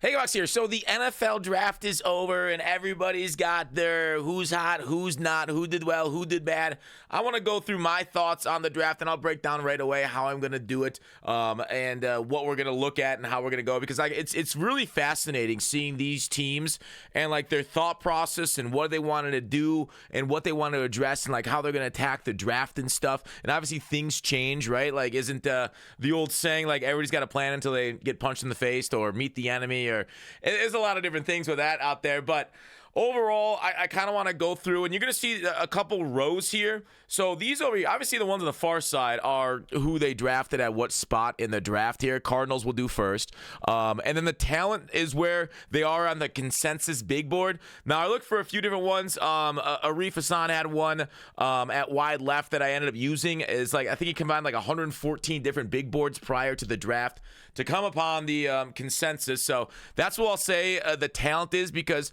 Hey, Gox here. So the NFL draft is over, and everybody's got their who's hot, who's not, who did well, who did bad. I want to go through my thoughts on the draft, and I'll break down right away how I'm going to do it, and what we're going to look at and how we're going to go. Because it's really fascinating seeing these teams and like their thought process and what they wanted to do and what they want to address and like how they're going to attack the draft and stuff. And obviously things change, right? Like isn't the old saying like everybody's got a plan until they get punched in the face or meet the enemy? Or there's a lot of different things with that out there, but overall, I kind of want to go through, and you're going to see a couple rows here. So these over here, obviously the ones on the far side are who they drafted at what spot in the draft here. Cardinals will do first. And then the talent is where they are on the consensus big board. Now, I looked for a few different ones. Arif Hassan had one at wide left that I ended up using. Is like I think he combined like 114 different big boards prior to the draft to come upon the consensus. So that's what I'll say the talent is, because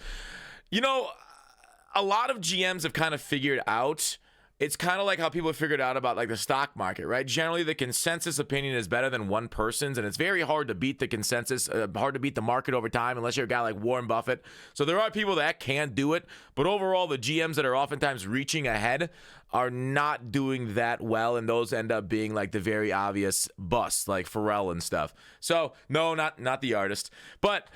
you know, a lot of GMs have kind of figured out, it's kind of like how people have figured out about like the stock market, right? Generally, the consensus opinion is better than one person's, and it's very hard to beat the consensus, hard to beat the market over time unless you're a guy like Warren Buffett. So there are people that can do it, but overall, the GMs that are oftentimes reaching ahead are not doing that well, and those end up being like the very obvious busts, like Pharrell and stuff. So no, not the artist, but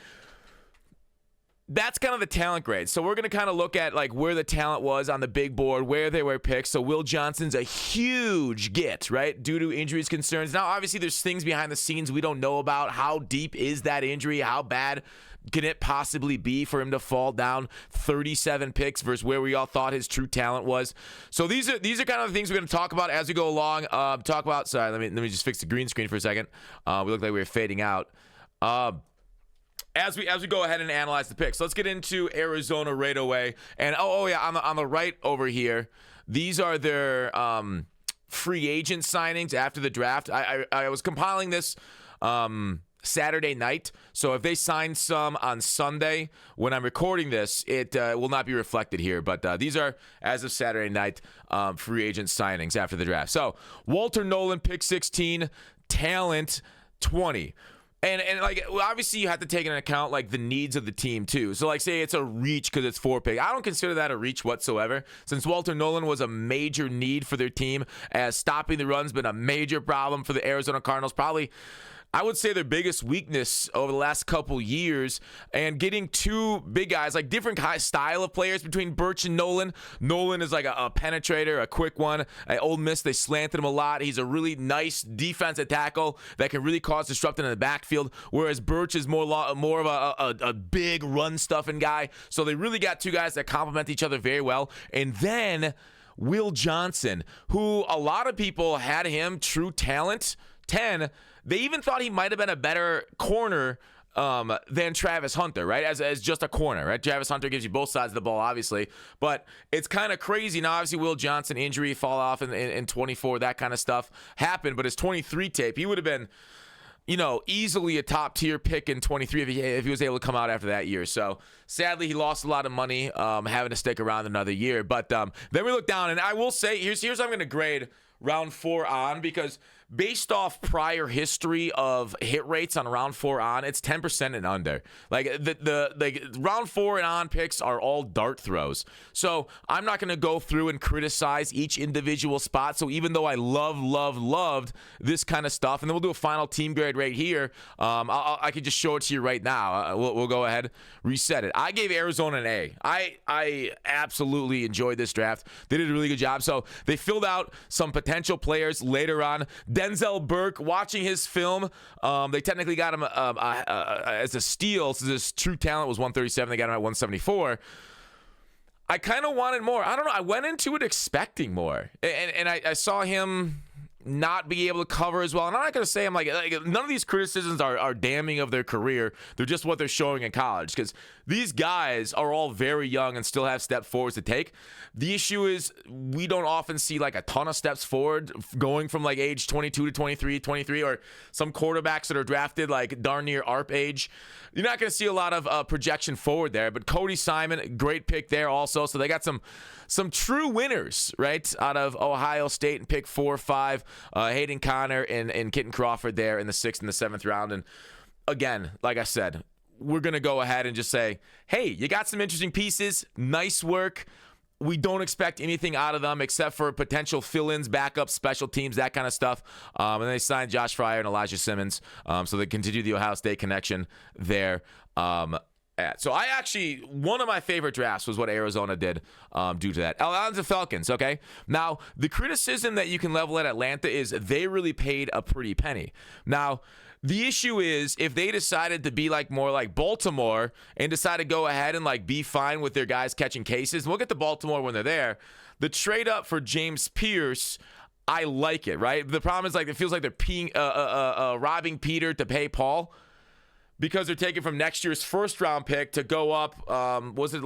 that's kind of the talent grade. So we're going to kind of look at like where the talent was on the big board, where they were picked. So Will Johnson's a huge get, right, due to injuries concerns. Now, obviously, there's things behind the scenes we don't know about. How deep is that injury? How bad can it possibly be for him to fall down 37 picks versus where we all thought his true talent was? So these are kind of the things we're going to talk about as we go along. Sorry, let me just fix the green screen for a second. We look like we were fading out. As we go ahead and analyze the picks, let's get into Arizona right away. And yeah, on the right over here, these are their free agent signings after the draft. I was compiling this Saturday night, so if they sign some on Sunday when I'm recording this, it will not be reflected here. But these are, as of Saturday night, free agent signings after the draft. So Walter Nolan, pick 16, talent 20. And like, obviously you have to take into account like the needs of the team too. So like, say it's a reach because it's 4 pick. I don't consider that a reach whatsoever, since Walter Nolan was a major need for their team, as stopping the run's been a major problem for the Arizona Cardinals. Probably, I would say, their biggest weakness over the last couple years, and getting two big guys, like different style of players between Birch and Nolan. Nolan is like a penetrator, a quick one. At Ole Miss, they slanted him a lot. He's a really nice defensive tackle that can really cause disruption in the backfield, whereas Birch is more of a big run-stuffing guy. So they really got two guys that complement each other very well. And then Will Johnson, who a lot of people had him true talent 10. They even thought he might have been a better corner than Travis Hunter, right? As just a corner, right? Travis Hunter gives you both sides of the ball, obviously. But it's kind of crazy. Now, obviously, Will Johnson, injury, fall off in 24, that kind of stuff happened. But his 23 tape, he would have been, easily a top-tier pick in 23 if he was able to come out after that year. So, sadly, he lost a lot of money having to stick around another year. But then we look down, and I will say, here's how I'm going to grade round 4 on, because based off prior history of hit rates on round 4 on, it's 10% and under. Like the round 4 and on picks are all dart throws. So I'm not going to go through and criticize each individual spot. So even though I loved this kind of stuff, and then we'll do a final team grade right here. I could just show it to you right now. We'll go ahead, reset it. I gave Arizona an A. I absolutely enjoyed this draft. They did a really good job. So they filled out some potential players later on. Denzel Burke, watching his film, they technically got him as a steal, so his true talent was 137. They got him at 174. I kind of wanted more. I don't know. I went into it expecting more, and I saw him not be able to cover as well. And I'm not going to say I'm like none of these criticisms are damning of their career. They're just what they're showing in college, because these guys are all very young and still have step forwards to take. The issue is we don't often see like a ton of steps forward going from like age 22 to 23, or some quarterbacks that are drafted like darn near ARP age. You're not going to see a lot of projection forward there. But Cody Simon, great pick there also. So they got some true winners, right, out of Ohio State in pick 4 or 5. Hayden Connor and Kitten Crawford there in the 6th and the 7th round. And again, like I said, we're going to go ahead and just say, hey, you got some interesting pieces. Nice work. We don't expect anything out of them except for potential fill-ins, backups, special teams, that kind of stuff. And they signed Josh Fryer and Elijah Simmons, so they continue the Ohio State connection there. So one of my favorite drafts was what Arizona did due to that. Atlanta Falcons, okay? Now, the criticism that you can level at Atlanta is they really paid a pretty penny. Now, the issue is if they decided to be more like Baltimore and decide to go ahead and be fine with their guys catching cases, we'll get to Baltimore when they're there. The trade up for James Pierce, I like it, right? The problem is it feels like they're robbing Peter to pay Paul because they're taking from next year's first round pick to go up. Was it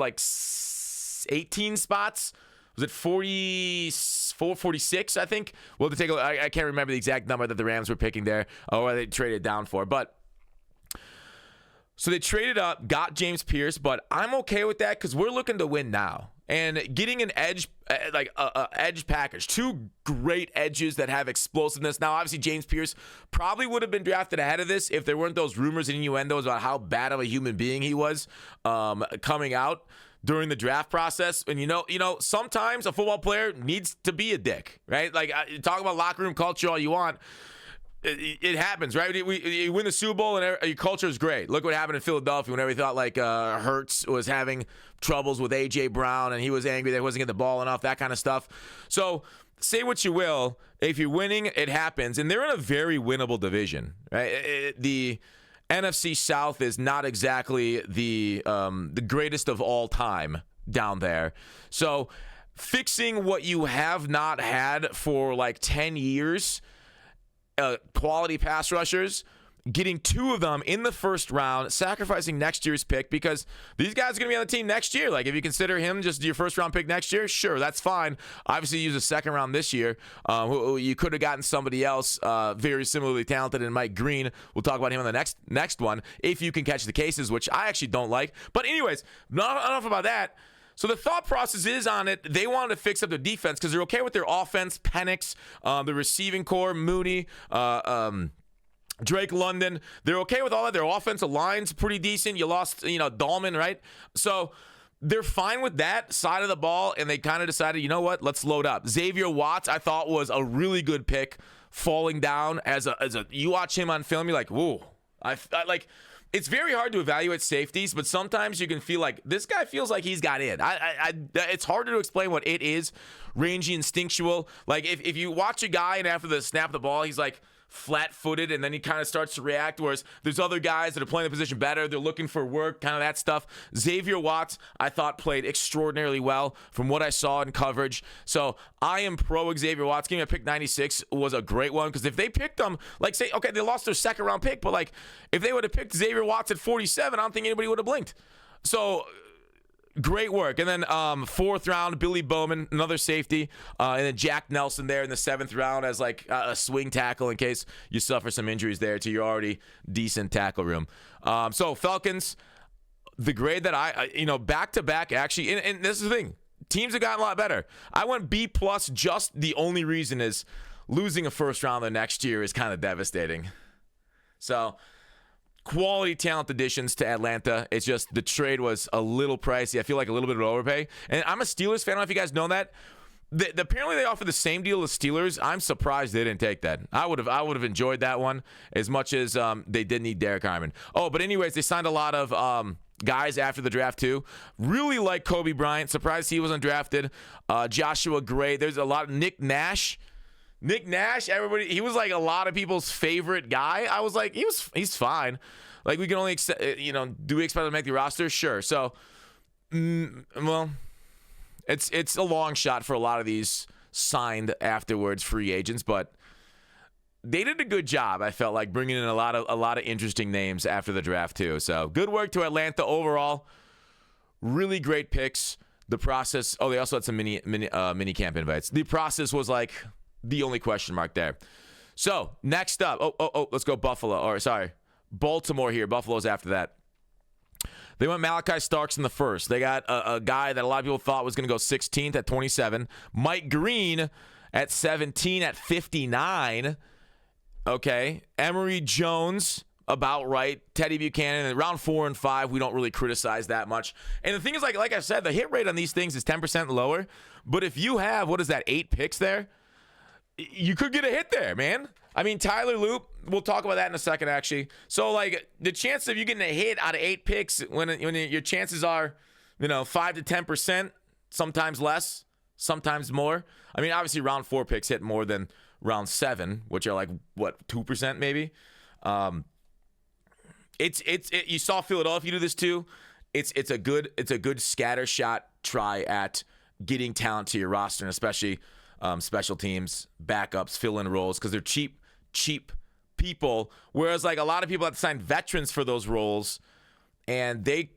18 spots? Was it 44, 46, I think? Well, to take a look, I can't remember the exact number that the Rams were picking there or they traded down for. But so they traded up, got James Pierce, but I'm okay with that because we're looking to win now. And getting an edge, a edge package, two great edges that have explosiveness. Now, obviously, James Pierce probably would have been drafted ahead of this if there weren't those rumors and innuendos about how bad of a human being he was coming out during the draft process. And sometimes a football player needs to be a dick, right? Talk about locker room culture all you want. It happens, right? You win the Super Bowl and your culture is great. Look what happened in Philadelphia whenever he thought Hurts was having troubles with A.J. Brown and he was angry that he wasn't getting the ball enough, that kind of stuff. So say what you will. If you're winning, it happens. And they're in a very winnable division, right? The NFC South is not exactly the greatest of all time down there. So fixing what you have not had for 10 years, quality pass rushers, getting two of them in the first round, sacrificing next year's pick because these guys are going to be on the team next year. If you consider him just your first round pick next year, sure, that's fine. Obviously, use a second round this year. You could have gotten somebody else very similarly talented in Mike Green. We'll talk about him on the next one if you can catch the cases, which I actually don't like. But anyways, not enough about that. So the thought process is on it. They wanted to fix up their defense because they're okay with their offense. Penix, the receiving core, Mooney, Drake London. They're okay with all that. Their offensive line's pretty decent. You lost, Dahlman, right? So they're fine with that side of the ball, and they kind of decided, you know what? Let's load up. Xavier Watts, I thought, was a really good pick, falling down as a. You watch him on film, you're like, whoa. I It's very hard to evaluate safeties, but sometimes you can feel like this guy feels like he's got it. It's harder to explain what it is. Rangy, instinctual. If you watch a guy and after the snap of the ball, he's flat-footed, and then he kind of starts to react, whereas there's other guys that are playing the position better. They're looking for work, kind of that stuff. Xavier Watts, I thought, played extraordinarily well from what I saw in coverage. So I am pro Xavier Watts. Getting a pick 96 was a great one, because if they picked him, they lost their second-round pick, but if they would have picked Xavier Watts at 47, I don't think anybody would have blinked. So great work. And then fourth round, Billy Bowman, another safety. And then Jack Nelson there in the seventh round as a swing tackle in case you suffer some injuries there to your already decent tackle room. So Falcons, the grade that I back-to-back actually, and this is the thing, teams have gotten a lot better. I went B+, just the only reason is losing a first rounder next year is kind of devastating. So quality talent additions to Atlanta. It's just the trade was a little pricey. I feel like a little bit of an overpay. And I'm a Steelers fan. I don't know if you guys know that. Apparently they offered the same deal as Steelers. I'm surprised they didn't take that. I would have enjoyed that one as much as they did need Derek Harmon. Oh, but anyways, they signed a lot of guys after the draft too. Really like Kobe Bryant. Surprised he wasn't drafted. Joshua Gray. There's a lot of Nick Nash. Everybody, he was a lot of people's favorite guy. I was like, he's fine. We can only accept, do we expect him to make the roster? Sure. So, well, it's a long shot for a lot of these signed afterwards free agents, but they did a good job. I felt like bringing in a lot of interesting names after the draft too. So good work to Atlanta overall. Really great picks. The process. Oh, they also had some mini camp invites. The process was the only question mark there. So next up, let's go Baltimore here. Buffalo's after that. They went Malachi Starks in the first. They got a guy that a lot of people thought was going to go 16th at 27. Mike Green at 17 at 59. Okay. Emory Jones, about right. Teddy Buchanan in round 4 and 5, we don't really criticize that much. And the thing is, like I said, the hit rate on these things is 10% lower. But if you have, 8 picks there, you could get a hit there, man. I mean, Tyler Loop, we'll talk about that in a second, actually. So, like, the chance of you getting a hit out of 8 picks when your chances are, 5 to 10%, sometimes less, sometimes more. I mean, obviously, round 4 picks hit more than round 7, which are like, 2% maybe? You saw Philadelphia do this too. It's a good scatter shot try at getting talent to your roster, and especially special teams, backups, fill-in roles, because they're cheap people. Whereas like a lot of people have to sign veterans for those roles, and they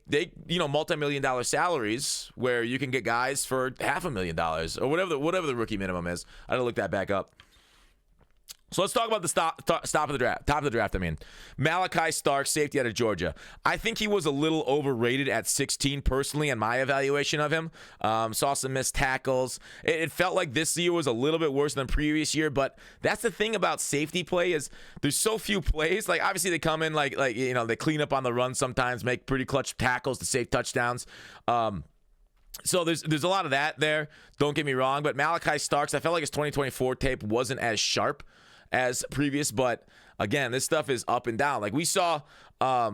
multi-million-dollar salaries where you can get guys for $500,000 or whatever the rookie minimum is. I had to look that back up. So let's talk about the top of the draft. I mean, Malachi Starks, safety out of Georgia. I think he was a little overrated at 16 personally in my evaluation of him. Saw some missed tackles. It felt like this year was a little bit worse than previous year, but that's the thing about safety play is there's so few plays. Like obviously they come in like they clean up on the run sometimes, make pretty clutch tackles to save touchdowns. So there's a lot of that there. Don't get me wrong, but Malachi Starks, I felt like his 2024 tape wasn't as sharp as previous, but again, this stuff is up and down. Like we saw a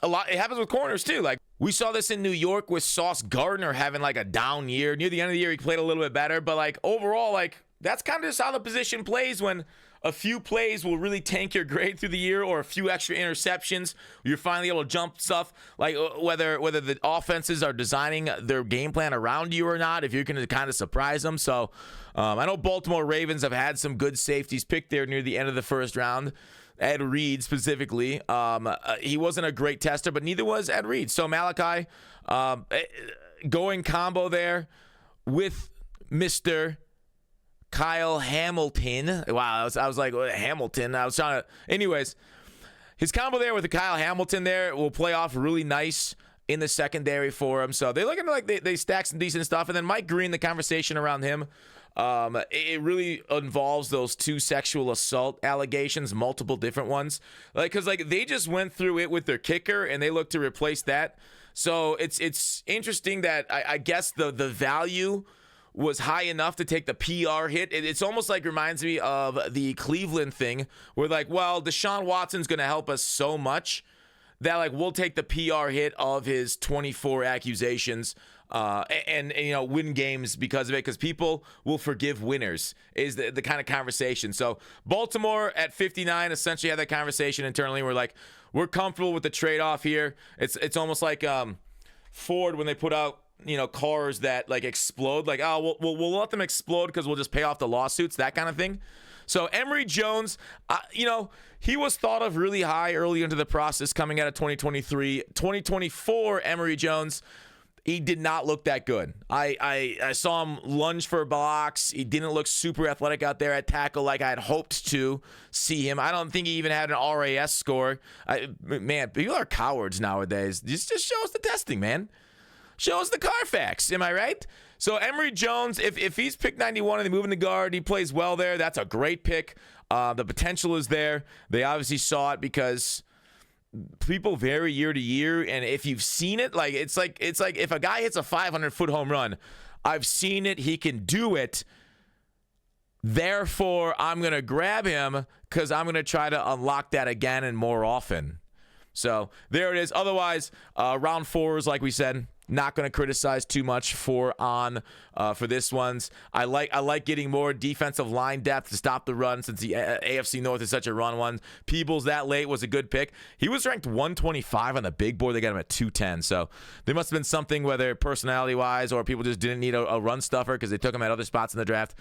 lot. It happens with corners too. Like we saw this in New York with Sauce Gardner having like a down year. Near the end of the year, he played a little bit better, but like overall, like that's kind of just how the position plays. When a few plays will really tank your grade through the year, or a few extra interceptions, you're finally able to jump stuff. Like whether the offenses are designing their game plan around you or not, if you're going to kind of surprise them. So I know Baltimore Ravens have had some good safeties picked there near the end of the first round. Ed Reed specifically, he wasn't a great tester, but neither was Ed Reed. So Malachi going combo there with Mr. Kyle Hamilton. Wow, I was like, Hamilton. I was trying to. Anyways, his combo there with the Kyle Hamilton there will play off really nice in the secondary for him. So they're looking like they stack some decent stuff. And then Mike Green, the conversation around him, it really involves those 2 sexual assault allegations, multiple different ones. Because they just went through it with their kicker and they look to replace that. So it's interesting that I guess the value was high enough to take the PR hit. It's almost like reminds me of the Cleveland thing where Deshaun Watson's going to help us so much that we'll take the PR hit of his 24 accusations and win games because of it, because people will forgive winners is the kind of conversation. So Baltimore at 59 essentially had that conversation internally. We're comfortable with the trade-off here. It's almost like Ford when they put out cars that explode, we'll let them explode because we'll just pay off the lawsuits, that kind of thing. So Emory Jones, he was thought of really high early into the process coming out of 2023. 2024, Emory Jones, he did not look that good. I saw him lunge for blocks. He didn't look super athletic out there at tackle like I had hoped to see him. I don't think he even had an RAS score. Man, people are cowards nowadays. Just show us the testing, man. Show us the Carfax. Am I right? So Emory Jones, if he's picked 91 and they move in the guard, he plays well there. That's a great pick. The potential is there. They obviously saw it because people vary year to year, and if you've seen it, it's like if a guy hits a 500-foot home run, I've seen it. He can do it. Therefore, I'm gonna grab him because I'm gonna try to unlock that again and more often. So there it is. Otherwise, round 4 is like we said. Not going to criticize too much for this ones. I like getting more defensive line depth to stop the run since the AFC North is such a run one. Peebles that late was a good pick. He was ranked 125 on the big board. They got him at 210. So there must have been something, whether personality-wise or people just didn't need a run stuffer because they took him at other spots in the draft.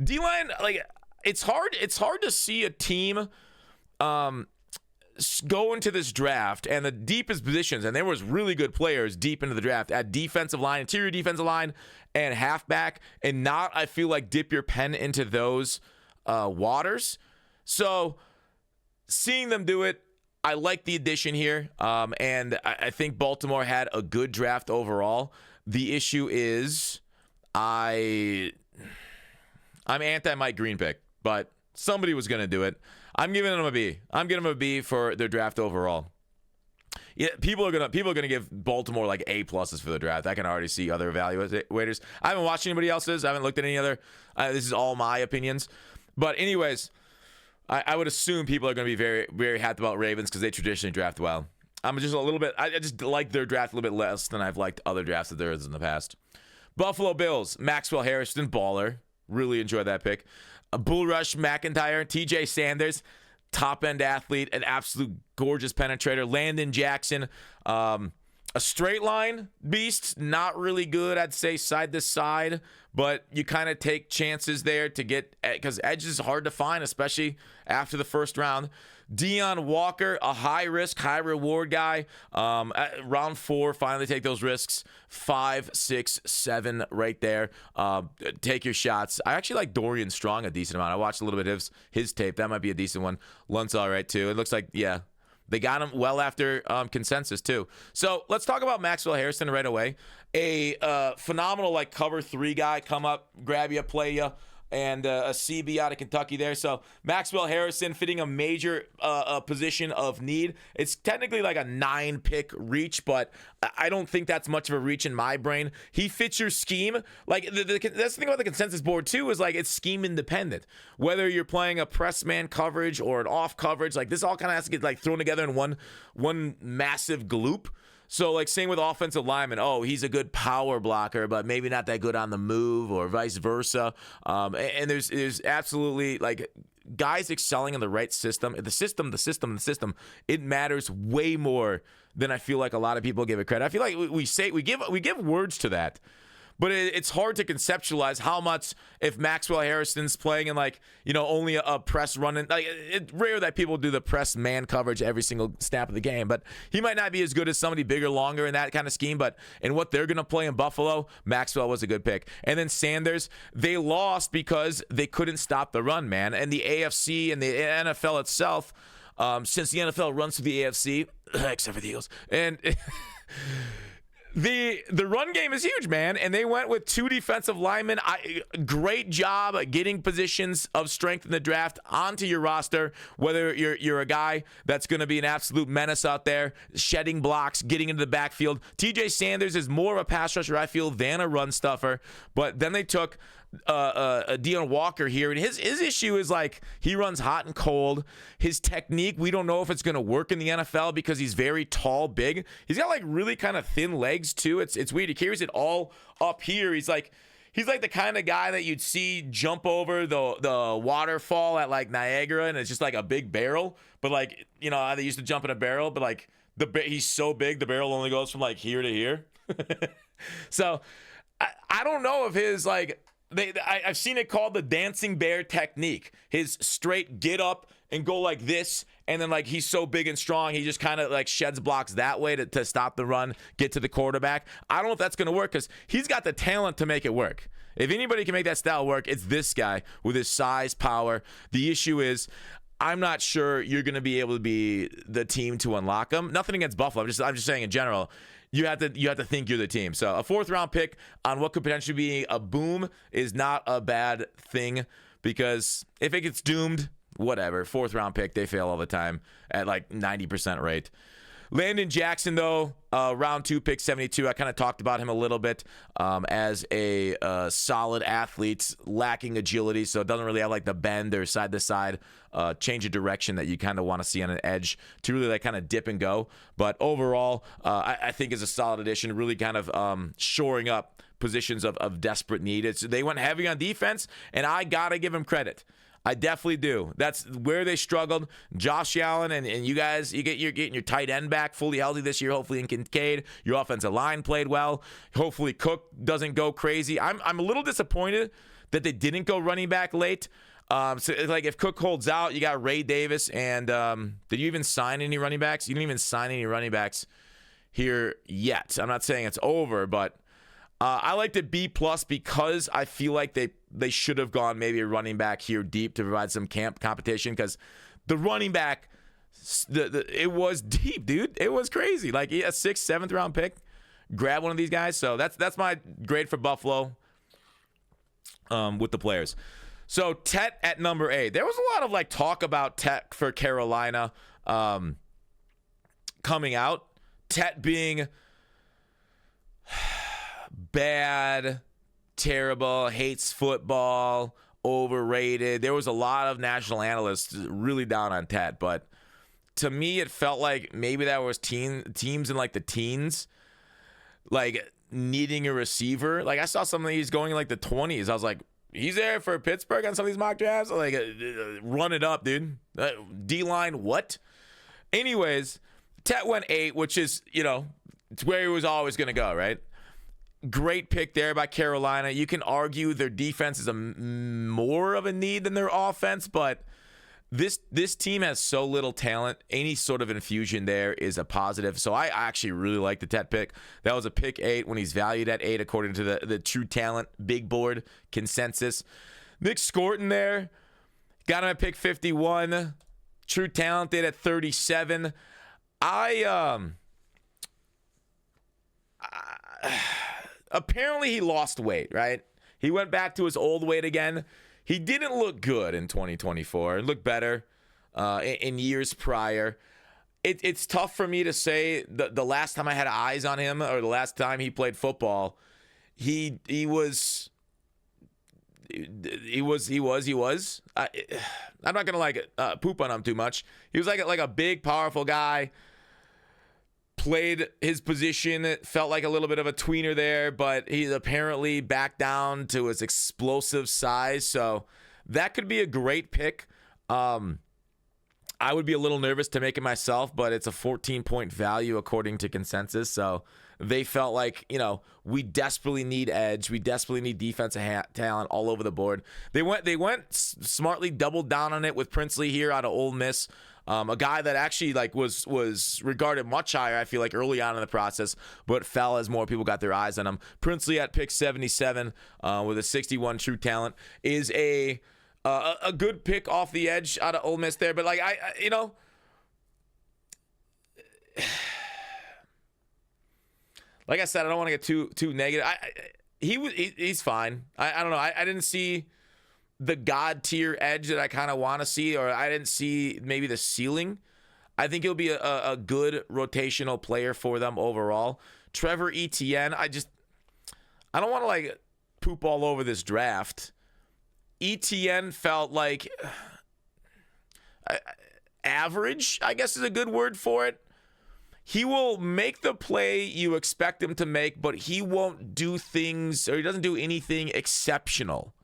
D-line, it's hard to see a team go into this draft and the deepest positions, and there was really good players deep into the draft at defensive line, interior defensive line, and halfback, and not, I feel like, dip your pen into those waters. So seeing them do it, I like the addition here, and I think Baltimore had a good draft overall. The issue is I'm anti-Mike Green pick, but somebody was going to do it. I'm giving them a B. I'm giving them a B for their draft overall. Yeah, people are gonna give Baltimore like A pluses for the draft. I can already see other evaluators. I haven't watched anybody else's. I haven't looked at any other. This is all my opinions. But anyways, I would assume people are gonna be very, very happy about Ravens because they traditionally draft well. I'm just a little bit. I just like their draft a little bit less than I've liked other drafts of theirs in the past. Buffalo Bills, Maxwell Harrison, baller. Really enjoyed that pick. Bull Rush McIntyre, T.J. Sanders. Top-end athlete, an absolute gorgeous penetrator. Landon Jackson, a straight line beast, not really good, I'd say, side to side, but you kind of take chances there to get, because edge is hard to find, especially after the first round. Deion Walker, a high-risk, high-reward guy. Round 4, finally take those risks. 5, 6, 7 right there. Take your shots. I actually like Dorian Strong a decent amount. I watched a little bit of his tape. That might be a decent one. Lunt's all right, too. It looks like, yeah, they got him well after consensus, too. So let's talk about Maxwell Harrison right away. A phenomenal, like, cover 3 guy. Come up, grab you, play you. And a CB out of Kentucky there. So Maxwell Harrison fitting a major position of need. It's technically like a 9-pick reach, but I don't think that's much of a reach in my brain. He fits your scheme. Like that's the thing about the consensus board too, is like it's scheme independent. Whether you're playing a press man coverage or an off coverage, like this all kind of has to get like thrown together in one massive gloop. So, like, same with offensive linemen. Oh, he's a good power blocker, but maybe not that good on the move or vice versa. And there's absolutely, like, guys excelling in the right system. The system, it matters way more than I feel like a lot of people give it credit. I feel like we give words to that. But it's hard to conceptualize how much if Maxwell Harrison's playing in, like, you know, only a press running. Like, it's rare that people do the press man coverage every single snap of the game. But he might not be as good as somebody bigger, longer in that kind of scheme. But in what they're going to play in Buffalo, Maxwell was a good pick. And then Sanders, they lost because they couldn't stop the run, man. And the AFC and the NFL itself, since the NFL runs through the AFC, except for the Eagles, and... The run game is huge, man, and they went with 2 defensive linemen. Great job at getting positions of strength in the draft onto your roster, whether you're a guy that's going to be an absolute menace out there, shedding blocks, getting into the backfield. TJ Sanders is more of a pass rusher, I feel, than a run stuffer, but then they took Deion Walker here, and his issue is like he runs hot and cold. His technique, we don't know if it's going to work in the NFL because he's very tall, big. He's got like really kind of thin legs too. It's weird. He carries it all up here. He's like the kind of guy that you'd see jump over the waterfall at like Niagara, and it's just like a big barrel. But like, you know, they used to jump in a barrel, but like he's so big, the barrel only goes from like here to here. So I don't know if his like. I've seen it called the dancing bear technique. His straight get up and go like this, and then like he's so big and strong, he just kind of like sheds blocks that way to stop the run, get to the quarterback. I don't know if that's going to work because he's got the talent to make it work. If anybody can make that style work, it's this guy with his size, power. The issue is, I'm not sure you're going to be able to be the team to unlock him. Nothing against Buffalo. I'm just saying in general. You have to think you're the team. So a 4th-round pick on what could potentially be a boom is not a bad thing, because if it gets doomed, whatever. 4th-round pick, they fail all the time at like 90% rate. Landon Jackson, though, round 2 pick 72. I kind of talked about him a little bit as a solid athlete, lacking agility, so it doesn't really have like the bend or side to side change of direction that you kind of want to see on an edge to really like kind of dip and go. But overall, I think is a solid addition, really kind of shoring up positions of desperate need. They went heavy on defense, and I gotta give him credit. I definitely do. That's where they struggled. Josh Allen and you guys, you're getting your tight end back fully healthy this year, hopefully in Kincaid. Your offensive line played well. Hopefully Cook doesn't go crazy. I'm a little disappointed that they didn't go running back late. So like if Cook holds out, you got Ray Davis and did you even sign any running backs? You didn't even sign any running backs here yet. I'm not saying it's over, but I liked it B+ because I feel like they should have gone maybe a running back here deep to provide some competition, because the running back, it was deep, dude. It was crazy. Like a 6th, 7th round pick, grab one of these guys. So that's my grade for Buffalo with the players. So Tet at number 8. There was a lot of like talk about Tet for Carolina coming out. Tet being bad, terrible, hates football, overrated. There was a lot of national analysts really down on Tet, but to me it felt like maybe that was teams in like the teens like needing a receiver. Like I saw something he's going in like the 20s. I was like, he's there for Pittsburgh on some of these mock drafts? Like run it up, dude. D-line, what? Anyways, Tet went 8, which is, it's where he was always going to go, right? Great pick there by Carolina. You can argue their defense is more of a need than their offense, but this team has so little talent. Any sort of infusion there is a positive. So I actually really like the Tet pick. That was a pick 8 when he's valued at 8 according to the true talent big board consensus. Nick Scorton there. Got him at pick 51. True talented at 37. Apparently he lost weight, right? He went back to his old weight again. He didn't look good in 2024. It looked better in years prior. It's tough for me to say the last time I had eyes on him or the last time he played football, he was. I'm not gonna poop on him too much. He was like a big, powerful guy. Played his position, felt like a little bit of a tweener there, but he's apparently back down to his explosive size. So that could be a great pick. I would be a little nervous to make it myself, but it's a 14-point value according to consensus. So they felt like, we desperately need edge. We desperately need defensive talent all over the board. They went smartly, doubled down on it with Princely here out of Ole Miss. A guy that actually was regarded much higher, I feel like, early on in the process, but fell as more people got their eyes on him. Princely at pick 77 with a 61 true talent is a good pick off the edge out of Ole Miss there. But like like I said, I don't want to get too negative. He's fine. I don't know. I didn't see the God tier edge that I kind of want to see, or I didn't see maybe the ceiling. I think he'll be a good rotational player for them overall. Trevor Etienne, I don't want to like poop all over this draft. Etienne felt like average, I guess is a good word for it. He will make the play you expect him to make, but he won't do things, or he doesn't do anything exceptional.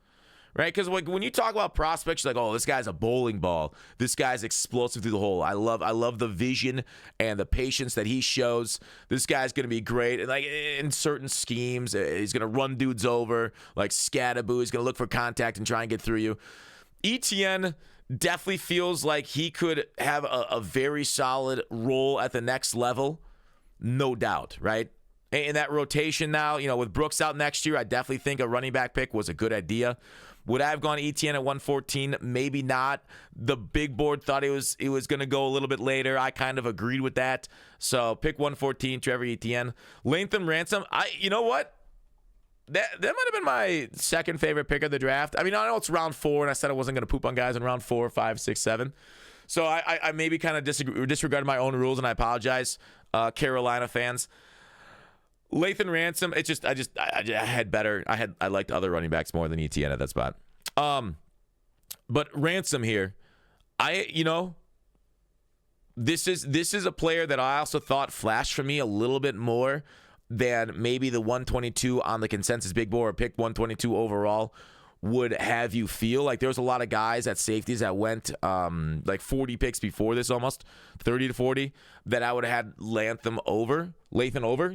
Right? Because like when you talk about prospects, you're like, oh, this guy's a bowling ball. This guy's explosive through the hole. I love the vision and the patience that he shows. This guy's going to be great. And like in certain schemes, he's going to run dudes over like Scattaboo. He's going to look for contact and try and get through you. Etienne definitely feels like he could have a very solid role at the next level. No doubt, right? In that rotation now, with Brooks out next year, I definitely think a running back pick was a good idea. Would I have gone Etienne at 114? Maybe not. The big board thought it was going to go a little bit later. I kind of agreed with that. So pick 114, Trevor Etienne. Latham Ransom, you know what? That might have been my second favorite pick of the draft. I mean, I know it's round 4, and I said I wasn't going to poop on guys in round 4, 5, 6, 7. So I maybe kind of disregarded my own rules, and I apologize, Carolina fans. Lathan Ransom, it's just I had better. I liked other running backs more than Etienne at that spot. But Ransom here, this is a player that I also thought flashed for me a little bit more than maybe the 122 on the consensus big board, or pick 122 overall would have you feel. Like there was a lot of guys at safeties that went like 40 picks before this, almost 30 to 40, that I would have had Lathan over.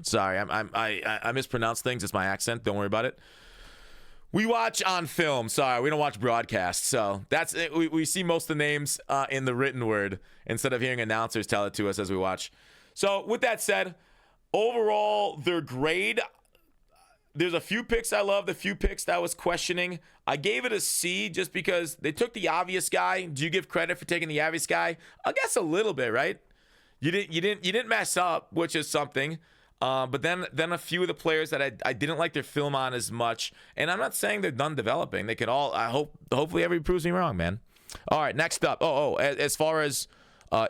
Sorry, I mispronounced things. It's my accent. Don't worry about it. We watch on film. Sorry, we don't watch broadcast. So that's it. We see most of the names in the written word instead of hearing announcers tell it to us as we watch. So with that said, overall, their grade, there's a few picks I love, the few picks that I was questioning. I gave it a C just because they took the obvious guy. Do you give credit for taking the obvious guy? I guess a little bit, right? You didn't mess up, which is something. But then a few of the players that I didn't like their film on as much, and I'm not saying they're done developing. They could all. Hopefully everybody proves me wrong, man. All right, next up. As far as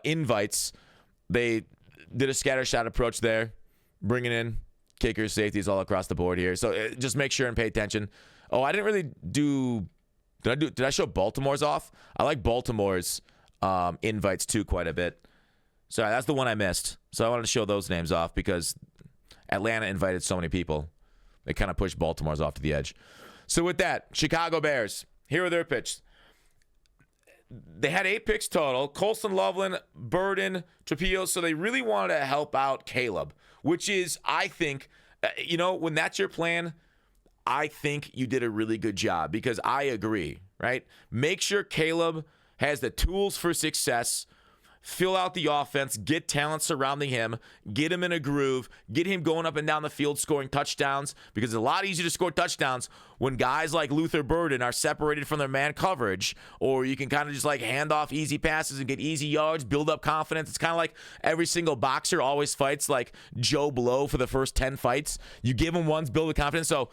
invites, they did a scatter shot approach there, bringing in kickers, safeties all across the board here. So just make sure and pay attention. Oh, I didn't really do. Did I show Baltimore's off? I like Baltimore's invites too quite a bit. Sorry, that's the one I missed. So I wanted to show those names off because Atlanta invited so many people. They kind of pushed Baltimore's off to the edge. So with that, Chicago Bears. Here are their picks. They had 8 picks total. Colson, Loveland, Burden, Trapillo. So they really wanted to help out Caleb, which is, I think, when that's your plan, I think you did a really good job because I agree, right? Make sure Caleb has the tools for success. Fill out the offense, get talent surrounding him, get him in a groove, get him going up and down the field scoring touchdowns because it's a lot easier to score touchdowns when guys like Luther Burden are separated from their man coverage, or you can kind of just like hand off easy passes and get easy yards, build up confidence. It's kind of like every single boxer always fights like Joe Blow for the first 10 fights. You give him ones, build the confidence. So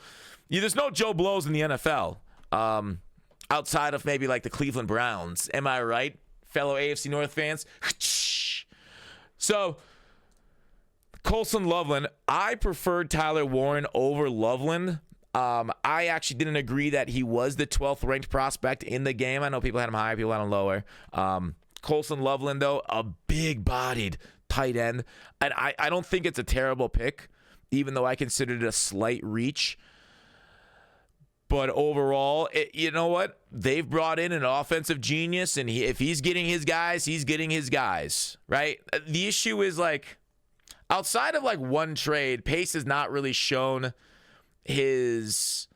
there's no Joe Blows in the NFL outside of maybe like the Cleveland Browns. Am I right? Fellow AFC North fans. So, Colson, Loveland. I preferred Tyler Warren over Loveland. I actually didn't agree that he was the 12th ranked prospect in the game. I know people had him high, people had him lower. Colson, Loveland, though, a big-bodied tight end. And I don't think it's a terrible pick, even though I considered it a slight reach. But overall, you know what? They've brought in an offensive genius, and if he's getting his guys, he's getting his guys, right? The issue is, like, outside of, like, one trade, Pace has not really shown his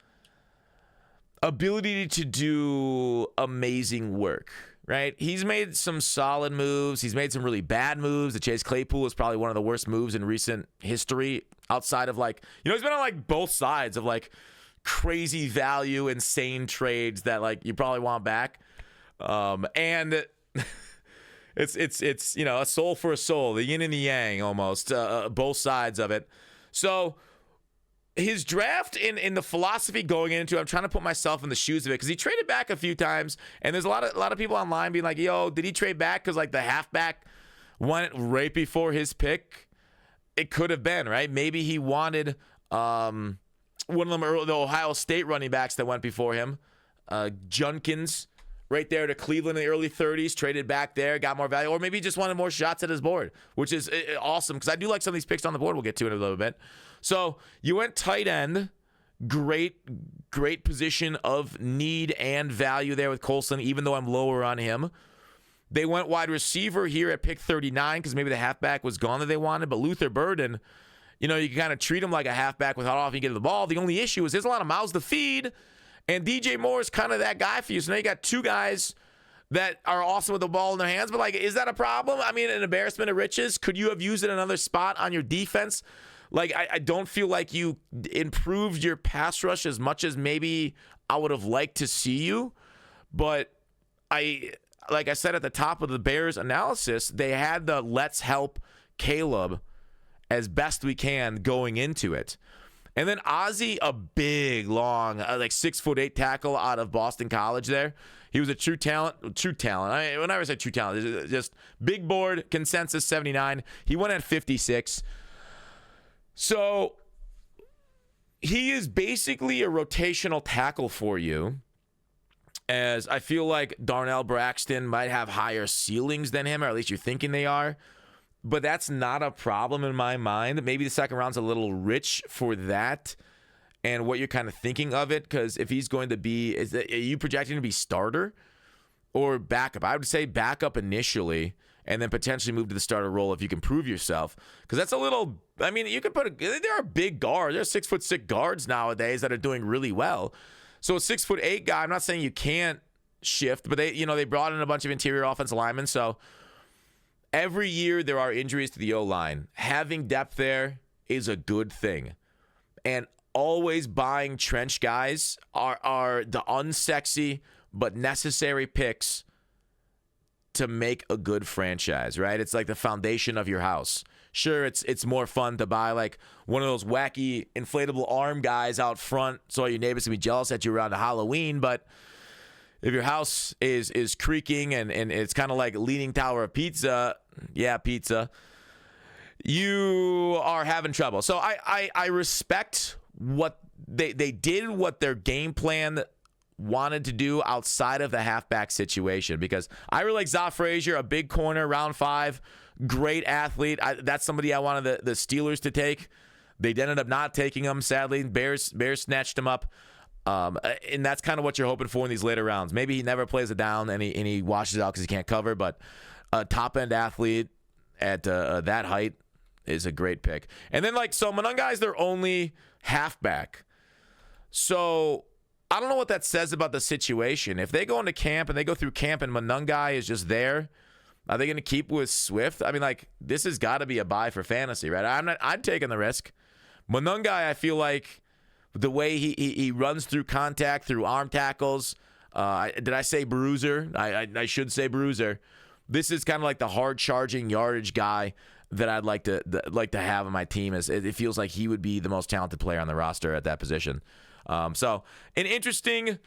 ability to do amazing work, right? He's made some solid moves. He's made some really bad moves. The Chase Claypool is probably one of the worst moves in recent history outside of, like, he's been on, like, both sides of, like, crazy value, insane trades that like you probably want back, and it's a soul for a soul, the yin and the yang almost, both sides of it. So his draft in the philosophy going into, I'm trying to put myself in the shoes of it because he traded back a few times, and there's a lot of people online being like, yo, did he trade back because like the halfback went right before his pick? It could have been, right? Maybe he wanted one of them, the Ohio State running backs that went before him, Junkins, right there to Cleveland in the early 30s, traded back there, got more value, or maybe he just wanted more shots at his board, which is awesome because I do like some of these picks on the board. We'll get to in a little bit. So you went tight end, great position of need and value there with Colson, even though I'm lower on him. They went wide receiver here at pick 39 because maybe the halfback was gone that they wanted, but Luther Burden, you can kind of treat him like a halfback with how often you get the ball. The only issue is there's a lot of mouths to feed, and DJ Moore is kind of that guy for you. So now you got 2 guys that are awesome with the ball in their hands, but, like, is that a problem? I mean, an embarrassment of riches. Could you have used it in another spot on your defense? Like, I don't feel like you improved your pass rush as much as maybe I would have liked to see you, but like I said at the top of the Bears analysis, they had the let's help Caleb as best we can going into it. And then Ozzie, a big, long, like 6'8" tackle out of Boston College there. He was a true talent. Whenever I say true talent, it's just big board, consensus 79. He went at 56. So he is basically a rotational tackle for you, as I feel like Darnell Braxton might have higher ceilings than him, or at least you're thinking they are. But that's not a problem in my mind. Maybe the second round's a little rich for that and what you're kind of thinking of it, because if he's going to be, are you projecting to be starter or backup? I would say backup initially and then potentially move to the starter role if you can prove yourself. Because that's a little, I mean, you can there are big guards. There are 6'6" guards nowadays that are doing really well. So a 6'8" guy, I'm not saying you can't shift, but they brought in a bunch of interior offensive linemen, so every year there are injuries to the O-line. Having depth there is a good thing. And always buying trench guys are the unsexy but necessary picks to make a good franchise, right? It's like the foundation of your house. Sure, it's more fun to buy like one of those wacky inflatable arm guys out front so all your neighbors can be jealous at you around Halloween. But if your house is creaking and it's kind of like Leaning Tower of Pizza, pizza, you are having trouble. So I respect what they did, what their game plan wanted to do outside of the halfback situation, because I really like Za Frazier, a big corner, round 5, great athlete. That's somebody I wanted the Steelers to take. They ended up not taking him, sadly. Bears snatched him up. And that's kind of what you're hoping for in these later rounds. Maybe he never plays it down and he washes out because he can't cover, but a top-end athlete at that height is a great pick. And then, so Monangai is their only halfback. So I don't know what that says about the situation. If they go into camp and they go through camp and Monangai is just there, are they going to keep with Swift? I mean, this has got to be a buy for fantasy, right? I'm taking the risk. Monangai, I feel like the way he runs through contact, through arm tackles. Did I say bruiser? I should say bruiser. This is kind of like the hard-charging yardage guy that I'd like to have on my team. It feels like he would be the most talented player on the roster at that position. So an interesting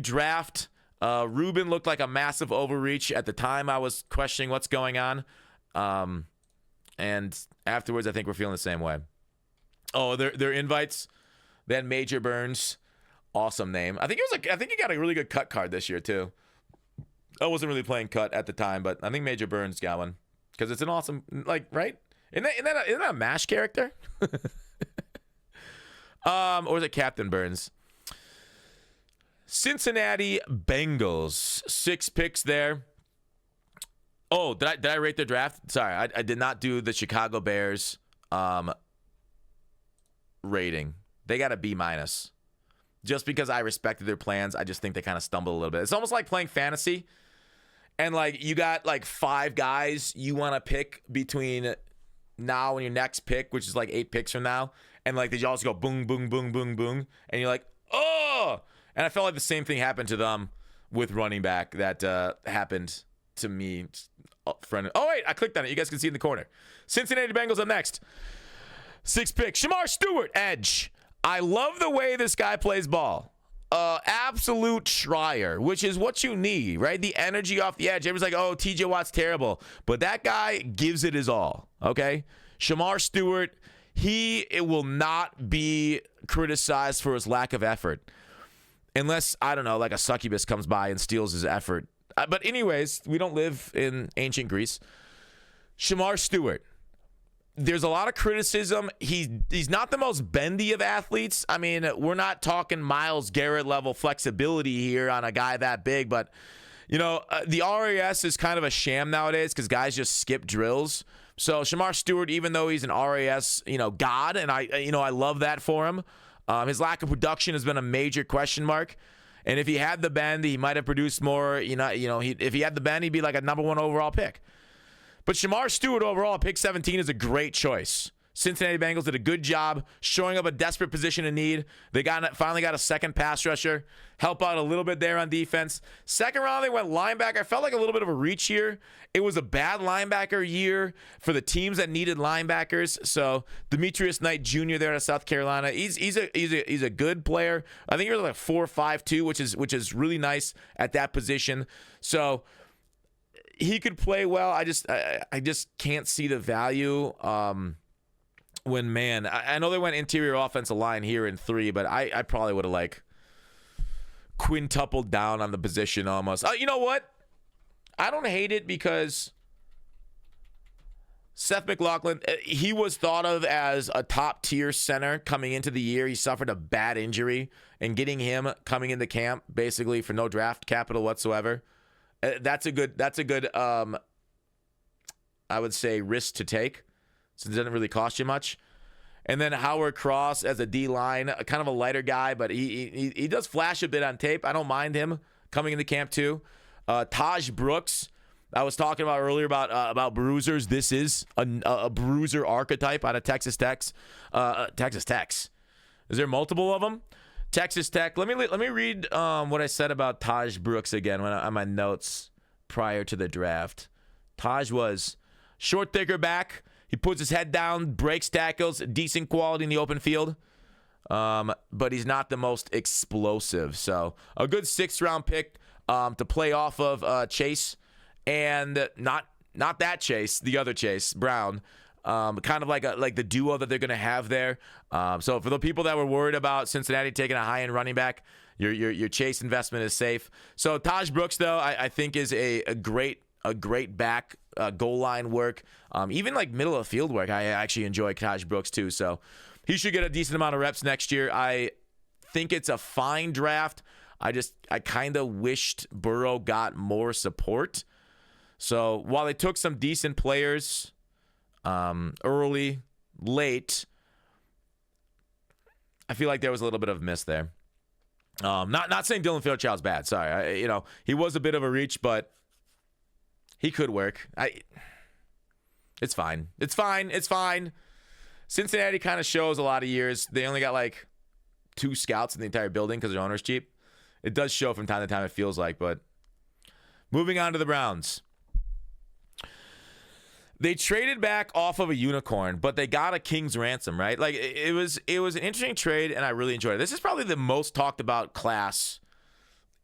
draft. Ruben looked like a massive overreach at the time. I was questioning what's going on. And afterwards, I think we're feeling the same way. Oh, their invites. They had Major Burns. Awesome name. I think he got a really good cut card this year too. I wasn't really playing cut at the time, but I think Major Burns got one because it's an awesome, right? Isn't that a MASH character? Or is it Captain Burns? Cincinnati Bengals, 6 picks there. Oh, did I rate their draft? Sorry, I did not do the Chicago Bears rating. They got a B-. Just because I respected their plans, I just think they kind of stumbled a little bit. It's almost like playing fantasy, and you got 5 guys you want to pick between now and your next pick, which is 8 picks from now, and they all just go boom, boom, boom, boom, boom, and you're like, oh! And I felt like the same thing happened to them with running back that happened to me. Oh, wait, I clicked on it. You guys can see in the corner. Cincinnati Bengals up next. 6 picks. Shamar Stewart, edge. I love the way this guy plays ball. Absolute Schreier, which is what you need, right? The energy off the edge. Everyone's like, oh, TJ Watt's terrible. But that guy gives it his all, okay? Shamar Stewart, it will not be criticized for his lack of effort. Unless, I don't know, a succubus comes by and steals his effort. But anyways, we don't live in ancient Greece. Shamar Stewart. There's a lot of criticism. He's not the most bendy of athletes. I mean, we're not talking Myles Garrett level flexibility here on a guy that big, but the RAS is kind of a sham nowadays because guys just skip drills. So Shamar Stewart, even though he's an RAS, god, and I love that for him. His lack of production has been a major question mark. And if he had the bend, he might have produced more. If he had the bend, he'd be like a number 1 overall pick. But Shamar Stewart overall, pick 17, is a great choice. Cincinnati Bengals did a good job showing up a desperate position of need. They finally got a second pass rusher, help out a little bit there on defense. Second round, they went linebacker. I felt like a little bit of a reach here. It was a bad linebacker year for the teams that needed linebackers. So Demetrius Knight Jr. there out of South Carolina, he's a good player. I think he was 4.52, which is really nice at that position. So he could play well. I just can't see the value. I know they went interior offensive line here in 3, but I probably would have quintupled down on the position almost. You know what? I don't hate it because Seth McLaughlin, he was thought of as a top tier center coming into the year. He suffered a bad injury, and getting him coming into camp basically for no draft capital whatsoever. That's a good I would say risk to take, since it doesn't really cost you much. And then Howard Cross as a D-line, kind of a lighter guy, but he does flash a bit on tape. I don't mind him coming into camp too. Taj Brooks, I was talking about earlier about bruisers. This is a bruiser archetype out of Texas Tech. Texas Tech. Is there multiple of them? Texas Tech. Let me read what I said about Taj Brooks again on my notes prior to the draft. Taj was short, thicker back. He puts his head down, breaks tackles, decent quality in the open field. But he's not the most explosive. So a good 6th-round pick to play off of Chase. And not that Chase, the other Chase, Brown. Kind of like the duo that they're going to have there. So for the people that were worried about Cincinnati taking a high-end running back, your Chase investment is safe. So Taj Brooks, though, I think is a great back, goal line work. Even like middle of field work, I actually enjoy Taj Brooks too. So he should get a decent amount of reps next year. I think it's a fine draft. I kind of wished Burrow got more support. So while they took some decent players early, late, I feel like there was a little bit of a miss there. Not saying Dylan Fairchild's bad. Sorry, he was a bit of a reach, but he could work. It's fine. It's fine. Cincinnati kind of shows a lot of years. They only got like 2 scouts in the entire building because their owner's cheap. It does show from time to time, it feels like. But moving on to the Browns. They traded back off of a unicorn, but they got a king's ransom, right? Like it was an interesting trade, and I really enjoyed it. This is probably the most talked about class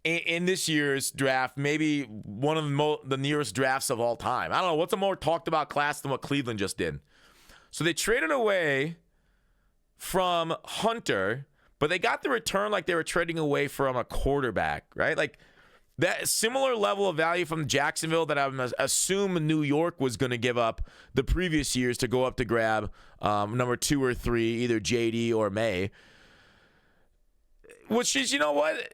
in this year's draft, maybe one of the nearest drafts of all time. I don't know. What's a more talked about class than what Cleveland just did? So they traded away from Hunter, but they got the return like they were trading away from a quarterback, right? Like that similar level of value from Jacksonville that I assume New York was going to give up the previous years to go up to grab number 2 or 3, either JD or May. Which is, you know what?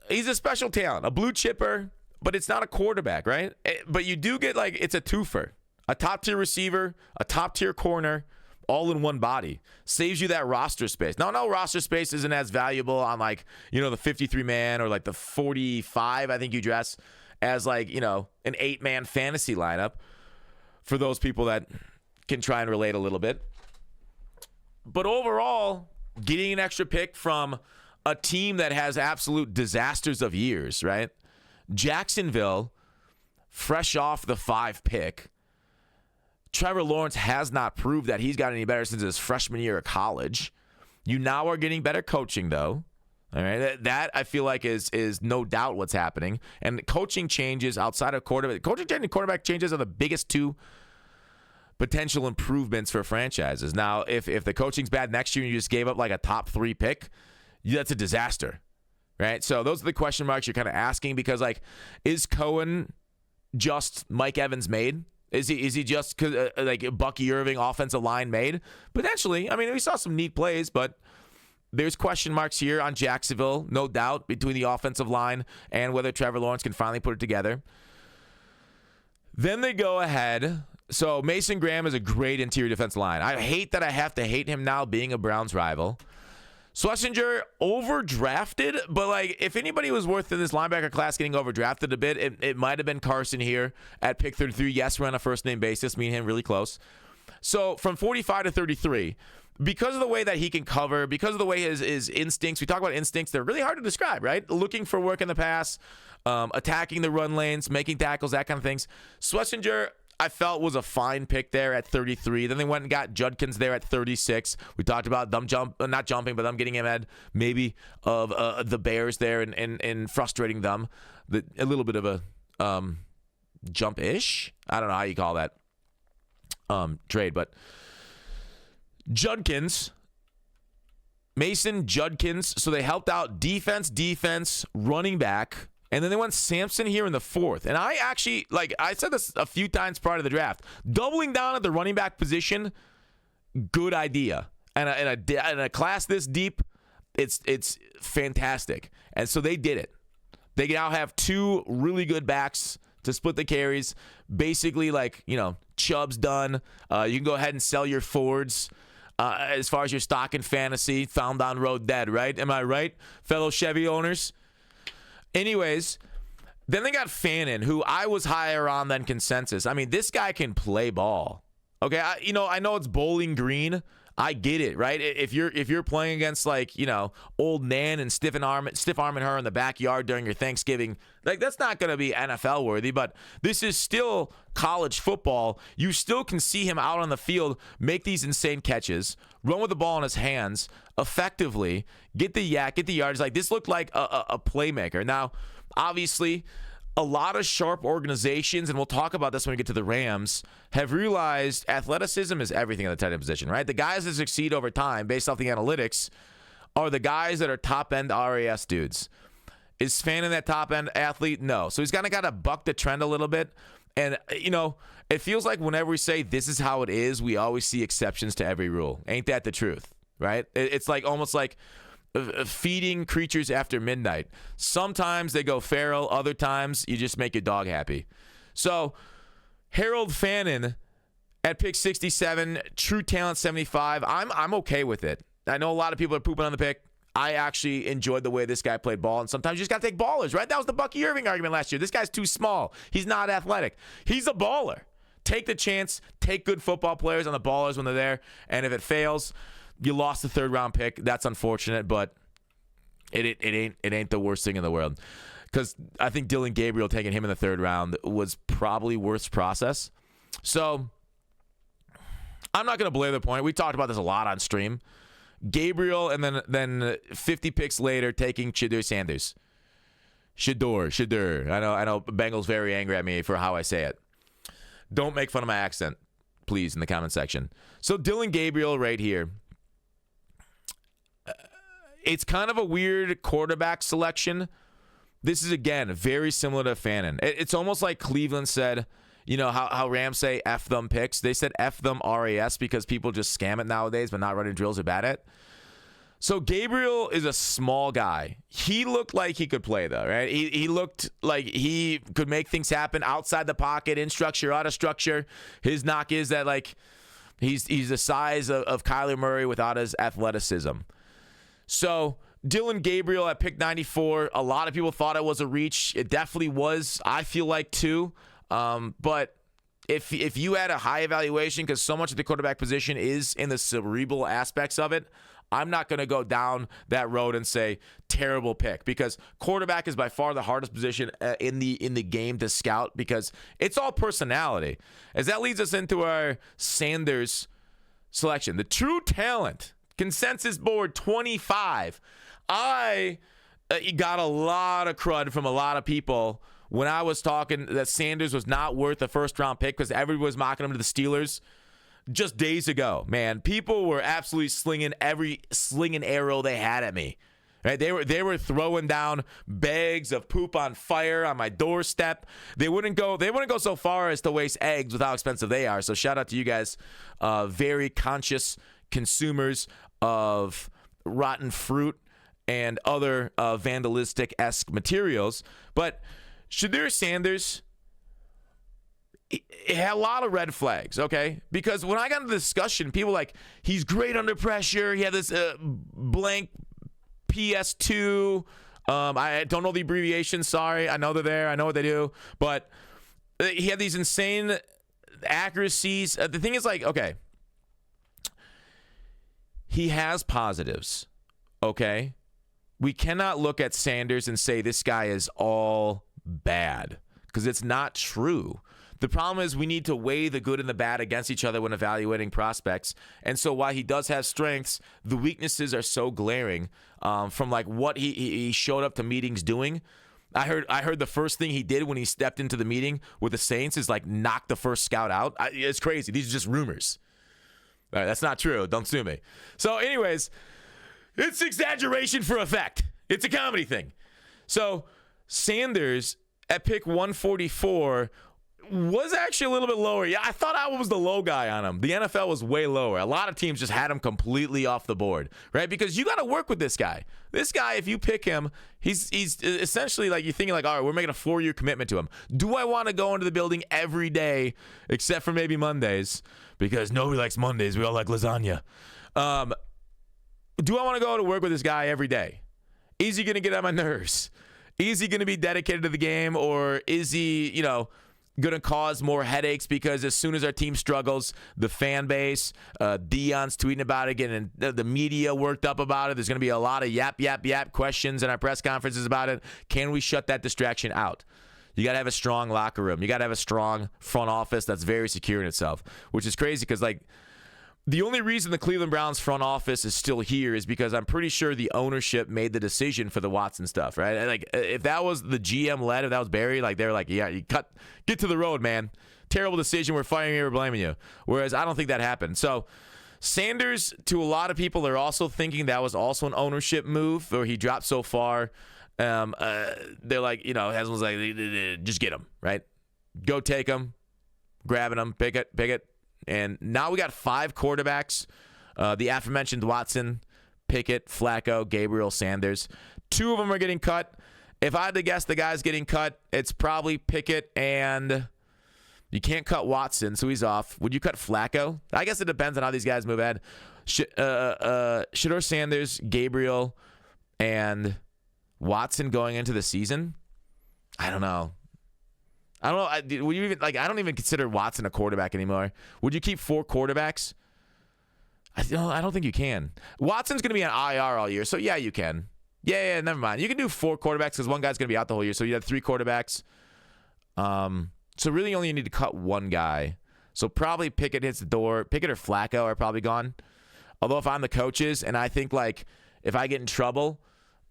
He's a special talent, a blue chipper, but it's not a quarterback, right? But you do get like it's a twofer. A top-tier receiver, a top-tier corner, all in one body. Saves you that roster space. Now, no, roster space isn't as valuable on like, the 53-man or like the 45, I think you dress, as like, an 8-man fantasy lineup for those people that can try and relate a little bit. But overall, getting an extra pick from a team that has absolute disasters of years, right? Jacksonville, fresh off the 5 pick. Trevor Lawrence has not proved that he's got any better since his freshman year of college. You now are getting better coaching, though. All right, that I feel like is no doubt what's happening. And coaching changes outside of quarterback. Coaching and quarterback changes are the biggest 2 potential improvements for franchises. Now, if the coaching's bad next year and you just gave up like a top 3 pick, that's a disaster, right? So those are the question marks you're kind of asking because, like, is Cohen just Mike Evans made? Is he just like Bucky Irving offensive line made? Potentially. I mean, we saw some neat plays, but there's question marks here on Jacksonville, no doubt, between the offensive line and whether Trevor Lawrence can finally put it together. Then they go ahead. So Mason Graham is a great interior defensive line. I hate that I have to hate him now being a Browns rival. Schlesinger overdrafted, but like if anybody was worth in this linebacker class getting overdrafted a bit, it might have been Carson here at pick 33. Yes, we're on a first name basis, me and him really close. So from 45 to 33, because of the way that he can cover, because of the way his instincts, we talk about instincts, they're really hard to describe, right? Looking for work in the pass, attacking the run lanes, making tackles, that kind of things. Schlesinger, I felt was a fine pick there at 33. Then they went and got Judkins there at 36. We talked about them not jumping, but them getting him ahead maybe of the Bears there and frustrating them. A little bit of a jump-ish. I don't know how you call that trade, but Judkins, Mason Judkins. So they helped out defense, running back. And then they went Sampson here in the 4th. And I actually, I said this a few times prior to the draft, doubling down at the running back position, good idea. And in a class this deep, it's fantastic. And so they did it. They now have 2 really good backs to split the carries. Basically, Chubb's done. You can go ahead and sell your Fords. As far as your stock in fantasy, found on road dead, right? Am I right, fellow Chevy owners? Anyways, then they got Fannin, who I was higher on than consensus. I mean, this guy can play ball. Okay, I know it's Bowling Green. I get it, right? If you're playing against like, old Nan and stiff arming her in the backyard during your Thanksgiving, like that's not going to be NFL worthy, but this is still college football. You still can see him out on the field, make these insane catches, run with the ball in his hands effectively, get the yards. Like this looked like a playmaker. Now, obviously, a lot of sharp organizations, and we'll talk about this when we get to the Rams, have realized athleticism is everything in the tight end position, right? The guys that succeed over time based off the analytics are the guys that are top-end RAS dudes. Is Fannin that top-end athlete? No. So he's kind of got to buck the trend a little bit. And, it feels like whenever we say this is how it is, we always see exceptions to every rule. Ain't that the truth, right? It's like almost like feeding creatures after midnight. Sometimes they go feral. Other times you just make your dog happy. So Harold Fannin at pick 67, true talent 75. I'm okay with it. I know a lot of people are pooping on the pick. I actually enjoyed the way this guy played ball, and sometimes you just got to take ballers, right? That was the Bucky Irving argument last year. This guy's too small. He's not athletic. He's a baller. Take the chance. Take good football players on the ballers when they're there, and if it fails, you lost the third-round pick. That's unfortunate, but it ain't the worst thing in the world. Because I think Dylan Gabriel taking him in the third round was probably worst process. So I'm not going to belabor the point. We talked about this a lot on stream. Gabriel, and then 50 picks later, taking Shedeur Sanders. Shedeur. I know. Bengals very angry at me for how I say it. Don't make fun of my accent, please, in the comment section. So Dylan Gabriel right here. It's kind of a weird quarterback selection. This is, again, very similar to Fannin. It's almost like Cleveland said, how Rams say F them picks. They said F them RAS because people just scam it nowadays, but not running drills are bad at. So Gabriel is a small guy. He looked like he could play, though, right? He looked like he could make things happen outside the pocket, in structure, out of structure. His knock is that, like, he's the size of Kyler Murray without his athleticism. So Dylan Gabriel at pick 94, a lot of people thought it was a reach. It definitely was, I feel like, too. But if you had a high evaluation, because so much of the quarterback position is in the cerebral aspects of it, I'm not going to go down that road and say terrible pick, because quarterback is by far the hardest position in the game to scout, because it's all personality. As that leads us into our Sanders selection, the true talent. Consensus board 25. I got a lot of crud from a lot of people when I was talking that Sanders was not worth a first-round pick because everyone was mocking him to the Steelers just days ago. Man, people were absolutely slinging every slinging arrow they had at me. Right? They were throwing down bags of poop on fire on my doorstep. They wouldn't go so far as to waste eggs with how expensive they are. So shout out to you guys, very conscious consumers of rotten fruit and other vandalistic-esque materials. But Shedeur Sanders, it had a lot of red flags, okay? Because when I got into the discussion, people were like, he's great under pressure. He had this blank PS2. I don't know the abbreviation. Sorry. I know they're there. I know what they do. But he had these insane accuracies. The thing is, like, okay, he has positives, okay? We cannot look at Sanders and say this guy is all bad, because it's not true. The problem is we need to weigh the good and the bad against each other when evaluating prospects. And so while he does have strengths, the weaknesses are so glaring from like what he showed up to meetings doing. I heard the first thing he did when he stepped into the meeting with the Saints is like knock the first scout out. It's crazy. These are just rumors. All right, that's not true. Don't sue me. So anyways, it's exaggeration for effect. It's a comedy thing. So Sanders at pick 144 was actually a little bit lower. Yeah, I thought I was the low guy on him. The NFL was way lower. A lot of teams just had him completely off the board, right? Because you got to work with this guy. This guy, if you pick him, he's essentially like, you're thinking like, all right, we're making a 4-year commitment to him. Do I want to go into the building every day except for maybe Mondays? Because nobody likes Mondays. We all like lasagna. Do I want to go to work with this guy every day? Is he going to get on my nerves? Is he going to be dedicated to the game? Or is he, going to cause more headaches because as soon as our team struggles, the fan base, Dion's tweeting about it, getting the media worked up about it. There's going to be a lot of yap questions in our press conferences about it. Can we shut that distraction out? You got to have a strong locker room. You got to have a strong front office that's very secure in itself, which is crazy because, like, the only reason the Cleveland Browns front office is still here is because I'm pretty sure the ownership made the decision for the Watson stuff, right? Like, if that was the GM led, if that was Barry, like, they were like, yeah, get to the road, man. Terrible decision. We're firing you. We're blaming you. Whereas I don't think that happened. So Sanders, to a lot of people, are also thinking that was also an ownership move, or he dropped so far. They're like, Haslam's like, just get him, right? Go take him, grabbing him, pick it. And now we got 5 quarterbacks. The aforementioned Watson, Pickett, Flacco, Gabriel, Sanders. 2 of them are getting cut. If I had to guess the guys getting cut, it's probably Pickett, and you can't cut Watson, so he's off. Would you cut Flacco? I guess it depends on how these guys move ahead. Shedeur Sanders, Gabriel, and Watson going into the season? I don't know. Would you even, I don't even consider Watson a quarterback anymore. Would you keep 4 quarterbacks? I don't think you can. Watson's going to be on IR all year, so yeah, you can. Yeah, never mind. You can do 4 quarterbacks because one guy's going to be out the whole year, so you have 3 quarterbacks. So really you only need to cut 1 guy. So probably Pickett hits the door. Pickett or Flacco are probably gone. Although if I'm the coaches and I think, like, if I get in trouble,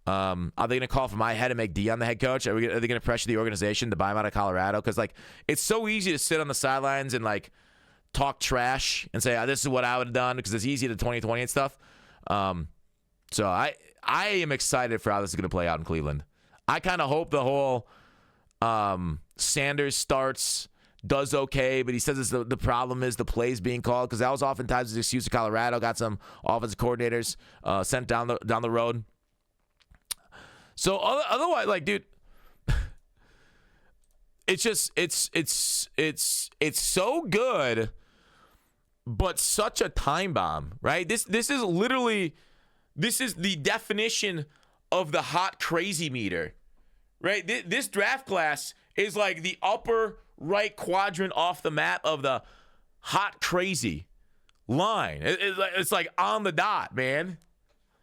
are they going to call for my head and make Dion the head coach? Are they going to pressure the organization to buy him out of Colorado? Because, like, it's so easy to sit on the sidelines and, like, talk trash and say, this is what I would have done because it's easy to 2020 and stuff. So I am excited for how this is going to play out in Cleveland. I kind of hope the whole Sanders starts, does okay, but he says the problem is the plays being called because that was oftentimes his excuse to Colorado. Got some offensive coordinators sent down the road. So otherwise, like, dude, it's so good, but such a time bomb, right? This is the definition of the hot crazy meter, right? This draft class is like the upper right quadrant off the map of the hot crazy line. It's like on the dot, man.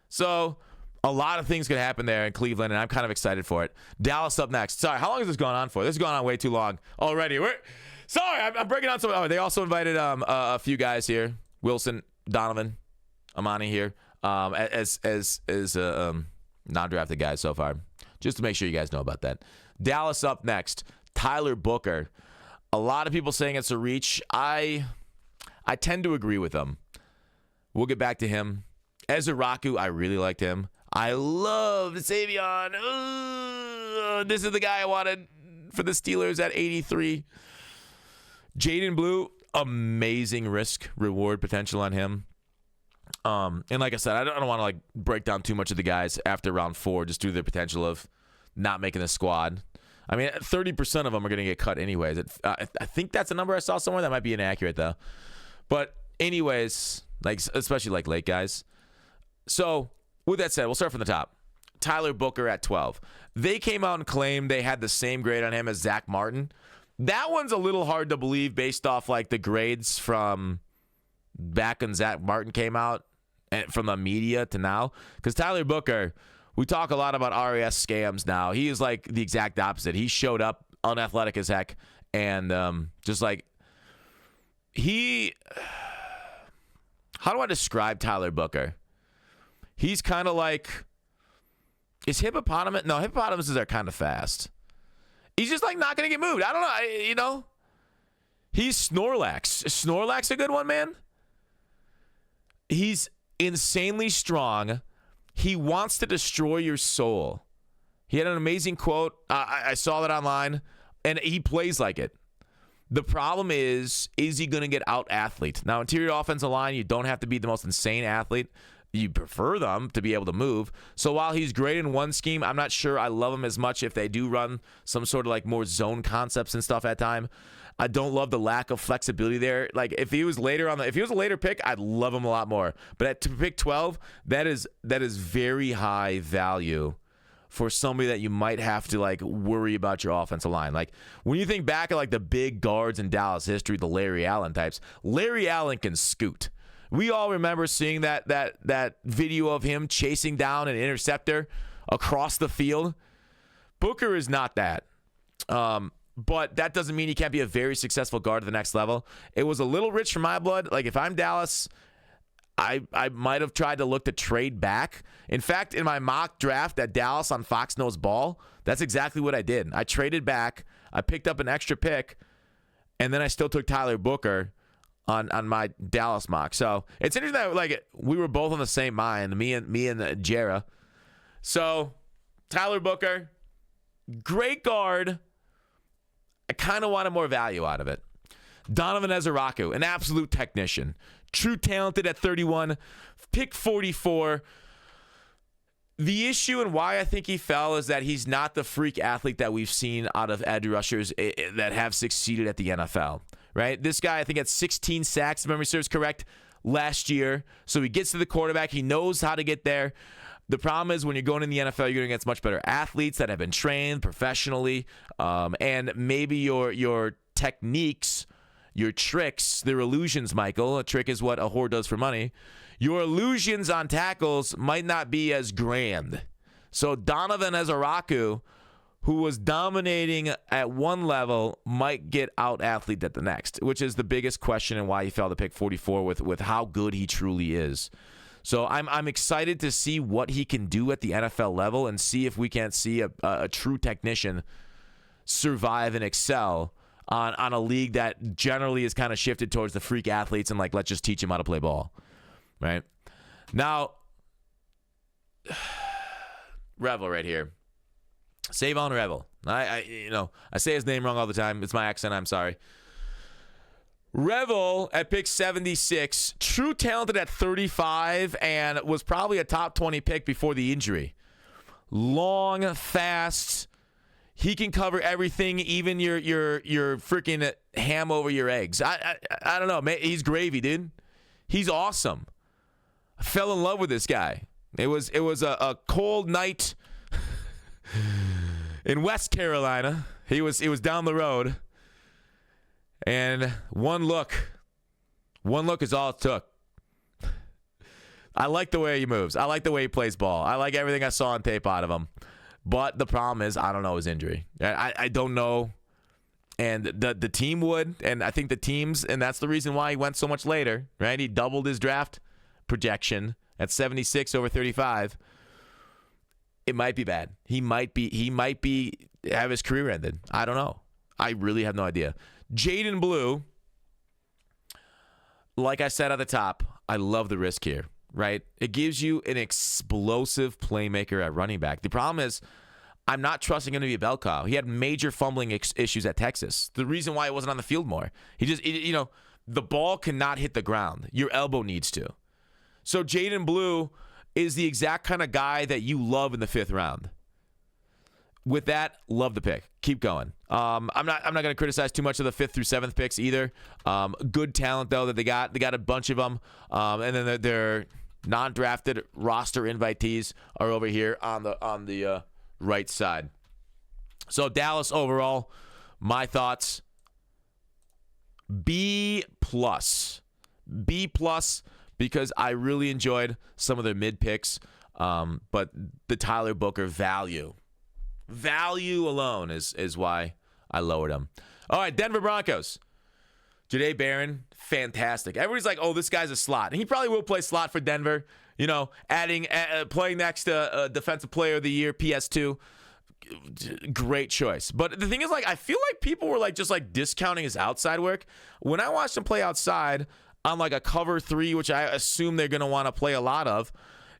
So a lot of things could happen there in Cleveland, and I'm kind of excited for it. Dallas up next. Sorry, how long has this gone on for? This has gone on way too long already. I'm breaking down some. Oh, they also invited a few guys here. Wilson, Donovan, Amani here as non-drafted guys so far. Just to make sure you guys know about that. Dallas up next. Tyler Booker. A lot of people saying it's a reach. I tend to agree with them. We'll get back to him. Ezra Raku, I really liked him. I love Savion. This is the guy I wanted for the Steelers at 83. Jaden Blue, amazing risk reward potential on him. And like I said, I don't want to like break down too much of the guys after round 4 just due to the potential of not making the squad. I mean, 30% of them are going to get cut anyways. I think that's a number I saw somewhere. That might be inaccurate though. But anyways, like especially like late guys. So with that said, we'll start from the top. Tyler Booker at 12. They came out and claimed they had the same grade on him as Zach Martin. That one's a little hard to believe based off like the grades from back when Zach Martin came out and from the media to now. Because Tyler Booker, we talk a lot about RAS scams now. He is like the exact opposite. He showed up unathletic as heck and just like how do I describe Tyler Booker? He's kind of like, is hippopotamus? No, hippopotamuses are kind of fast. He's just like not going to get moved. I don't know. He's Snorlax. Is Snorlax a good one, man? He's insanely strong. He wants to destroy your soul. He had an amazing quote. I saw that online, and he plays like it. The problem is he going to get out-athlete? Now, interior offensive line, you don't have to be the most insane athlete. You prefer them to be able to move. So while he's great in one scheme, I'm not sure I love him as much if they do run some sort of like more zone concepts and stuff at time. I don't love the lack of flexibility there. Like if he was if he was a later pick, I'd love him a lot more. But to pick 12, that is very high value for somebody that you might have to like worry about your offensive line. Like when you think back at like the big guards in Dallas history, the Larry Allen types, Larry Allen can scoot. We all remember seeing that video of him chasing down an interceptor across the field. Booker is not that. But that doesn't mean he can't be a very successful guard at the next level. It was a little rich for my blood. Like if I'm Dallas, I might have tried to look to trade back. In fact, in my mock draft at Dallas on Fox Knows Ball, that's exactly what I did. I traded back. I picked up an extra pick, and then I still took Tyler Booker on my Dallas mock. So it's interesting that like we were both on the same mind, me and Jera. So Tyler Booker, great guard. I kind of wanted more value out of it. Donovan Ezeraku, an absolute technician. True talented at 31, pick 44. The issue and why I think he fell is that he's not the freak athlete that we've seen out of edge rushers that have succeeded at the NFL, right? This guy, I think, had 16 sacks, if memory serves correct, last year. So he gets to the quarterback. He knows how to get there. The problem is when you're going in the NFL, you're going against much better athletes that have been trained professionally, and maybe your techniques, your tricks, they're illusions, Michael. A trick is what a whore does for money. Your illusions on tackles might not be as grand. So Donovan Ezeraku, who was dominating at one level, might get out-athleted at the next, which is the biggest question and why he fell to pick 44 with how good he truly is. So I'm excited to see what he can do at the NFL level and see if we can't see a true technician survive and excel on a league that generally is kind of shifted towards the freak athletes and like, let's just teach him how to play ball, right? Now, Revel right here. Savon Revel. I say his name wrong all the time. It's my accent. I'm sorry. Revel at pick 76, true talented at 35, and was probably a top 20 pick before the injury. Long, fast. He can cover everything, even your freaking ham over your eggs. I don't know, man. He's gravy, dude. He's awesome. I fell in love with this guy. It was a cold night in West Carolina. It was down the road, and one look is all it took. I like the way he moves. I like the way he plays ball. I like everything I saw on tape out of him. But the problem is I don't know his injury. I don't know. And the team would, and I think the teams, and that's the reason why he went so much later, right? He doubled his draft projection at 76 over 35. It might be bad. He might have his career ended. I don't know. I really have no idea. Jaden Blue, like I said at the top, I love the risk here. Right? It gives you an explosive playmaker at running back. The problem is I'm not trusting him to be a bell cow. He had major fumbling issues at Texas. The reason why he wasn't on the field more. The ball cannot hit the ground. Your elbow needs to. So Jaden Blue is the exact kind of guy that you love in the 5th round. With that, love the pick. Keep going. I'm not going to criticize too much of the 5th through 7th picks either. Good talent though that they got. They got a bunch of them, and then they're non-drafted roster invitees are over here on the right side. So Dallas overall, my thoughts: B+, because I really enjoyed some of their mid picks, but the Tyler Booker value alone is why I lowered them. All right, Denver Broncos. Jahdae Barron, fantastic. Everybody's like, oh, this guy's a slot. And he probably will play slot for Denver. Playing next to Defensive Player of the Year, PS2. Great choice. But the thing is, like, I feel like people were just discounting his outside work. When I watched him play outside on like a cover 3, which I assume they're going to want to play a lot of,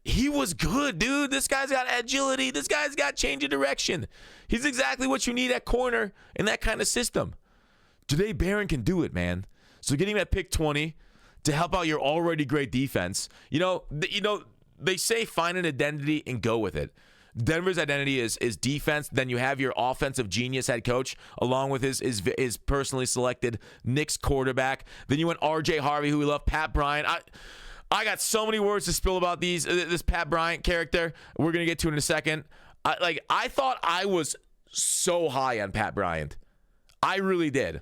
he was good, dude. This guy's got agility. This guy's got change of direction. He's exactly what you need at corner in that kind of system. Jahdae Barron can do it, man. So getting him at pick 20 to help out your already great defense. They say find an identity and go with it. Denver's identity is defense. Then you have your offensive genius head coach along with his personally selected Knicks quarterback. Then you went R.J. Harvey, who we love, Pat Bryant. I got so many words to spill about this Pat Bryant character. We're going to get to it in a second. I thought I was so high on Pat Bryant. I really did.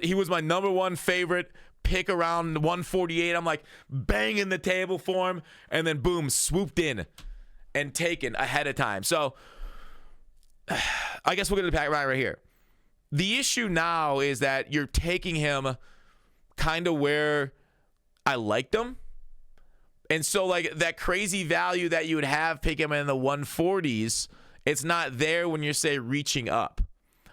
He was my number one favorite pick around 148. I'm like banging the table for him, and then boom, swooped in and taken ahead of time. So I guess we'll get to Pat Bryant right here. The issue now is that you're taking him kind of where I liked him. And so, like, that crazy value that you would have pick him in the 140s, it's not there when you're, say, reaching up.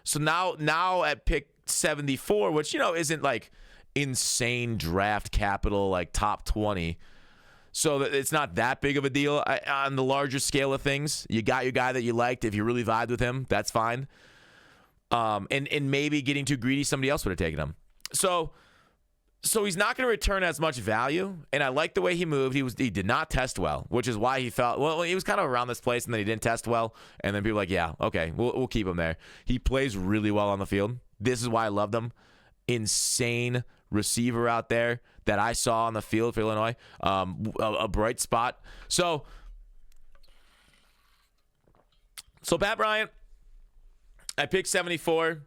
So now at pick 74, which, isn't, like, insane draft capital, like, top 20. So it's not that big of a deal on the larger scale of things. You got your guy that you liked. If you really vibed with him, that's fine. And maybe getting too greedy, somebody else would have taken him. So he's not going to return as much value, and I like the way he moved. He did not test well, which is why he felt, well, he was kind of around this place, and then he didn't test well, and then people were like, yeah, okay, we'll keep him there. He plays really well on the field. This is why I loved him. Insane receiver out there that I saw on the field for Illinois. A bright spot. So Pat Bryant, I picked 74.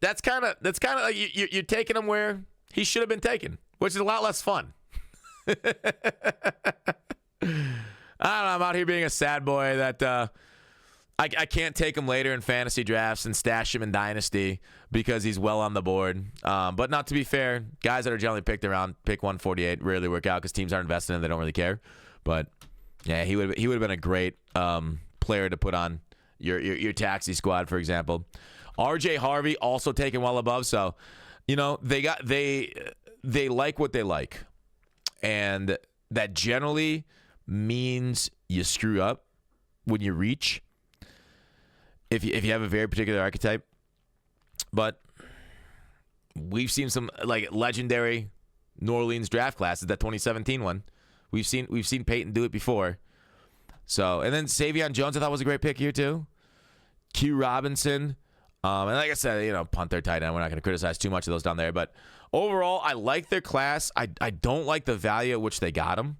That's kind of like you're taking him where he should have been taken, which is a lot less fun. I don't know. I'm out here being a sad boy that I can't take him later in fantasy drafts and stash him in Dynasty because he's well on the board. But not to be fair, guys that are generally picked around pick 148 rarely work out because teams aren't invested in. They don't really care. But yeah, he would have been a great player to put on your taxi squad, for example. RJ Harvey also taken well above, so they like what they like, and that generally means you screw up when you reach if you have a very particular archetype. But we've seen some like legendary New Orleans draft classes, that 2017 one. We've seen Peyton do it before. So, and then Savion Jones I thought was a great pick here too. Q Robinson. And like I said, punter, tight end. We're not going to criticize too much of those down there. But overall, I like their class. I don't like the value at which they got him.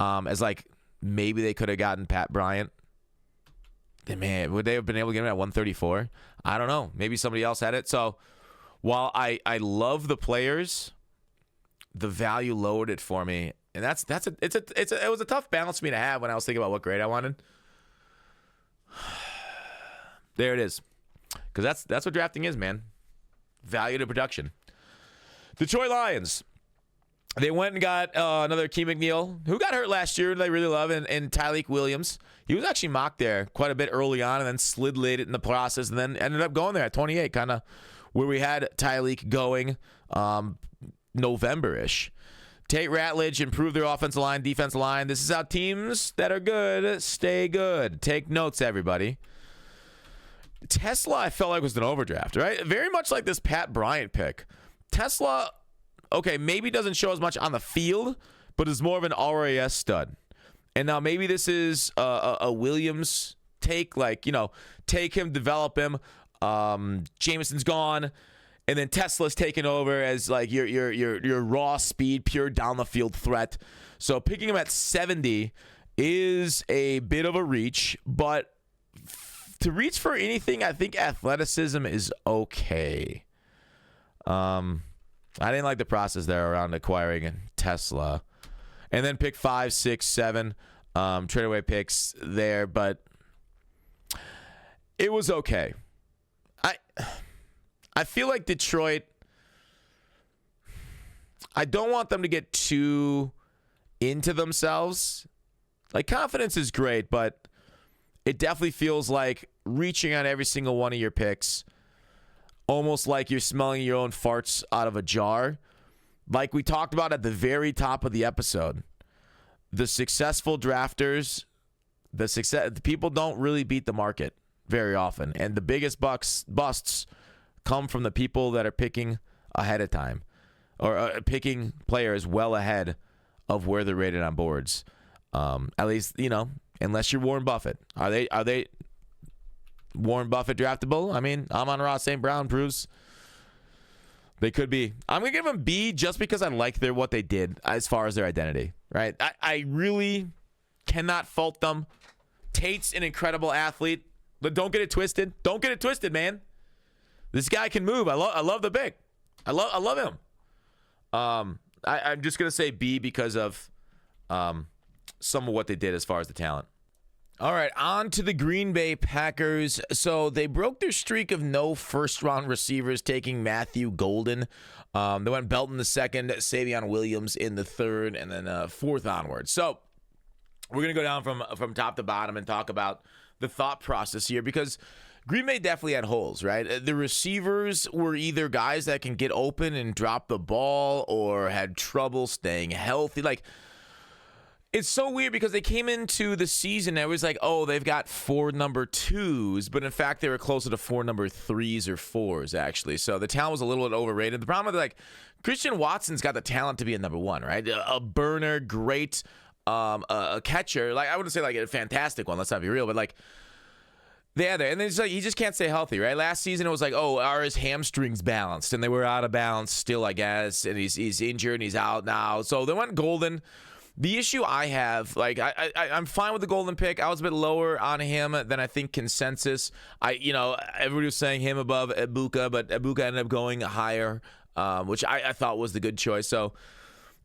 As like maybe they could have gotten Pat Bryant. Man, would they have been able to get him at 134? I don't know. Maybe somebody else had it. So while I love the players, the value lowered it for me, and it was a tough balance for me to have when I was thinking about what grade I wanted. There it is. Because that's what drafting is, man. Value to production. Detroit Lions. They went and got another Key McNeil, who got hurt last year, they really love, and Tyleek Williams. He was actually mocked there quite a bit early on and then slid late in the process and then ended up going there at 28, kind of where we had Tyleek going November-ish. Tate Ratledge improved their offensive line, defensive line. This is how teams that are good stay good. Take notes, everybody. Tesla, I felt like was an overdraft, right? Very much like this Pat Bryant pick. Tesla, okay, maybe doesn't show as much on the field, but is more of an RAS stud. And now maybe this is a Williams take, like, take him, develop him. Jameson's gone, and then Tesla's taken over as like your raw speed, pure down the field threat. So picking him at 70 is a bit of a reach, but to reach for anything, I think athleticism is okay. I didn't like the process there around acquiring Tesla. And then pick 5, 6, 7, trade away picks there, but it was okay. I feel like Detroit, I don't want them to get too into themselves. Like, confidence is great, but it definitely feels like reaching on every single one of your picks, almost like you're smelling your own farts out of a jar. Like we talked about at the very top of the episode, the successful drafters, the people don't really beat the market very often. And the biggest busts come from the people that are picking ahead of time or picking players well ahead of where they're rated on boards. At least, unless you're Warren Buffett. Are they Warren Buffett draftable? I mean, Amon-Ra St. Brown proves they could be. I'm going to give them B just because I like what they did as far as their identity, right? I really cannot fault them Tate's an incredible athlete, but don't get it twisted. Don't get it twisted, man. This guy can move. I love the pick. I love him. I'm just gonna say B because of some of what they did as far as the talent. All right, on to the Green Bay Packers. So they broke their streak of no first-round receivers, taking Matthew Golden. They went Belton the second, Savion Williams in the third, and then fourth onward. So we're going to go down from top to bottom and talk about the thought process here, because Green Bay definitely had holes, right? The receivers were either guys that can get open and drop the ball or had trouble staying healthy. Like, it's so weird because they came into the season and it was like, oh, they've got 4 number 2s, but in fact they were closer to 4 number 3s or 4s actually. So the talent was a little bit overrated. The problem is, like, Christian Watson's got the talent to be a number 1, right? A burner, great, a catcher. Like, I wouldn't say like a fantastic one. Let's not be real, but like, yeah, and then it's like he just can't stay healthy, right? Last season it was like, oh, are his hamstrings balanced? And they were out of balance still, I guess. And he's injured and he's out now. So they went Golden. The issue I have, like, I'm fine with the Golden pick. I was a bit lower on him than I think consensus. Everybody was saying him above Ibuka, but Ibuka ended up going higher, which I thought was the good choice. So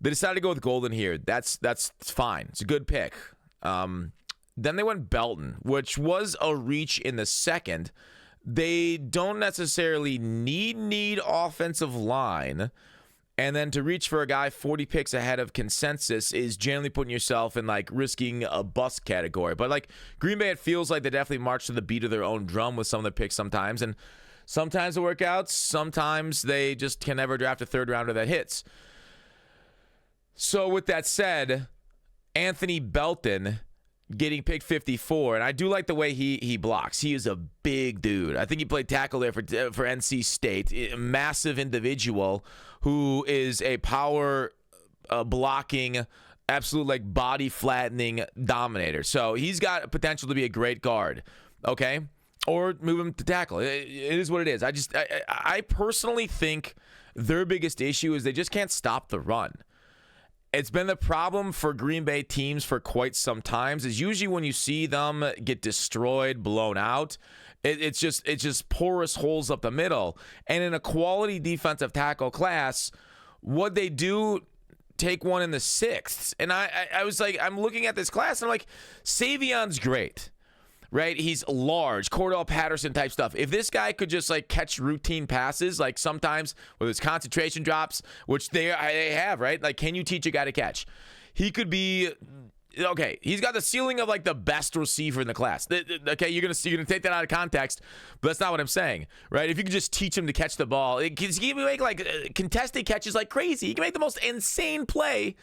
they decided to go with Golden here. That's fine. It's a good pick. Then they went Belton, which was a reach in the second. They don't necessarily need offensive line. And then to reach for a guy 40 picks ahead of consensus is generally putting yourself in, like, risking a bust category. But, like, Green Bay, it feels like they definitely march to the beat of their own drum with some of their picks sometimes. And sometimes it works out. Sometimes they just can never draft a third rounder that hits. So with that said, Anthony Belton getting picked 54, and I do like the way he blocks. He is a big dude. I think he played tackle there for NC State. A massive individual who is a power blocking, absolute, like, body flattening dominator. So he's got potential to be a great guard, okay? Or move him to tackle. It is what it is. I personally think their biggest issue is they just can't stop the run. It's been the problem for Green Bay teams for quite some time. Is usually when you see them get destroyed, blown out, it's just porous holes up the middle. And in a quality defensive tackle class, what they do, take one in the 6th. And I was like, I'm looking at this class and I'm like, Savion's great, right? He's large, Cordell Patterson type stuff. If this guy could just, like, catch routine passes, like sometimes with his concentration drops, which they have, right? Like, can you teach a guy to catch? He could be, okay, he's got the ceiling of, like, the best receiver in the class. Okay, you're gonna take that out of context, but that's not what I'm saying, right? If you could just teach him to catch the ball, he can make, like, contested catches like crazy. He can make the most insane play,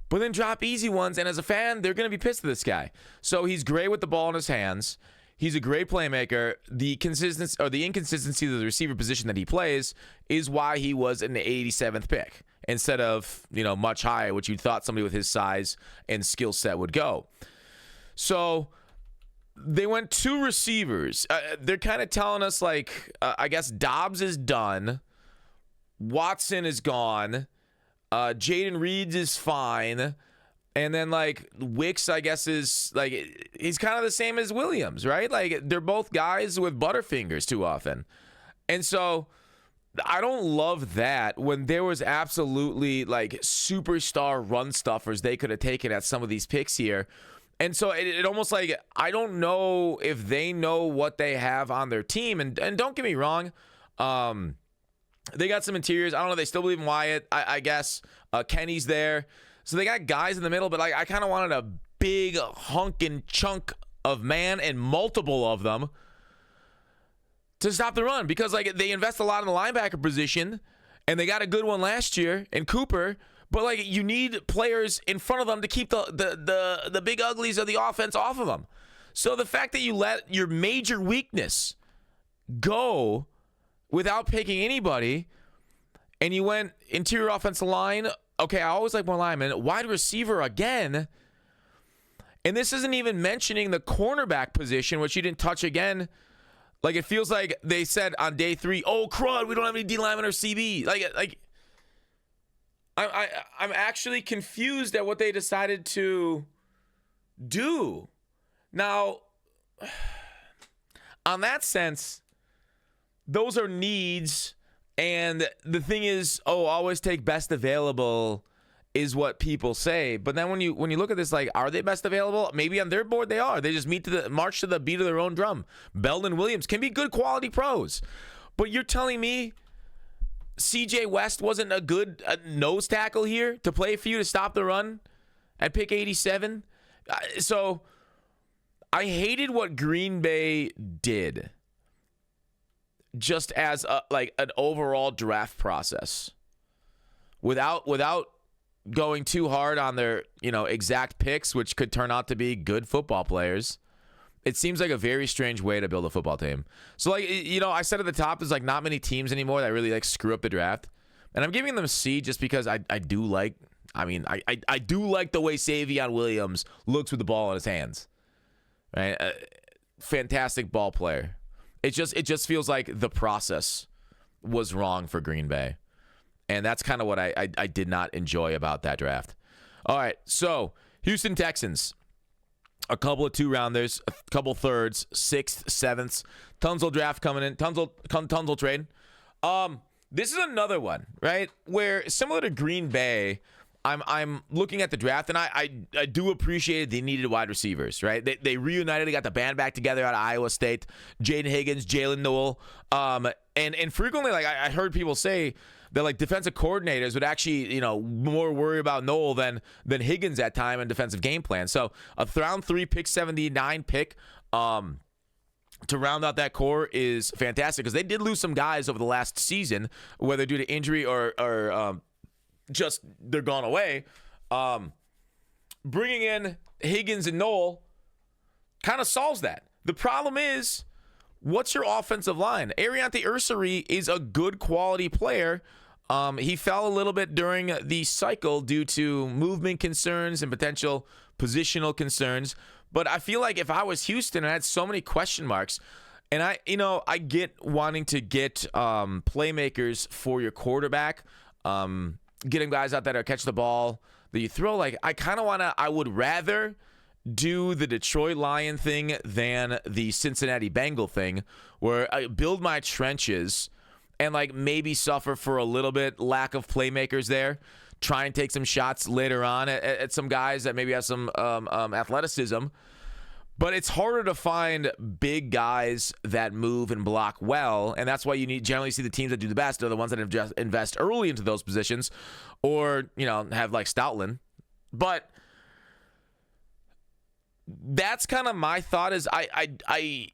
but then drop easy ones, and as a fan, they're going to be pissed at this guy. So he's great with the ball in his hands. He's a great playmaker. The consistency or the inconsistency of the receiver position that he plays is why he was an 87th pick instead of, much higher, which you thought somebody with his size and skill set would go. So they went 2 receivers. They're kind of telling us, like, I guess Dobbs is done. Watson is gone. Jaden Reed is fine. And then, like, Wicks, I guess, is, like, he's kind of the same as Williams, right? Like, they're both guys with butterfingers too often. And so I don't love that when there was absolutely, like, superstar run stuffers they could have taken at some of these picks here. And so it almost, like, I don't know if they know what they have on their team. And don't get me wrong, they got some interiors. I don't know. They still believe in Wyatt, I guess. Kenny's there. So they got guys in the middle, but, like, I kind of wanted a big hunkin' chunk of man and multiple of them to stop the run because, like, they invest a lot in the linebacker position, and they got a good one last year in Cooper. But, like, you need players in front of them to keep the big uglies of the offense off of them. So the fact that you let your major weakness go without picking anybody, and you went interior offensive line. Okay, I always like more linemen. Wide receiver again. And this isn't even mentioning the cornerback position, which you didn't touch again. Like, it feels like they said on day 3, oh, crud, we don't have any D linemen or CB. Like, I'm actually confused at what they decided to do. Now, on that sense, those are needs. And the thing is, always take best available is what people say. But then when you look at this, like, are they best available? Maybe on their board they are. They just march to the beat of their own drum. Belden Williams can be good quality pros. But you're telling me CJ West wasn't a good nose tackle here to play for you to stop the run at pick 87? So I hated what Green Bay did just as an overall draft process without going too hard on their exact picks, which could turn out to be good football players. It seems like a very strange way to build a football team. So, I said at the top, there's not many teams anymore that really screw up the draft. And I'm giving them a C just because I do like the way Savion Williams looks with the ball in his hands. Right? Fantastic ball player. It just feels like the process was wrong for Green Bay. And that's kind of what I did not enjoy about that draft. All right, so Houston Texans. A couple of 2-rounders, a couple thirds, 6th, 7th. Tunsil draft coming in. Tunsil trade. This is another one, right? Where similar to Green Bay, I'm looking at the draft, and I do appreciate they needed wide receivers, right? They reunited, they got the band back together out of Iowa State. Jaden Higgins, Jalen Noel. And frequently, I heard people say that defensive coordinators would actually, more worry about Noel than Higgins at time and defensive game plan. So a round 3 pick 79 pick to round out that core is fantastic because they did lose some guys over the last season, whether due to injury or just they're gone away. Bringing in Higgins and Noel kind of solves that. The problem is, what's your offensive line? Ariante Ursary is a good quality player. He fell a little bit during the cycle due to movement concerns and potential positional concerns. But I feel like if I was Houston and I had so many question marks, and I get wanting to get playmakers for your quarterback, getting guys out there to catch the ball that you throw. I would rather do the Detroit Lion thing than the Cincinnati Bengal thing, where I build my trenches and maybe suffer for a little bit lack of playmakers there. Try and take some shots later on at some guys that maybe have some athleticism. But it's harder to find big guys that move and block well, and that's why you generally see the teams that do the best are the ones that have just invest early into those positions, or have Stoutland. But that's kind of my thought. Is I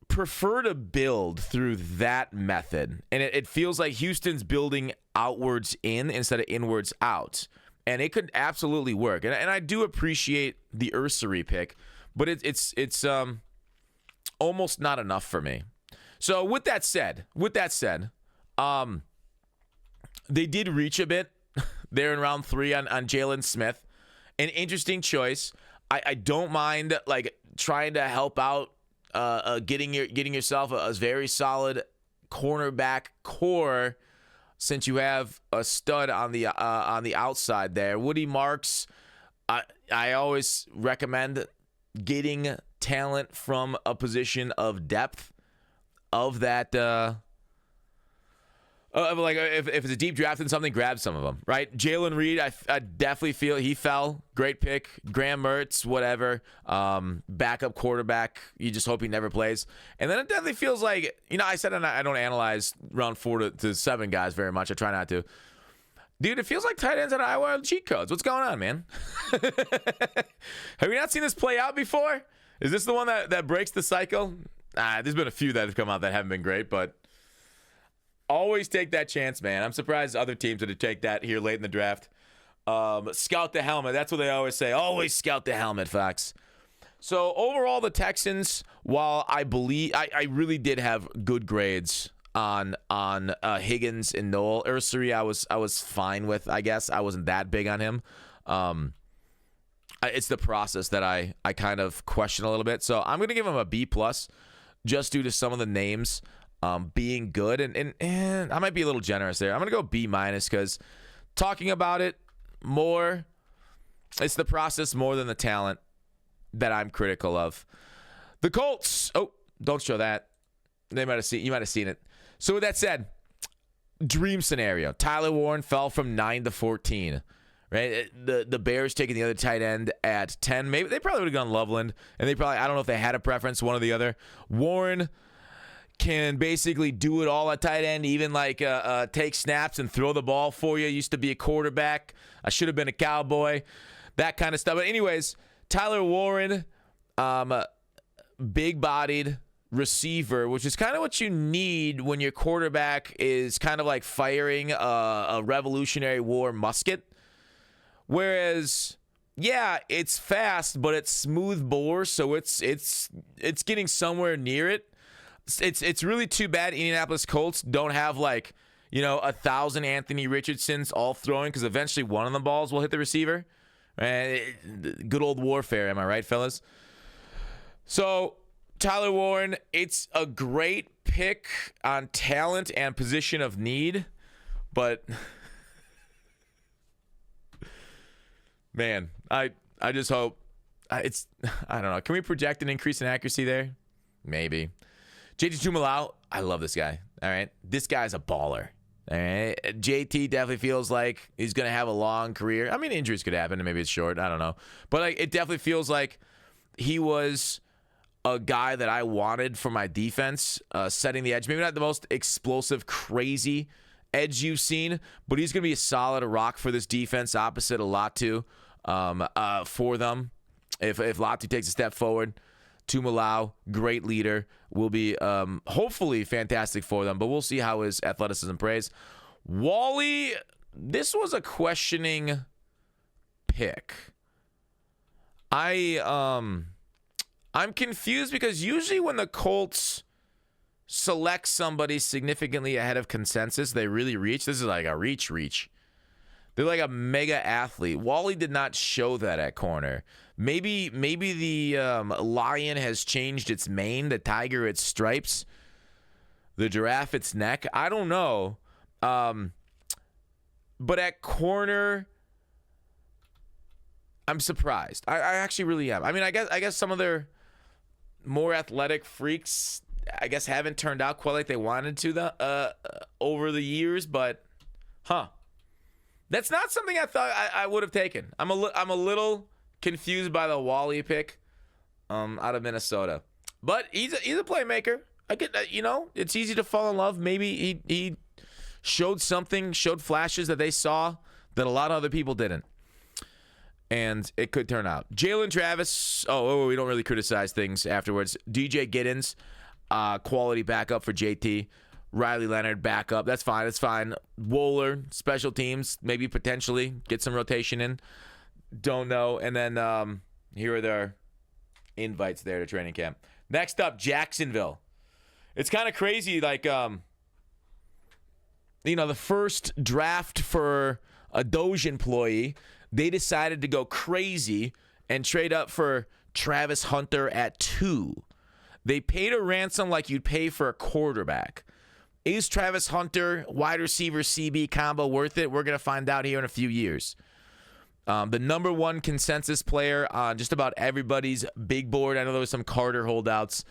prefer to build through that method, and it feels like Houston's building outwards in instead of inwards out, and it could absolutely work. And I do appreciate the Ursary pick, but it's almost not enough for me. So with that said, they did reach a bit there in round 3 on Jalen Smith, an interesting choice. I don't mind trying to help out. Getting yourself a very solid cornerback core, since you have a stud on the outside there. Woody Marks, I always recommend getting talent from a position of depth of that. If it's a deep draft and something, grab some of them, right? Jalen Reed, I definitely feel he fell. Great pick. Graham Mertz, whatever. Backup quarterback. You just hope he never plays. And then it definitely feels like, I said I don't analyze round 4 to 7 guys very much. I try not to. Dude, it feels like tight ends at Iowa are cheat codes. What's going on, man? Have you not seen this play out before? Is this the one that breaks the cycle? There's been a few that have come out that haven't been great, but always take that chance, man. I'm surprised other teams would take that here late in the draft. Scout the helmet. That's what they always say. Always scout the helmet, Fox. So overall, the Texans, while I believe I really did have good grades on Higgins and Noel. Ursary, I was fine with, I guess. I wasn't that big on him. It's the process that I kind of question a little bit. So I'm going to give him a B+, just due to some of the names being good. And I might be a little generous there. I'm going to go B- because talking about it more, it's the process more than the talent that I'm critical of. The Colts. Oh, don't show that. You might have seen it. So with that said, dream scenario. Tyler Warren fell from 9 to 14. Right? The Bears taking the other tight end at 10. Maybe they probably would have gone Loveland, and I don't know if they had a preference, one or the other. Warren can basically do it all at tight end, even like take snaps and throw the ball for you. Used to be a quarterback. I should have been a Cowboy. That kind of stuff. But anyways, Tyler Warren, big-bodied receiver, which is kind of what you need when your quarterback is kind of like firing a Revolutionary War musket. Whereas, yeah, it's fast, but it's smooth bore, so it's getting somewhere near it. It's really too bad Indianapolis Colts don't have 1,000 Anthony Richardsons all throwing, because eventually one of the balls will hit the receiver. Good old warfare, am I right, fellas? So Tyler Warren, it's a great pick on talent and position of need, but man, I just hope I don't know. Can we project an increase in accuracy there? Maybe. JT Tuimoloau, I love this guy. All right, this guy's a baller. All right, JT definitely feels like he's gonna have a long career. I mean, injuries could happen, and maybe it's short. I don't know, but it definitely feels like he was a guy that I wanted for my defense, setting the edge. Maybe not the most explosive, crazy edge you've seen, but he's going to be a solid rock for this defense, opposite of Latu for them. If Latu takes a step forward, Tuimoloau, great leader, will be hopefully fantastic for them, but we'll see how his athleticism plays. Wally, this was a questioning pick. I'm confused because usually when the Colts select somebody significantly ahead of consensus, they really reach. This is like a reach. They're like a mega athlete. Wally did not show that at corner. Maybe the lion has changed its mane, the tiger its stripes, the giraffe its neck. I don't know. But at corner, I'm surprised. I actually really am. I mean, I guess some of their more athletic freaks, I guess, haven't turned out quite like they wanted to over the years, but that's not something I thought I would have taken. I'm a little confused by the Wally pick out of Minnesota, but he's a playmaker. I get it's easy to fall in love. Maybe he showed flashes that they saw that a lot of other people didn't. And it could turn out. Jalen Travis. We don't really criticize things afterwards. DJ Giddens, quality backup for JT. Riley Leonard, backup. That's fine. It's fine. Wohler, special teams, maybe potentially get some rotation in. Don't know. And then here are their invites there to training camp. Next up, Jacksonville. It's kind of crazy. The first draft for a Doge employee, they decided to go crazy and trade up for Travis Hunter at 2. They paid a ransom like you'd pay for a quarterback. Is Travis Hunter, wide receiver, CB combo worth it? We're going to find out here in a few years. The number one consensus player on just about everybody's big board. I know there was some Carter holdouts.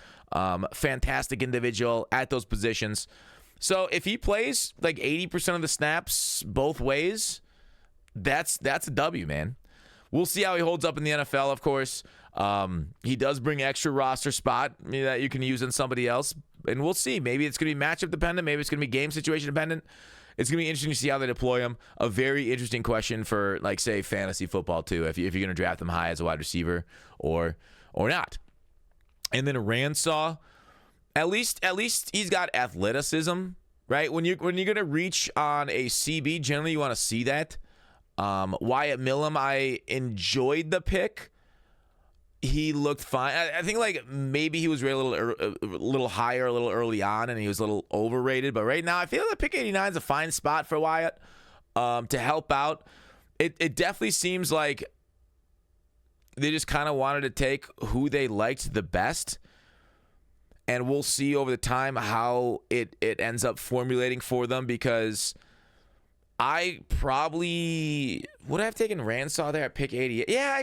Fantastic individual at those positions. So if he plays like 80% of the snaps both ways, that's a W, man. We'll see how he holds up in the NFL, of course. He does bring extra roster spot that you can use on somebody else, and we'll see. Maybe it's going to be matchup dependent. Maybe it's going to be game situation dependent. It's going to be interesting to see how they deploy him. A very interesting question for, say, fantasy football, too, if you're going to draft him high as a wide receiver or not. And then Ransaw, at least he's got athleticism, right? When you're going to reach on a CB, generally you want to see that. Wyatt Millum, I enjoyed the pick. He looked fine. I think maybe he was really a little higher a little early on, and he was a little overrated. But right now, I feel that pick 89 is a fine spot for Wyatt to help out. It definitely seems like they just kind of wanted to take who they liked the best, and we'll see over the time how it ends up formulating for them, because I probably would have taken Ransaw there at pick 88. Yeah,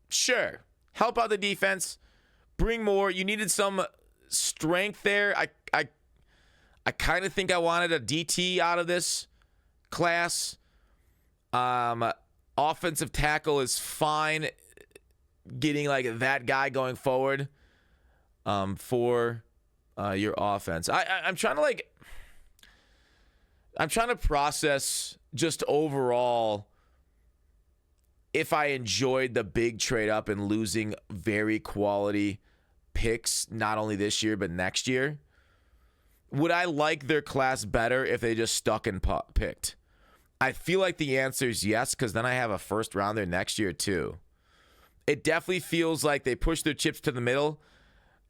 sure. Help out the defense. bring more. You needed some strength there. I kind of think I wanted a DT out of this class. Offensive tackle is fine. Getting like that guy going forward for your offense. I'm trying to process just overall if I enjoyed the big trade up and losing very quality picks, not only this year but next year. Would I like their class better if they just stuck and picked? I feel like the answer is yes, because then I have a first rounder next year too. It definitely feels like they push their chips to the middle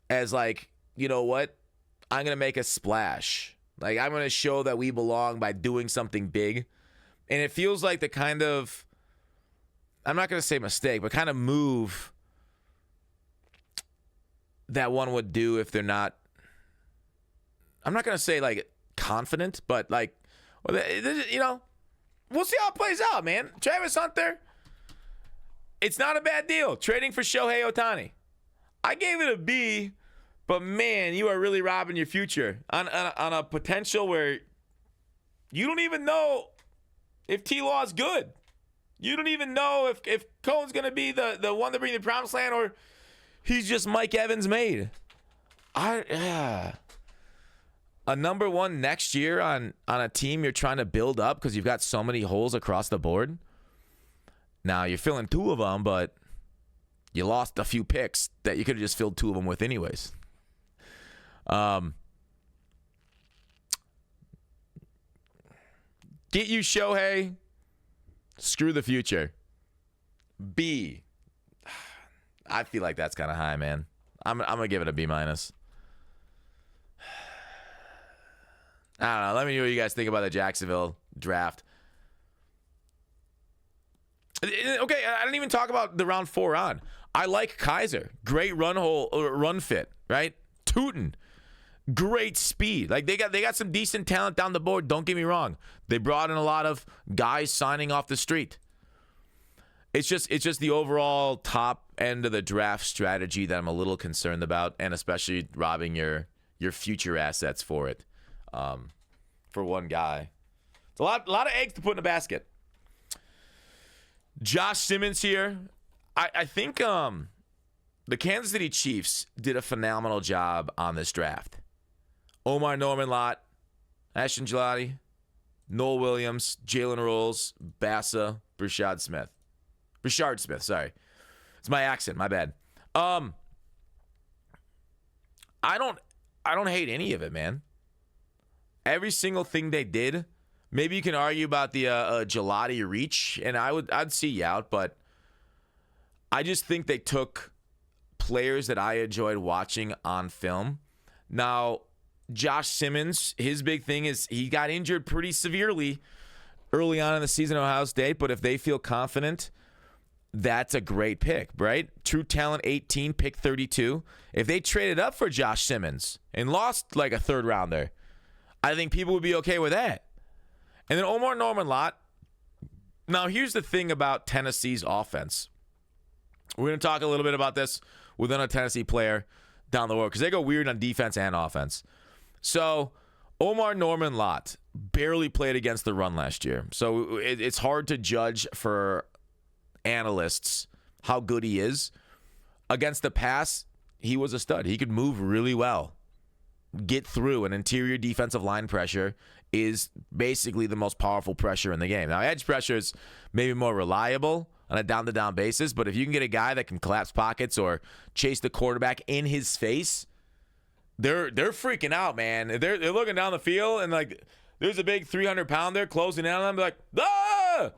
as like, you know what? I'm going to make a splash. Like, I'm going to show that we belong by doing something big. And it feels like the kind of, I'm not going to say mistake, but kind of move that one would do if they're not, I'm not going to say like confident, but like, you know, we'll see how it plays out, man. Travis Hunter, it's not a bad deal. Trading for Shohei Ohtani. I gave it a B, but man, you are really robbing your future on a potential where you don't even know if T-Law's good. You don't even know if Cohen's going to be the one to bring the promised land or he's just Mike Evans made. A number one next year on a team you're trying to build up because you've got so many holes across the board. Now, you're filling two of them, but you lost a few picks that you could have just filled two of them with anyways. Get you Shohei. Screw the future. B. I feel like that's kind of high, man. I'm going to give it a B-. I don't know. Let me know what you guys think about the Jacksonville draft. Okay, I didn't even talk about the round 4 on. I like Kaiser. Great run fit, right? Tootin. Great speed. Like they got some decent talent down the board. Don't get me wrong. They brought in a lot of guys signing off the street. It's just the overall top end of the draft strategy that I'm a little concerned about, and especially robbing your future assets for it. For one guy. It's a lot of eggs to put in a basket. Josh Simmons here. I think the Kansas City Chiefs did a phenomenal job on this draft. Omar Norman-Lott, Ashton Gelati, Noel Williams, Jalen Rolls, Bassa, Brashard Smith, sorry. It's my accent, my bad. I don't hate any of it, man. Every single thing they did. Maybe you can argue about the Gelati reach, and I'd see you out, but I just think they took players that I enjoyed watching on film. Now, Josh Simmons, his big thing is he got injured pretty severely early on in the season at Ohio State, but if they feel confident, that's a great pick, right? True talent 18, pick 32. If they traded up for Josh Simmons and lost like a third rounder, I think people would be okay with that. And then Omar Norman-Lott. Now, here's the thing about Tennessee's offense. We're going to talk a little bit about this with a Tennessee player down the road because they go weird on defense and offense. So, Omar Norman-Lott barely played against the run last year. So, it's hard to judge for analysts how good he is. Against the pass, he was a stud. He could move really well. Get through an interior defensive line pressure is basically the most powerful pressure in the game. Now, edge pressure is maybe more reliable on a down-to-down basis, but if you can get a guy that can collapse pockets or chase the quarterback in his face, they're freaking out, man. They're looking down the field, and, like, there's a big 300-pounder closing in on them. They're like, ah!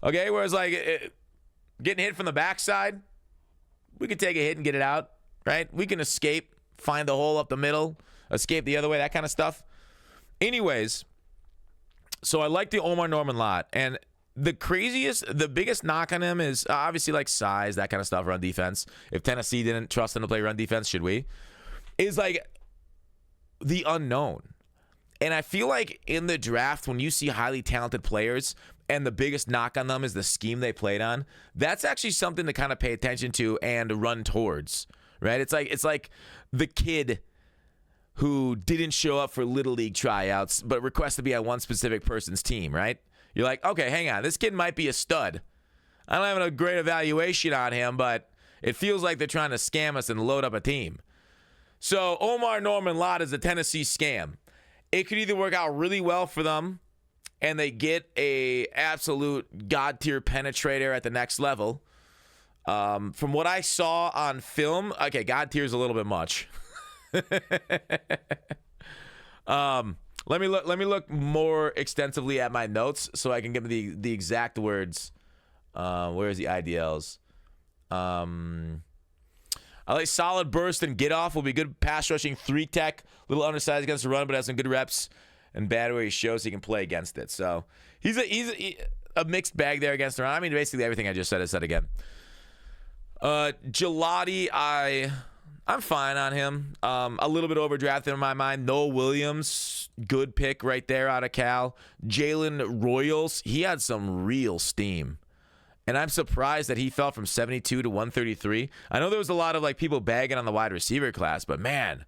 Okay, whereas, like, getting hit from the backside, we can take a hit and get it out, right? We can escape, find the hole up the middle, escape the other way, that kind of stuff. Anyways, so I like the Omar Norman-Lott, and the biggest knock on him is obviously like size, that kind of stuff, run defense. If Tennessee didn't trust him to play run defense, should we? Is like the unknown. And I feel like in the draft, when you see highly talented players and the biggest knock on them is the scheme they played on, that's actually something to kind of pay attention to and run towards, right? It's like the kid who didn't show up for Little League tryouts but requests to be on one specific person's team, right? You're like, okay, hang on. This kid might be a stud. I don't have a great evaluation on him, but it feels like they're trying to scam us and load up a team. So Omar Norman Lott is a Tennessee scam. It could either work out really well for them and they get a absolute God-tier penetrator at the next level. From what I saw on film, okay, God-tier is a little bit much. Let me look more extensively at my notes so I can give the exact words. Where's the IDLs? I like solid burst and get off. Will be good pass rushing 3-tech. Little undersized against the run, but has some good reps and bad where he shows he can play against it. So he's a mixed bag there against the run. I mean, basically everything I just said I said again. Gelati, I'm fine on him. A little bit overdrafted in my mind. Noah Williams, good pick right there out of Cal. Jalen Royals, he had some real steam. And I'm surprised that he fell from 72 to 133. I know there was a lot of like people bagging on the wide receiver class, but man,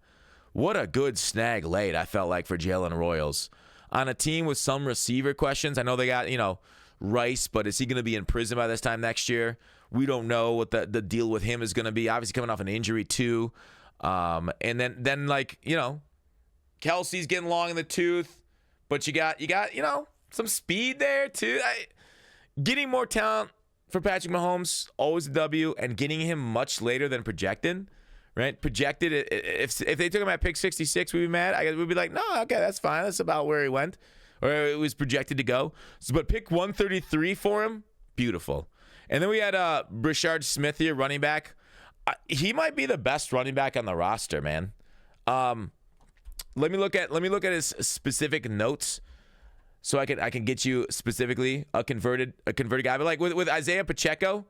what a good snag late I felt like for Jalen Royals. On a team with some receiver questions, I know they got, Rice, but is he going to be in prison by this time next year? We don't know what the deal with him is going to be. Obviously coming off an injury too. And then Kelsey's getting long in the tooth, but you got some speed there too. Getting more talent for Patrick Mahomes, always a W, and getting him much later than projected, right? Projected, if they took him at pick 66, we'd be mad. I guess we'd be like, no, okay, that's fine. That's about where he went, or it was projected to go. So, but pick 133 for him, beautiful. And then we had Brashard Smith here, running back. He might be the best running back on the roster, man. Let me look at his specific notes. So I can get you specifically a converted guy. But like with Isaiah Pacheco,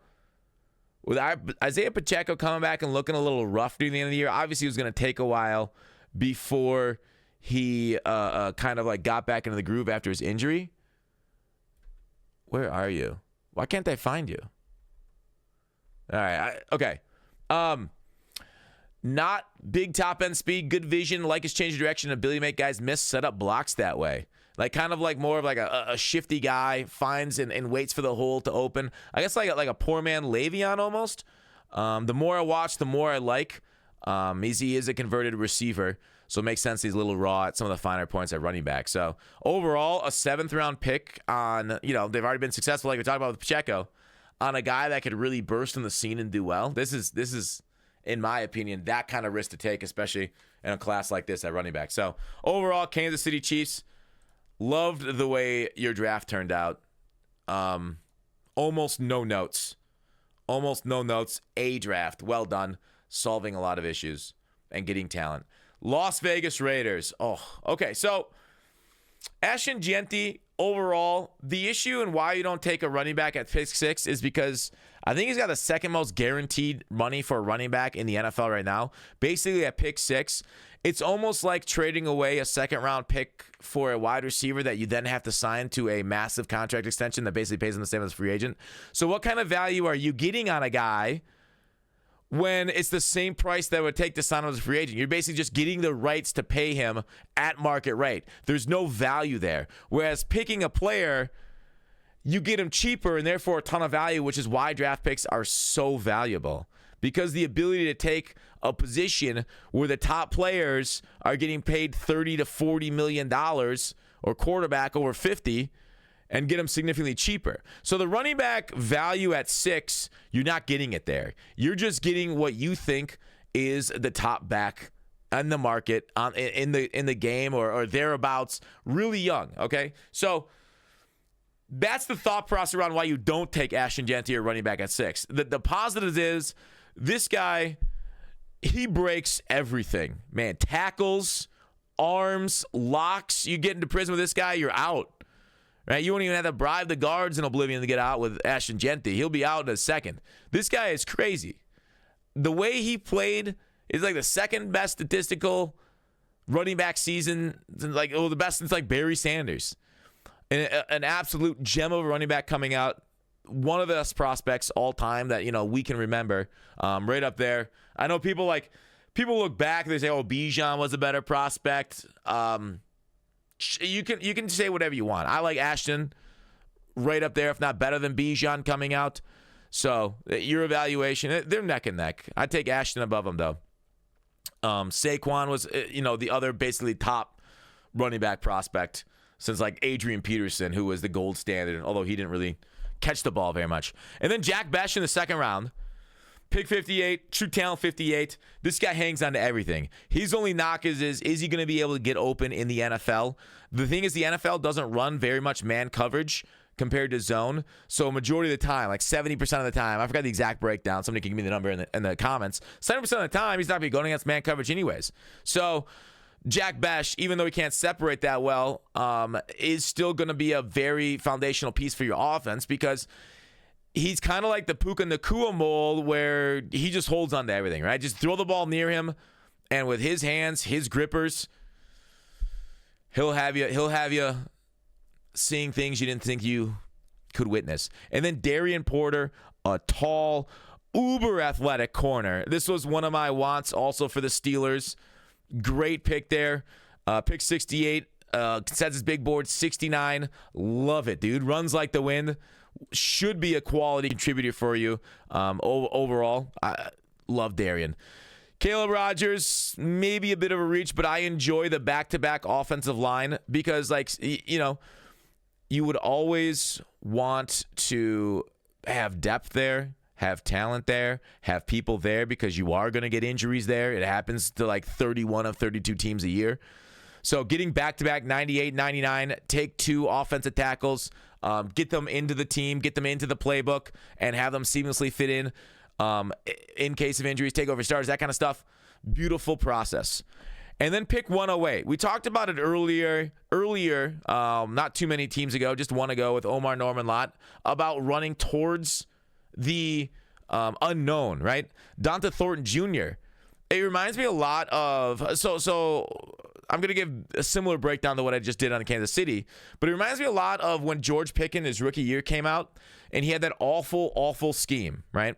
coming back and looking a little rough during the end of the year, obviously it was going to take a while before he kind of like got back into the groove after his injury. Where are you? Why can't I find you? All right. Okay. Not big top end speed, good vision, like his change of direction, ability to make guys miss, set up blocks that way. Like kind of like more of like a shifty guy, finds and waits for the hole to open. I guess like a poor man Le'Veon almost. The more I watch, the more I like. He is a converted receiver, so it makes sense he's a little raw at some of the finer points at running back. So overall, a 7th round pick on, they've already been successful like we talked about with Pacheco, on a guy that could really burst in the scene and do well. This is, in my opinion, that kind of risk to take, especially in a class like this at running back. So overall, Kansas City Chiefs, loved the way your draft turned out. Almost no notes. A draft. Well done. Solving a lot of issues and getting talent. Las Vegas Raiders. Oh, okay. So, Ashton Jeanty, overall, the issue and why you don't take a running back at pick 6 is because I think he's got the second most guaranteed money for a running back in the NFL right now. Basically, at pick 6, it's almost like trading away a 2nd-round pick for a wide receiver that you then have to sign to a massive contract extension that basically pays him the same as a free agent. So what kind of value are you getting on a guy when it's the same price that it would take to sign him as a free agent? You're basically just getting the rights to pay him at market rate. There's no value there. Whereas picking a player, you get him cheaper and therefore a ton of value, which is why draft picks are so valuable. Because the ability to take a position where the top players are getting paid $30 to $40 million, or quarterback over 50, and get them significantly cheaper. So the running back value at 6, you're not getting it there. You're just getting what you think is the top back on the market in the game or thereabouts, really young. Okay, so that's the thought process around why you don't take Ashton Jeanty or running back at 6. The positives is this guy, he breaks everything. Man, tackles, arms, locks. You get into prison with this guy, you're out. Right? You won't even have to bribe the guards in Oblivion to get out with Ashton Jeanty. He'll be out in a second. This guy is crazy. The way he played is like the 2nd best statistical running back season, like the best since like Barry Sanders. An absolute gem of a running back coming out one of the best prospects all time that, we can remember. Right up there. I know people look back, they say, oh, Bijan was a better prospect. You can say whatever you want. I like Ashton right up there, if not better than Bijan coming out. So your evaluation, they're neck and neck. I'd take Ashton above him, though. Saquon was, the other basically top running back prospect since like Adrian Peterson, who was the gold standard, although he didn't really catch the ball very much. And then Jack Besh in the second round. Pick 58, true talent 58. This guy hangs on to everything. His only knock is he going to be able to get open in the NFL? The thing is, the NFL doesn't run very much man coverage compared to zone. So majority of the time, like 70% of the time, I forgot the exact breakdown. Somebody can give me the number in the comments. 70% of the time, he's not going to be going against man coverage anyways. So Jack Besh, even though he can't separate that well, is still going to be a very foundational piece for your offense because he's kind of like the Puka Nacua mold where he just holds on to everything, right? Just throw the ball near him, and with his hands, his grippers, he'll have you seeing things you didn't think you could witness. And then Darian Porter, a tall, uber athletic corner. This was one of my wants also for the Steelers. Great pick there. Pick 68. Sets his big board 69. Love it, dude. Runs like the wind. Should be a quality contributor for you. Overall, I love Darian. Caleb Rogers, maybe a bit of a reach, but I enjoy the back-to-back offensive line because, you would always want to have depth there, have talent there, have people there because you are going to get injuries there. It happens to like 31 of 32 teams a year. So getting back-to-back 98, 99, take 2 offensive tackles, get them into the team, get them into the playbook, and have them seamlessly fit in case of injuries, take over starters, that kind of stuff. Beautiful process. And then pick 108. We talked about it earlier, not too many teams ago, just one ago with Omar Norman Lott, about running towards the unknown, right? Donta Thornton Jr. It reminds me a lot of so I'm going to give a similar breakdown to what I just did on Kansas City, but it reminds me a lot of when George Pickens, his rookie year, came out, and he had that awful scheme, right?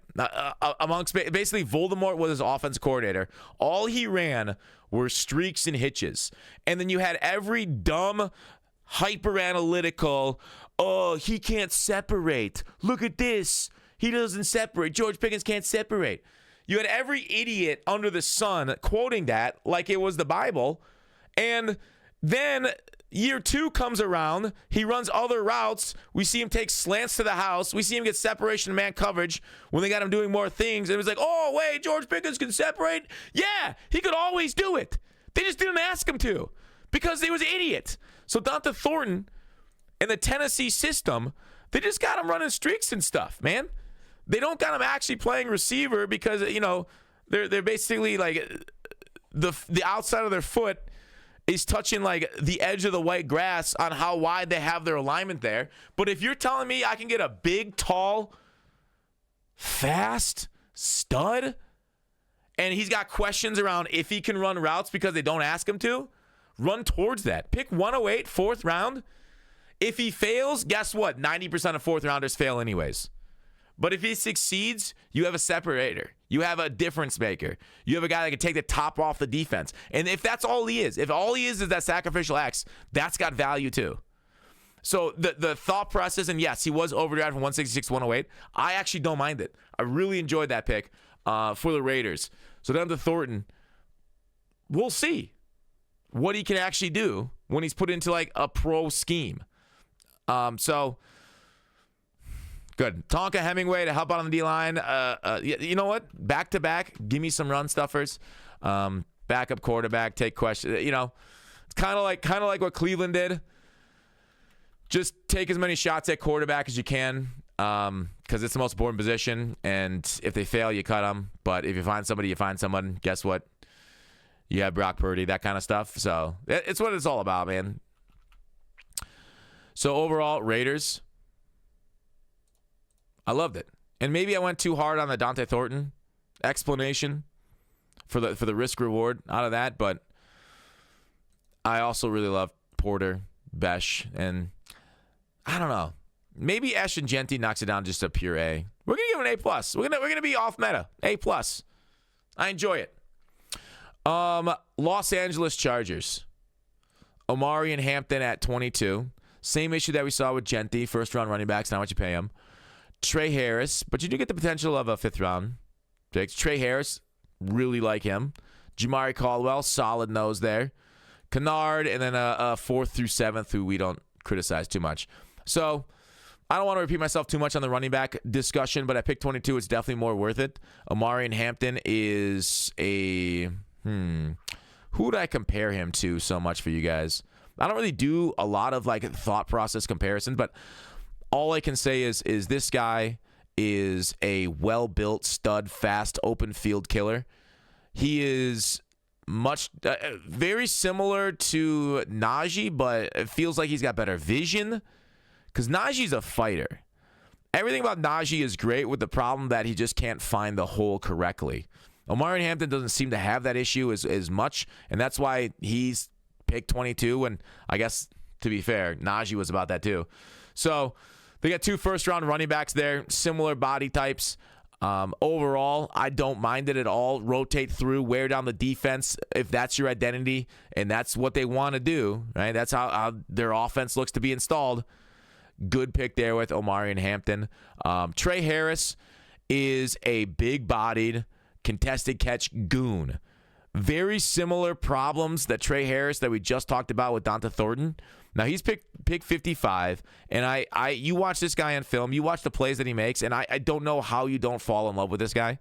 Amongst basically Voldemort was his offense coordinator. All he ran were streaks and hitches. And then you had every dumb, hyper-analytical, oh, he can't separate. Look at this. He doesn't separate. George Pickens can't separate. You had every idiot under the sun quoting that like it was the Bible. And then year 2 comes around. He runs other routes. We see him take slants to the house. We see him get separation and man coverage when they got him doing more things. And it was like, oh, wait, George Pickens can separate? Yeah, he could always do it. They just didn't ask him to because he was an idiot. So Donta Thornton and the Tennessee system, they just got him running streaks and stuff, man. They don't got him actually playing receiver because, they're basically like the outside of their foot is touching like the edge of the white grass on how wide they have their alignment there. But if you're telling me I can get a big, tall, fast stud, and he's got questions around if he can run routes because they don't ask him to, run towards that. Pick 108, 4th round. If he fails, guess what? 90% of 4th rounders fail anyways. But if he succeeds, you have a separator. You have a difference maker. You have a guy that can take the top off the defense. And if that's all he is, if all he is that sacrificial X, that's got value too. So the thought process, and yes, he was overdrafted from 166 to 108. I actually don't mind it. I really enjoyed that pick for the Raiders. So down to Thornton, we'll see what he can actually do when he's put into like a pro scheme. So good. Tonka Hemingway to help out on the D-line. You know what? Back-to-back, give me some run stuffers. Backup quarterback, take questions. It's kind of like what Cleveland did. Just take as many shots at quarterback as you can because it's the most important position. And if they fail, you cut them. But if you find somebody, you find someone. Guess what? You have Brock Purdy, that kind of stuff. So it's what it's all about, man. So overall, Raiders, I loved it. And maybe I went too hard on the Donta Thornton explanation for the risk reward out of that, but I also really love Porter, Besh, and I don't know. Maybe Ashton Genty knocks it down just a pure A. We're gonna give him an A+. We're gonna be off meta. A+. I enjoy it. Los Angeles Chargers. Omari and Hampton at 22. Same issue that we saw with Genty, first-round running backs, not what you pay him. Trey Harris, but you do get the potential of a fifth-round pick. Trey Harris, really like him. Jamari Caldwell, solid nose there. Kennard, and then a 4th through 7th, who we don't criticize too much. So I don't want to repeat myself too much on the running back discussion, but at pick 22, it's definitely more worth it. Omari and Hampton is a... Who would I compare him to so much for you guys? I don't really do a lot of like thought process comparison, but all I can say is this guy is a well-built, stud, fast, open field killer. He is much very similar to Najee, but it feels like he's got better vision because Najee's a fighter. Everything about Najee is great with the problem that he just can't find the hole correctly. Omari Hampton doesn't seem to have that issue as much, and that's why he's picked 22, and I guess, to be fair, Najee was about that too. So they got 2 first-round running backs there, similar body types. Overall, I don't mind it at all. Rotate through, wear down the defense if that's your identity, and that's what they want to do, right? That's how their offense looks to be installed. Good pick there with Omari and Hampton. Trey Harris is a big-bodied, contested catch goon. Very similar problems that Trey Harris that we just talked about with Donta Thornton. Now he's pick 55, and you watch this guy on film, you watch the plays that he makes, and I don't know how you don't fall in love with this guy.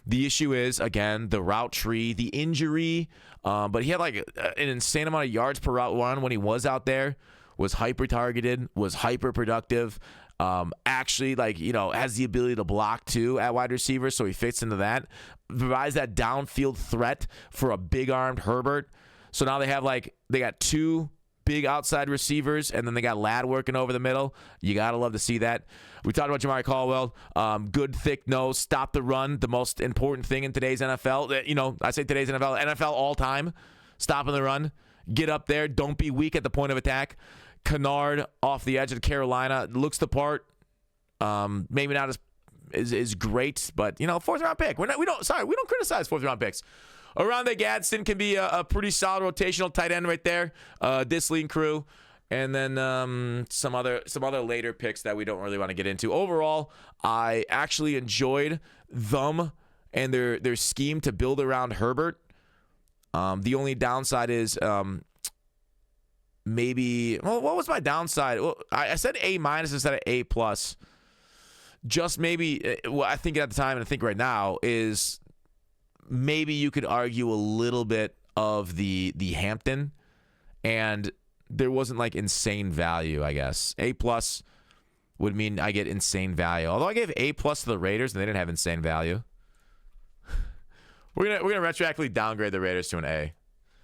The issue is, again, the route tree, the injury, but he had like an insane amount of yards per route run when he was out there, was hyper-targeted, was hyper-productive, actually, has the ability to block too at wide receiver, so he fits into that. Provides that downfield threat for a big-armed Herbert. So now they got 2 big outside receivers, and then they got Ladd working over the middle. You got to love to see that. We talked about Jamari Caldwell. Good, thick nose, stop the run, the most important thing in today's NFL. I say today's NFL all time, stopping the run. Get up there. Don't be weak at the point of attack. Kennard off the edge of Carolina looks the part. Maybe not as great, but 4th round pick. We don't criticize 4th round picks. Oronde Gadsden can be a pretty solid rotational tight end right there. Disley and crew, and then some other later picks that we don't really want to get into. Overall, I actually enjoyed them and their scheme to build around Herbert. The only downside is what was my downside? Well, I said A- instead of A+. Just maybe, what I think at the time and I think right now is maybe you could argue a little bit of the Hampton, and there wasn't like insane value, I guess. A+ would mean I get insane value. Although I gave A+ to the Raiders and they didn't have insane value. We're gonna retroactively downgrade the Raiders to an A.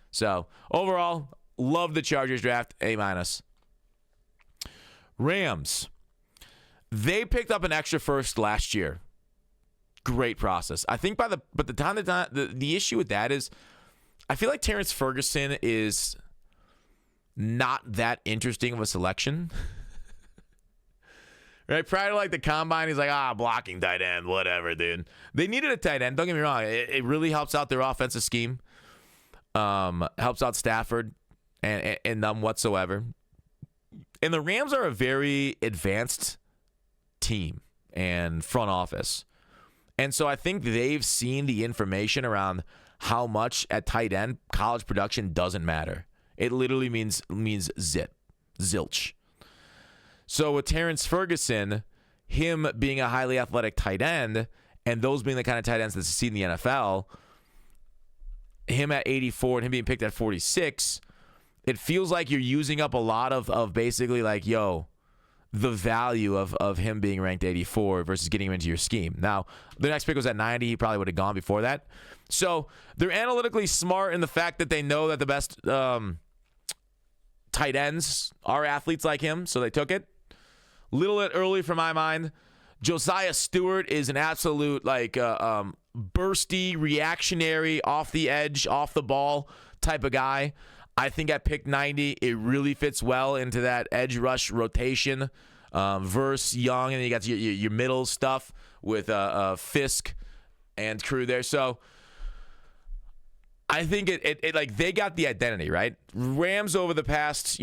So overall, love the Chargers draft, A-. Rams. They picked up an extra first last year. Great process. I think the issue with that is I feel like Terrence Ferguson is not that interesting of a selection. Right? Prior to the combine, he's like, blocking tight end, whatever, dude. They needed a tight end. Don't get me wrong. It really helps out their offensive scheme. Helps out Stafford and them whatsoever. And the Rams are a very advanced team and front office. And so I think they've seen the information around how much at tight end college production doesn't matter. It literally means zilch. So with Terrence Ferguson, him being a highly athletic tight end, and those being the kind of tight ends that succeed in the NFL, him at 84 and him being picked at 46, it feels like you're using up a lot of basically the value of him being ranked 84 versus getting him into your scheme. Now, the next pick was at 90. He probably would have gone before that. So they're analytically smart in the fact that they know that the best tight ends are athletes like him, so they took it. Little bit early for my mind. Josiah Stewart is an absolute bursty, reactionary, off the edge, off the ball type of guy. I think at pick 90, it really fits well into that edge rush rotation. versus Young, and then you got your middle stuff with Fisk and crew there. So I think it like they got the identity, right? Rams over the past,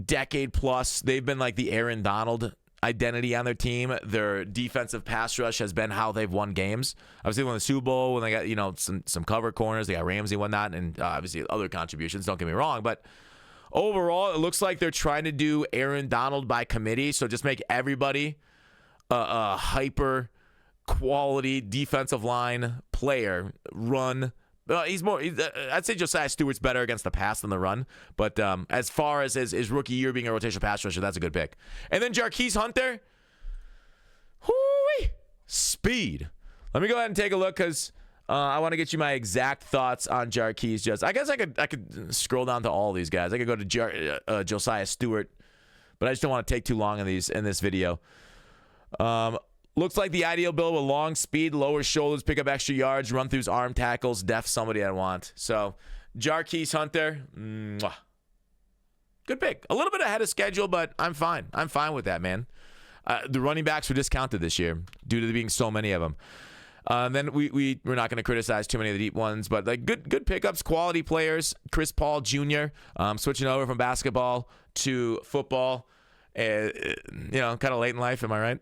decade plus, they've been like the Aaron Donald identity on their team. Their defensive pass rush has been how they've won games. Obviously, they won the Super Bowl when they got, some cover corners. They got Ramsey and whatnot, and obviously other contributions, don't get me wrong. But overall, it looks like they're trying to do Aaron Donald by committee. So just make everybody a hyper quality defensive line player run. I'd say Josiah Stewart's better against the pass than the run. But as far as his rookie year being a rotational pass rusher, that's a good pick. And then Jarquez Hunter. Whoo-wee, speed. Let me go ahead and take a look because I want to get you my exact thoughts on Jarquez. I guess I could scroll down to all these guys. I could go to Josiah Stewart, but I just don't want to take too long in this video. Looks like the ideal build with long speed, lower shoulders, pick up extra yards, run throughs, arm tackles. Def somebody I want. So, Jarquez Hunter, good pick. A little bit ahead of schedule, but I'm fine. I'm fine with that, man. The running backs were discounted this year due to there being so many of them. Then we're not going to criticize too many of the deep ones, but like good pickups, quality players. Chris Paul Jr. Switching over from basketball to football. Kind of late in life, am I right?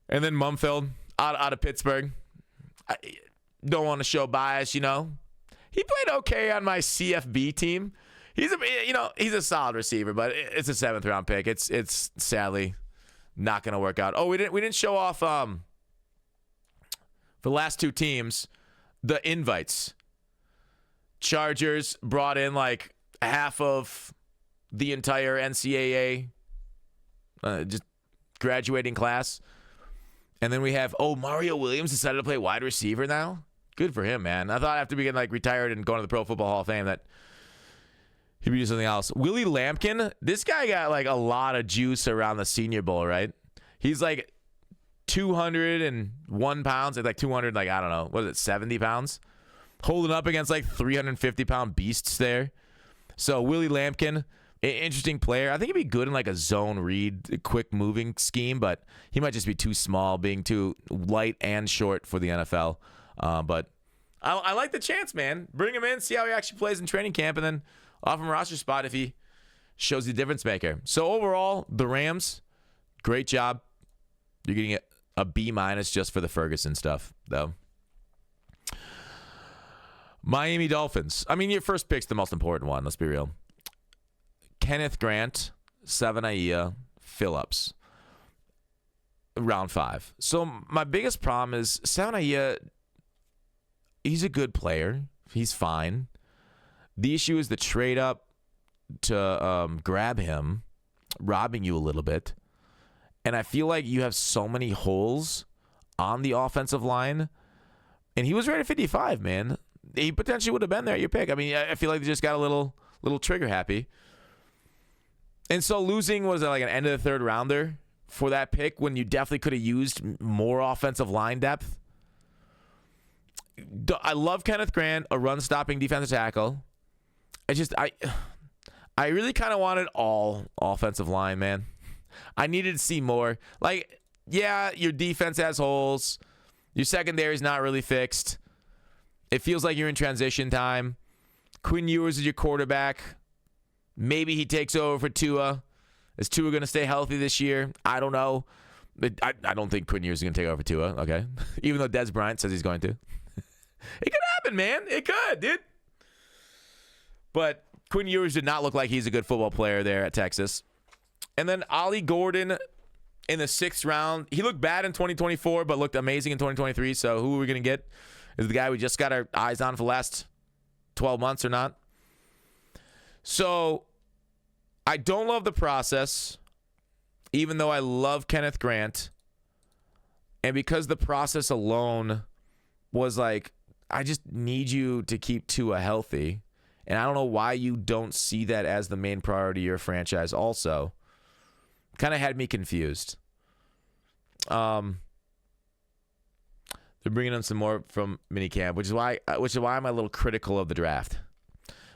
And then Mumfield out of Pittsburgh. I don't want to show bias, He played okay on my CFB team. He's a solid receiver, but it's a 7th round pick. It's sadly not going to work out. Oh, we didn't show off for the last two teams the invites. Chargers brought in like half of the entire NCAA just graduating class. And then we have, Mario Williams decided to play wide receiver now. Good for him, man. I thought after being retired and going to the Pro Football Hall of Fame that he'd be doing something else. Willie Lampkin, this guy got like a lot of juice around the Senior Bowl, right? He's like 201 pounds, like 200, I don't know, what is it, 70 pounds? Holding up against like 350-pound beasts there. So Willie Lampkin, interesting player. I think he'd be good in like a zone read, quick moving scheme, but he might just be too small, being too light and short for the NFL. But I like the chance, man. Bring him in, see how he actually plays in training camp, and then offer him a roster spot if he shows the difference maker. So overall, the Rams, great job. You're getting a B- just for the Ferguson stuff, though. Miami Dolphins. I mean, your first pick's the most important one. Let's be real. Kenneth Grant, Savanaia, Phillips, round 5. So my biggest problem is Savanaia, he's a good player. He's fine. The issue is the trade up to grab him, robbing you a little bit. And I feel like you have so many holes on the offensive line. And he was rated 55, man. He potentially would have been there at your pick. I mean, I feel like they just got a little trigger happy. And so losing was like an end of the 3rd rounder for that pick when you definitely could have used more offensive line depth. I love Kenneth Grant, a run-stopping defensive tackle. I really kind of wanted all offensive line, man. I needed to see more. Like, yeah, your defense has holes. Your secondary is not really fixed. It feels like you're in transition time. Quinn Ewers is your quarterback. Maybe he takes over for Tua. Is Tua going to stay healthy this year? I don't know. But I don't think Quinn Ewers is going to take over for Tua, okay? Even though Des Bryant says he's going to. It could happen, man. It could, dude. But Quinn Ewers did not look like he's a good football player there at Texas. And then Ollie Gordon in the 6th round. He looked bad in 2024, but looked amazing in 2023. So who are we going to get? Is the guy we just got our eyes on for the last 12 months or not? So I don't love the process, even though I love Kenneth Grant. And because the process alone was like, I just need you to keep Tua healthy. And I don't know why you don't see that as the main priority of your franchise also. Kind of had me confused. They're bringing in some more from minicamp, which is why I'm a little critical of the draft.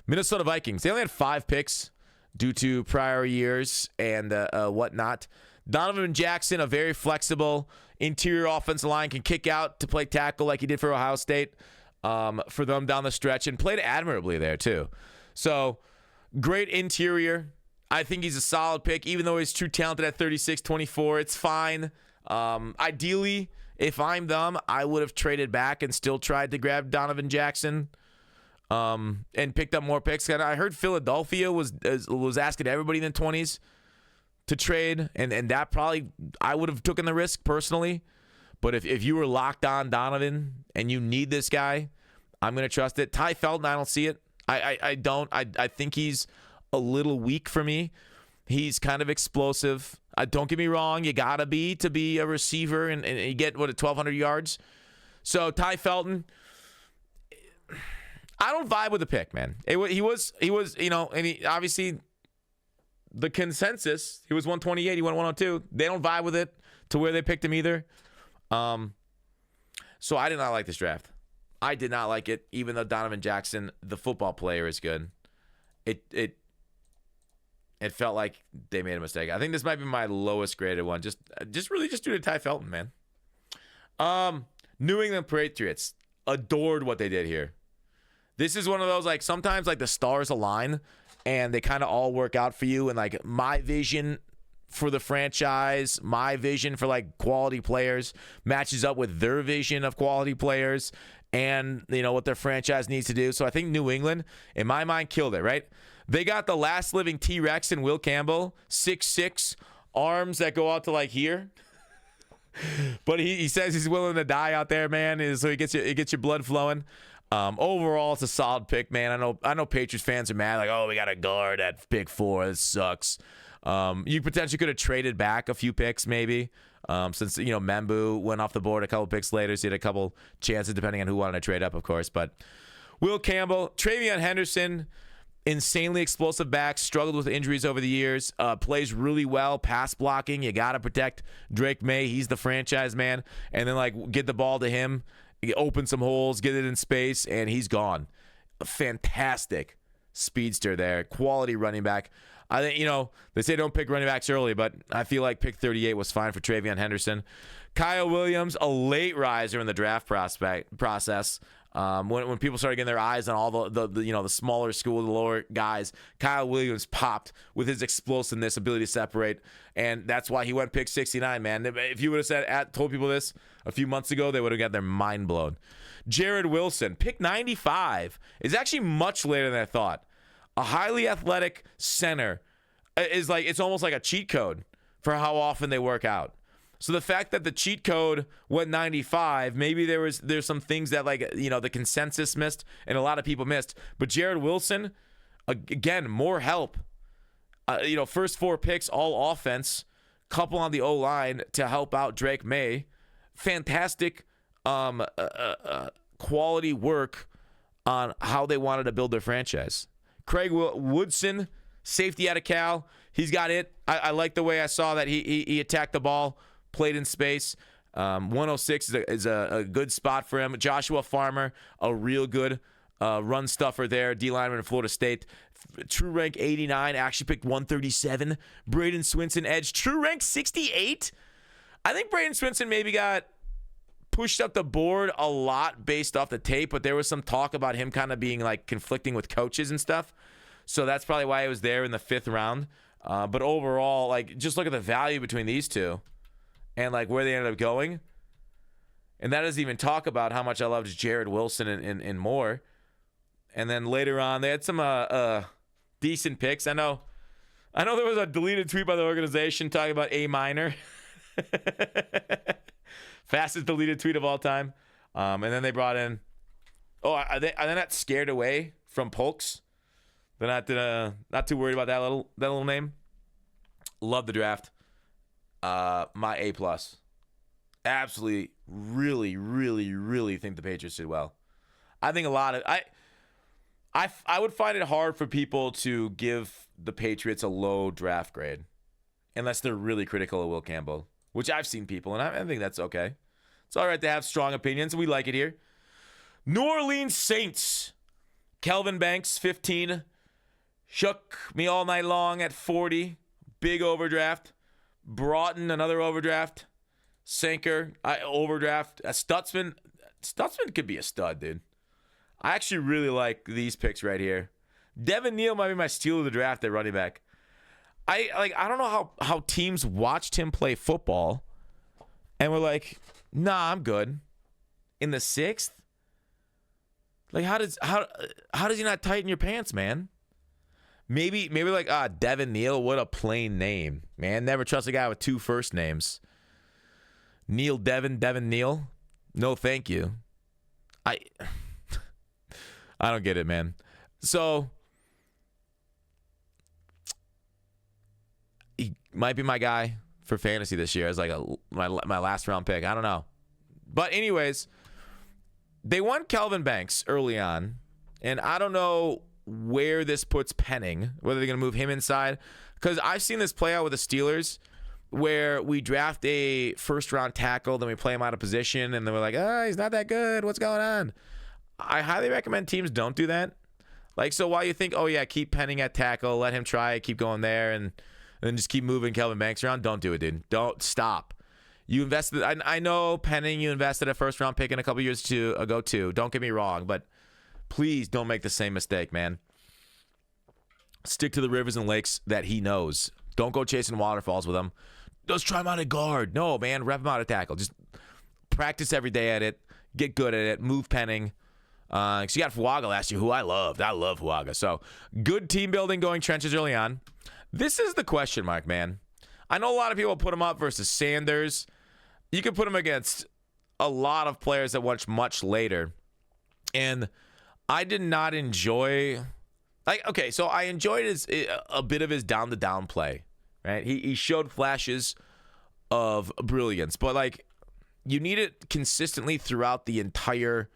Minnesota Vikings. They only had 5 picks due to prior years and whatnot. Donovan Jackson, a very flexible interior offensive line, can kick out to play tackle like he did for Ohio State for them down the stretch, and played admirably there too. So great interior. I think he's a solid pick, even though he's true talented at 36-24. It's fine. Ideally, if I'm them, I would have traded back and still tried to grab Donovan Jackson and picked up more picks. And I heard Philadelphia was asking everybody in the 20s to trade, and that probably I would have taken the risk personally. But if you were locked on Donovan and you need this guy, I'm going to trust it. Ty Felton, I don't see it. I don't. I think he's a little weak for me. He's kind of explosive. Don't get me wrong. You got to be a receiver and you get, 1,200 yards. So Ty Felton, I don't vibe with the pick, man. He was, and he obviously the consensus, he was 128, he went 102. They don't vibe with it to where they picked him either. So I did not like this draft. I did not like it, even though Donovan Jackson, the football player, is good. It felt like they made a mistake. I think this might be my lowest graded one. Just due to Ty Felton, man. New England Patriots, adored what they did here. This is one of those, like, sometimes like the stars align and they kind of all work out for you. And like my vision for the franchise, my vision for like quality players matches up with their vision of quality players and, what their franchise needs to do. So I think New England, in my mind, killed it, right? They got the last living T-Rex in Will Campbell, 6'6", arms that go out to like here. But he says he's willing to die out there, man. So it gets your blood flowing. Overall, it's a solid pick, man. I know Patriots fans are mad, like, oh, we got a guard at pick 4. This sucks. You potentially could have traded back a few picks, maybe. Since Membu went off the board a couple picks later, so you had a couple chances depending on who wanted to trade up, of course. But Will Campbell, Travion Henderson, insanely explosive back, struggled with injuries over the years, plays really well, pass blocking. You got to protect Drake May. He's the franchise man. And then, like, get the ball to him, open some holes, get it in space, and he's gone. A fantastic speedster there. Quality running back. I think, they say don't pick running backs early, but I feel like pick 38 was fine for Travion Henderson. Kyle Williams, a late riser in the draft process. When people started getting their eyes on all the smaller school, the lower guys, Kyle Williams popped with his explosiveness, ability to separate, and that's why he went pick 69, man. If you would have told people this a few months ago, they would have got their mind blown. Jared Wilson, pick 95, is actually much later than I thought. A highly athletic center is like, it's almost like a cheat code for how often they work out. So the fact that the cheat code went 95, maybe there's some things that, like, the consensus missed and a lot of people missed. But Jared Wilson, again, more help. First 4 picks, all offense, couple on the O-line to help out Drake May. Fantastic quality work on how they wanted to build their franchise. Craig Woodson, safety out of Cal. He's got it. I like the way I saw that he attacked the ball, played in space. 106 is a good spot for him. Joshua Farmer, a real good run stuffer there. D lineman in Florida State. True rank 89, actually picked 137. Braden Swinson, edge. True rank 68. I think Braden Swinson maybe got pushed up the board a lot based off the tape, but there was some talk about him kind of being like conflicting with coaches and stuff. So that's probably why he was there in the 5th round. But overall, like, just look at the value between these two and like where they ended up going. And that doesn't even talk about how much I loved Jared Wilson and more. And then later on, they had some decent picks. I know there was a deleted tweet by the organization talking about A minor. Fastest deleted tweet of all time. And then they brought in, are they not scared away from Polks? They're not too worried about that little name. Love the draft. My A+. Absolutely, really, really, really think the Patriots did well. I think a lot of I would find it hard for people to give the Patriots a low draft grade unless they're really critical of Will Campbell, which I've seen people, and I think that's okay. It's all right to have strong opinions. We like it here. New Orleans Saints. Kelvin Banks, 15. Shook me all night long at 40. Big overdraft. Broughton, another overdraft. Sinker, overdraft. Stutzman could be a stud, dude. I actually really like these picks right here. Devin Neal might be my steal of the draft at running back. I don't know how teams watched him play football and were like, nah, I'm good. In the 6th? Like, how does he not tighten your pants, man? Maybe like, Devin Neal, what a plain name. Man, never trust a guy with 2 first names. Neil Devin Neal? No, thank you. I don't get it, man. So he might be my guy for fantasy this year as like my last round pick. I don't know. But anyways, they won Kelvin Banks early on, and I don't know where this puts Penning, whether they're going to move him inside, because I've seen this play out with the Steelers where we draft a first-round tackle, then we play him out of position, and then we're like, he's not that good. What's going on? I highly recommend teams don't do that. Like, so while you think, keep Penning at tackle, let him try it, keep going there, and then just keep moving Kelvin Banks around, don't do it, dude. Don't stop. You invested. I know Penning, you invested a first-round pick in a couple years ago too. Don't get me wrong, but please don't make the same mistake, man. Stick to the rivers and lakes that he knows. Don't go chasing waterfalls with him. Let's try him out at guard. No, man, rep him out at tackle. Just practice every day at it. Get good at it. Move Penning. So you got Fuaga last year, who I loved. I love Fuaga. So good team building, going trenches early on. This is the question mark, man. I know a lot of people put him up versus Sanders. You could put him against a lot of players that went much later. And I did not enjoy... so I enjoyed a bit of his down-to-down play, right? He showed flashes of brilliance, but, you need it consistently throughout the entire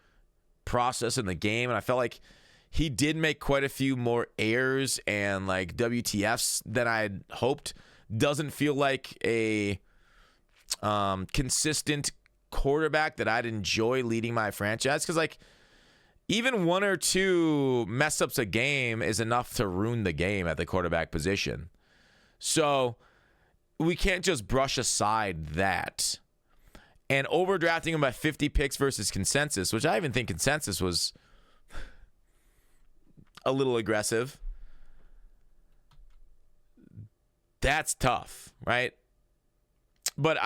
process in the game, and I felt like he did make quite a few more errors and, WTFs than I'd hoped. Doesn't feel like a consistent quarterback that I'd enjoy leading my franchise, because, even 1 or 2 mess ups a game is enough to ruin the game at the quarterback position. So we can't just brush aside that. And overdrafting him by 50 picks versus consensus, which I even think consensus was a little aggressive. That's tough, right? But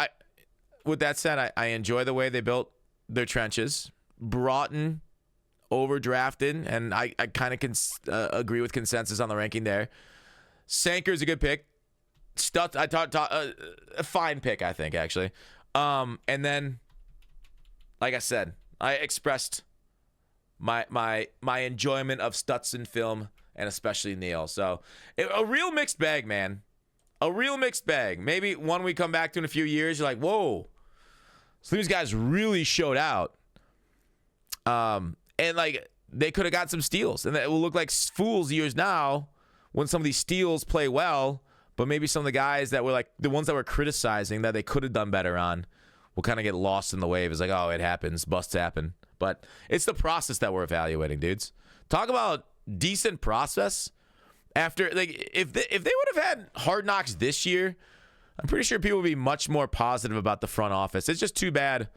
with that said, I enjoy the way they built their trenches. Broughton overdrafted, and I kind of agree with consensus on the ranking there. Sanker's a good pick. Stutz, I thought a fine pick, I think, actually. And then, like I said, I expressed my enjoyment of Stutz film, and especially Neal. So a real mixed bag, man. A real mixed bag. Maybe one we come back to in a few years, you're like, whoa, so these guys really showed out. And they could have got some steals, and it will look like fools years now when some of these steals play well. But maybe some of the guys that were the ones that were criticizing that they could have done better on will kind of get lost in the wave. It's it happens, busts happen. But it's the process that we're evaluating, dudes. Talk about decent process. After if they would have had Hard Knocks this year, I'm pretty sure people would be much more positive about the front office. It's just too bad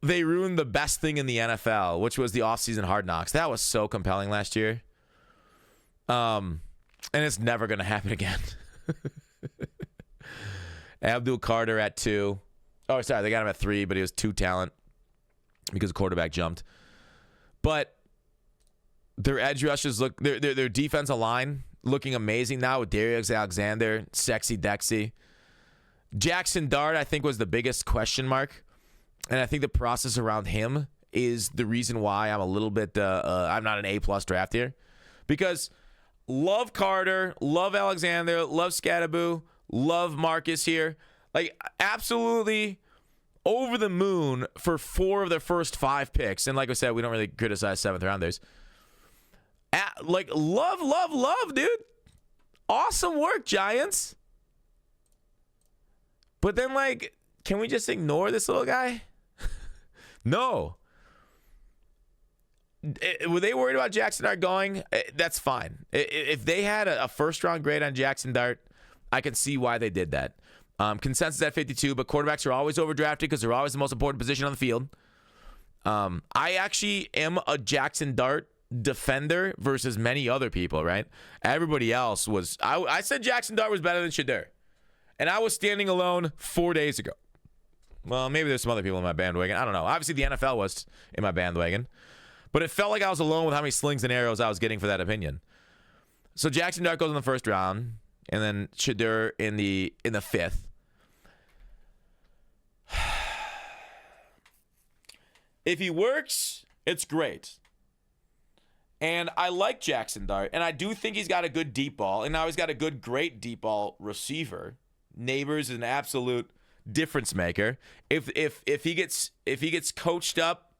they ruined the best thing in the NFL, which was the offseason Hard Knocks. That was so compelling last year. And it's never going to happen again. Abdul Carter at 2. Oh, sorry, they got him at 3, but he was 2 talent because the quarterback jumped. But their edge rushes look, their defensive line looking amazing now with Darius Alexander, Sexy Dexy. Jackson Dart, I think, was the biggest question mark. And I think the process around him is the reason why I'm a little bit, I'm not an A+ draft here. Because love Carter, love Alexander, love Scadaboo, love Marcus here. Absolutely over the moon for 4 of their first 5 picks. And like I said, we don't really criticize 7th rounders. Love, dude. Awesome work, Giants. But then, can we just ignore this little guy? No. Were they worried about Jackson Dart going? That's fine. If they had a first-round grade on Jackson Dart, I can see why they did that. Consensus at 52, but quarterbacks are always overdrafted because they're always the most important position on the field. I actually am a Jackson Dart defender versus many other people, right? Everybody else was... I said Jackson Dart was better than Shedeur. And I was standing alone 4 days ago. Well, maybe there's some other people in my bandwagon. I don't know. Obviously, the NFL was in my bandwagon. But it felt like I was alone with how many slings and arrows I was getting for that opinion. So Jackson Dart goes in the first round, and then Shedeur in the fifth. If he works, it's great. And I like Jackson Dart, and I do think he's got a good deep ball, and now he's got a great deep ball receiver. Neighbors is an absolute difference maker. If he gets coached up,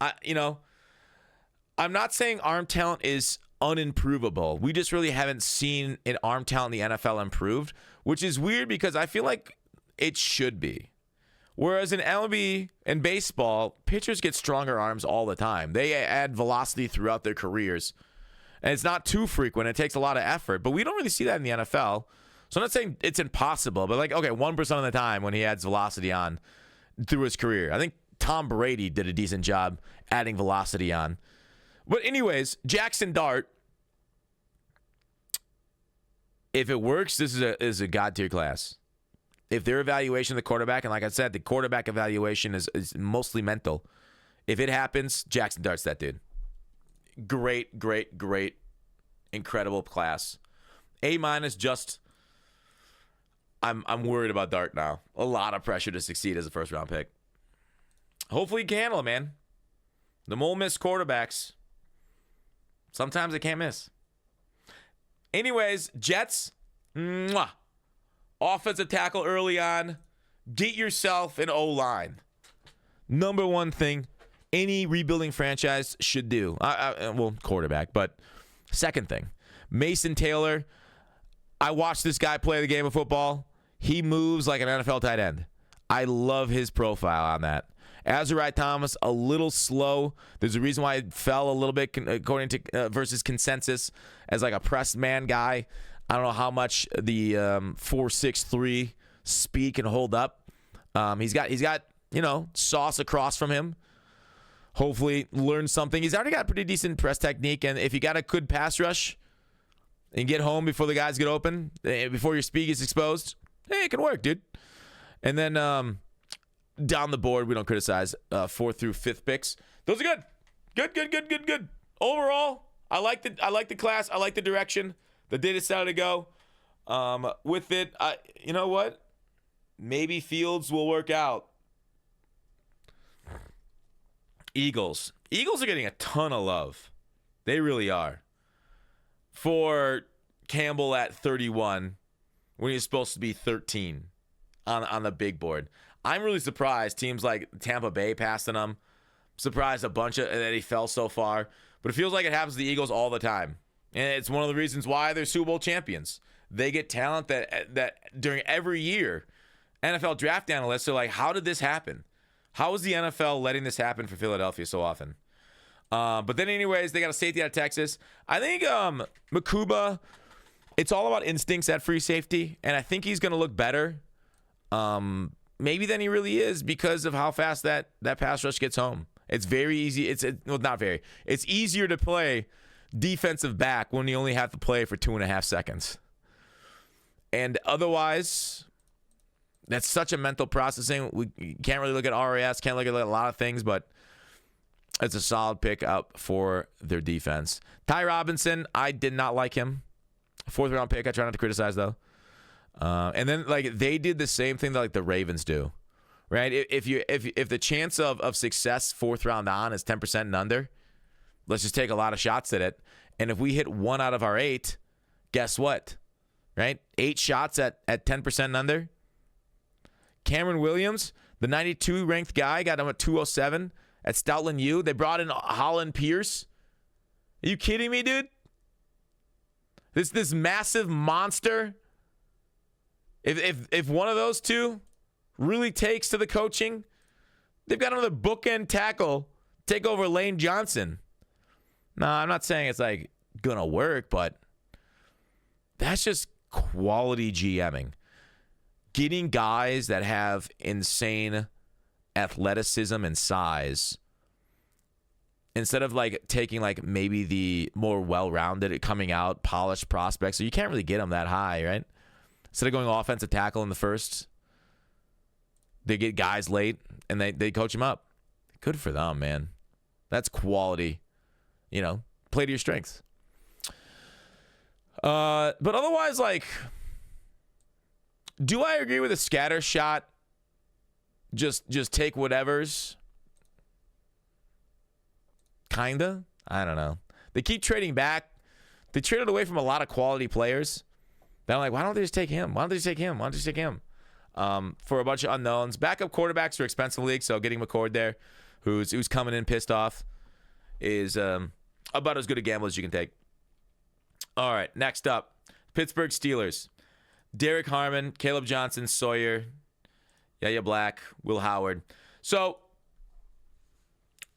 I'm not saying arm talent is unimprovable. We just really haven't seen an arm talent in the NFL improved, which is weird because I feel like it should be. Whereas in MLB and baseball, pitchers get stronger arms all the time. They add velocity throughout their careers. And it's not too frequent. It takes a lot of effort. But we don't really see that in the NFL. So I'm not saying it's impossible, but 1% of the time when he adds velocity on through his career. I think Tom Brady did a decent job adding velocity on. But anyways, Jackson Dart, if it works, this is a God-tier class. If their evaluation of the quarterback, and like I said, the quarterback evaluation is mostly mental. If it happens, Jackson Dart's that dude. Great, incredible class. A-, just, I'm worried about Dart now. A lot of pressure to succeed as a first-round pick. Hopefully he can handle it, man. The Ole Miss quarterbacks, sometimes they can't miss. Anyways, Jets, mwah. Offensive tackle early on. Get yourself an O-line. Number one thing any rebuilding franchise should do. Quarterback, but second thing. Mason Taylor. I watched this guy play the game of football. He moves like an NFL tight end. I love his profile on that. Azariah Thomas, a little slow. There's a reason why it fell a little bit according to versus consensus as like a press man guy. I don't know how much the 4.63 speed can hold up. He's got sauce across from him. Hopefully learn something. He's already got pretty decent press technique, and if you got a good pass rush and get home before the guys get open, before your speed gets exposed, hey, it can work, dude. And then down the board, we don't criticize 4th through 5th picks. Those are good. Good. Overall, I like the class. I like the direction that they decided to go with it. You know what? Maybe Fields will work out. Eagles are getting a ton of love. They really are. For Campbell at 31 when he's supposed to be 13 on the big board. I'm really surprised teams like Tampa Bay passed on him. Surprised a bunch of that he fell so far. But it feels like it happens to the Eagles all the time. And it's one of the reasons why they're Super Bowl champions. They get talent that during every year, NFL draft analysts are like, how did this happen? How is the NFL letting this happen for Philadelphia so often? But then anyways, they got a safety out of Texas. I think Makuba, it's all about instincts at free safety. And I think he's going to look better maybe than he really is because of how fast that pass rush gets home. It's very easy. It's easier to play defensive back when you only have to play for 2.5 seconds. And otherwise, that's such a mental processing. We can't really look at RAS, can't look at a lot of things, but it's a solid pick up for their defense. Ty Robinson, I did not like him. 4th round pick. I try not to criticize though. And then they did the same thing that the Ravens do, right? If the chance of success 4th round on is 10% and under, let's just take a lot of shots at it. And if we hit 1 out of our 8, guess what? Right? 8 shots at 10% and under. Cameron Williams, the 92 ranked guy, got him at 207 at Stoutland U. They brought in Holland Pierce. Are you kidding me, dude? This massive monster. If one of those two really takes to the coaching, they've got another bookend tackle take over Lane Johnson. No, I'm not saying it's gonna work, but that's just quality GMing. getting guys that have insane athleticism and size instead of like taking like maybe the more well-rounded coming out polished prospects. So you can't really get them that high, right? Instead of going offensive tackle in the first, they get guys late and they coach them up. Good for them, man. That's quality. You know, play to your strengths. But otherwise, like, do I agree with a scatter shot? Just take whatever's. Kinda. I don't know. They keep trading back. They traded away from a lot of quality players. Then I'm like, why don't they just take him? Why don't they just take him? Why don't they just take him? For a bunch of unknowns. Backup quarterbacks are expensive leagues, so getting McCord there, who's coming in pissed off, is about as good a gamble as you can take. All right, next up, Pittsburgh Steelers. Derek Harmon, Caleb Johnson, Sawyer, Yaya Black, Will Howard. So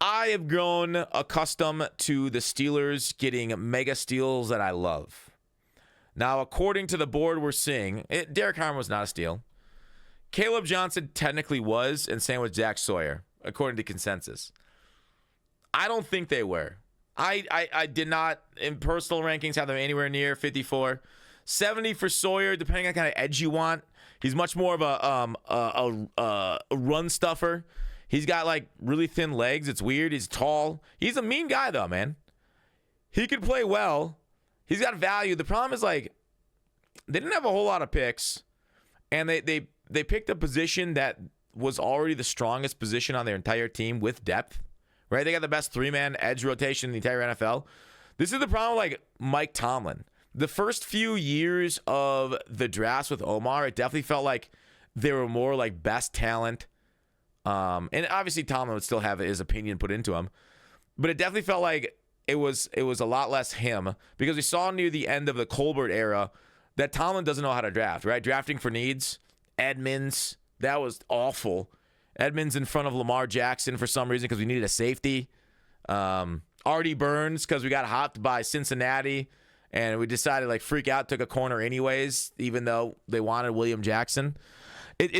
I have grown accustomed to the Steelers getting mega steals that I love. Now, according to the board we're seeing, Derek Harmon was not a steal. Caleb Johnson technically was, and same with Jack Sawyer, according to consensus. I don't think they were. I did not, in personal rankings, have them anywhere near 54. 70 for Sawyer, depending on the kind of edge you want. He's much more of a run stuffer. He's got, like, really thin legs. It's weird. He's tall. He's a mean guy, though, man. He could play well. He's got value. The problem is, like, they didn't have a whole lot of picks, and they picked a position that was already the strongest position on their entire team with depth, right? They got the best three-man edge rotation in the entire NFL. This is the problem with, like, Mike Tomlin. The first few years of the drafts with Omar, it definitely felt like they were more, like, best talent. And obviously Tomlin would still have his opinion put into him, but it definitely felt like it was a lot less him, because we saw near the end of the Colbert era that Tomlin doesn't know how to draft, right? Drafting for needs. Edmonds, that was awful. Edmonds in front of Lamar Jackson for some reason because we needed a safety. Artie Burns because we got hopped by Cincinnati and we decided like freak out, took a corner anyways, even though they wanted William Jackson. It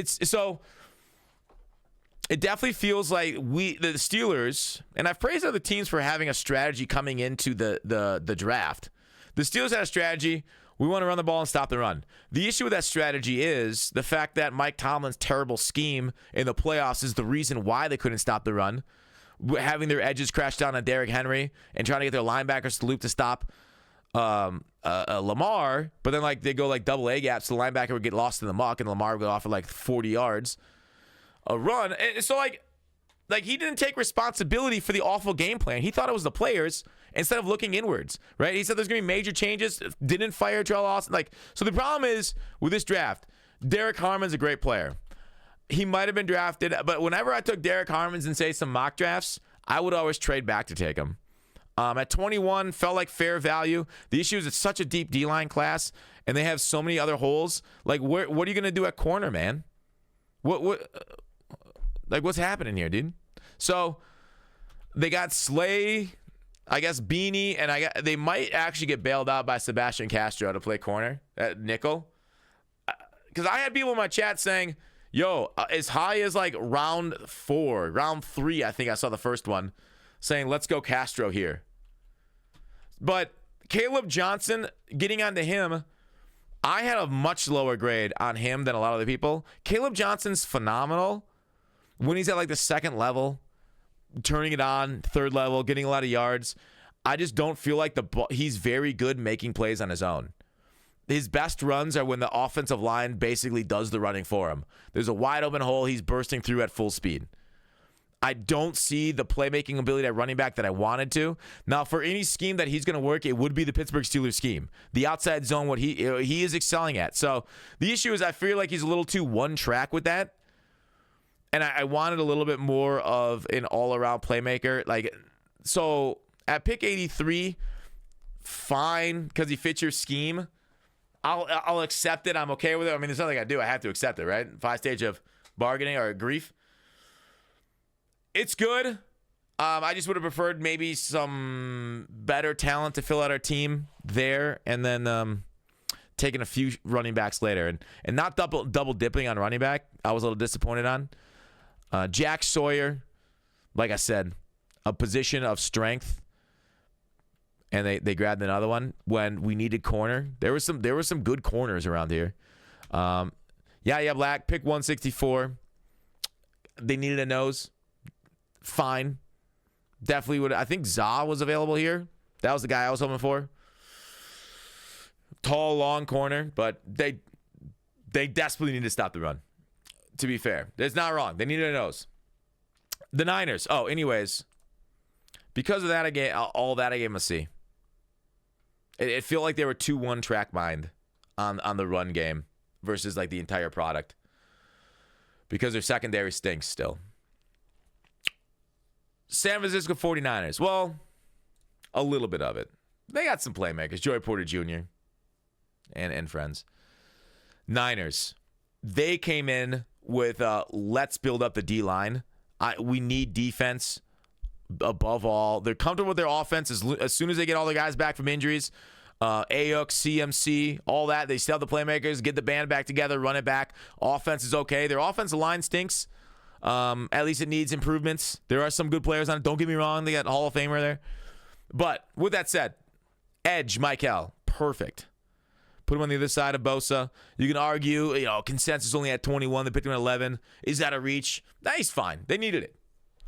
definitely feels like the Steelers, and I've praised other teams for having a strategy coming into the draft. The Steelers had a strategy. We want to run the ball and stop the run. The issue with that strategy is the fact that Mike Tomlin's terrible scheme in the playoffs is the reason why they couldn't stop the run. Having their edges crash down on Derrick Henry and trying to get their linebackers to loop to stop Lamar, but then like they go like double A gaps, the linebacker would get lost in the muck and Lamar would go off for like 40 yards. A run. And so like he didn't take responsibility for the awful game plan. He thought it was the players instead of looking inwards, right? He said there's going to be major changes. Didn't fire Terrell Austin. So the problem is with this draft, Derek Harmon's a great player. He might have been drafted, but whenever I took Derek Harmon's in, say, some mock drafts, I would always trade back to take him. At 21, felt like fair value. The issue is it's such a deep D-line class, and they have so many other holes. Like, what are you going to do at corner, man? What's happening here, dude? So they got Slay, I guess Beanie, and they might actually get bailed out by Sebastian Castro to play corner at nickel. Because I had people in my chat saying, yo, as high as like round 3, I think I saw the first one, saying, let's go Castro here. But Caleb Johnson, getting onto him, I had a much lower grade on him than a lot of the people. Caleb Johnson's phenomenal when he's at like the second level, turning it on, third level, getting a lot of yards. I just don't feel like he's very good making plays on his own. His best runs are when the offensive line basically does the running for him. There's a wide open hole he's bursting through at full speed. I don't see the playmaking ability at running back that I wanted to. Now, for any scheme that he's going to work, it would be the Pittsburgh Steelers scheme. The outside zone, what he is excelling at. So the issue is I feel like he's a little too one track with that. And I wanted a little bit more of an all-around playmaker. So at pick 83, fine, because he fits your scheme. I'll accept it. I'm okay with it. I mean, there's nothing I do. I have to accept it, right? 5 stage of bargaining or grief. It's good. I just would have preferred maybe some better talent to fill out our team there. And then taking a few running backs later and not double dipping on running back. I was a little disappointed on. Jack Sawyer, like I said, a position of strength, and they grabbed another one when we needed corner. There were some good corners around here. Black, pick 164. They needed a nose. Fine. Definitely would. I think Za was available here. That was the guy I was hoping for. Tall, long corner, but they desperately need to stop the run. To be fair, it's not wrong. They needed a nose. The Niners. Oh, anyways, because of that, I gave them a C. It felt like they were too one-track mind on the run game versus like the entire product because their secondary stinks still. San Francisco 49ers. Well, a little bit of it. They got some playmakers. Joey Porter Jr. and friends. Niners. They came in with let's build up the D-line. We need defense above all. They're comfortable with their offense as soon as they get all the guys back from injuries. Ayuk, CMC, all that. They still have the playmakers. Get the band back together. Run it back. Offense is okay. Their offensive line stinks. At least it needs improvements. There are some good players on it. Don't get me wrong. They got Hall of Famer there. But with that said, edge, Michael, perfect. Put him on the other side of Bosa. You can argue, consensus only at 21. They picked him at 11. Is that a reach? Nah, he's fine. They needed it.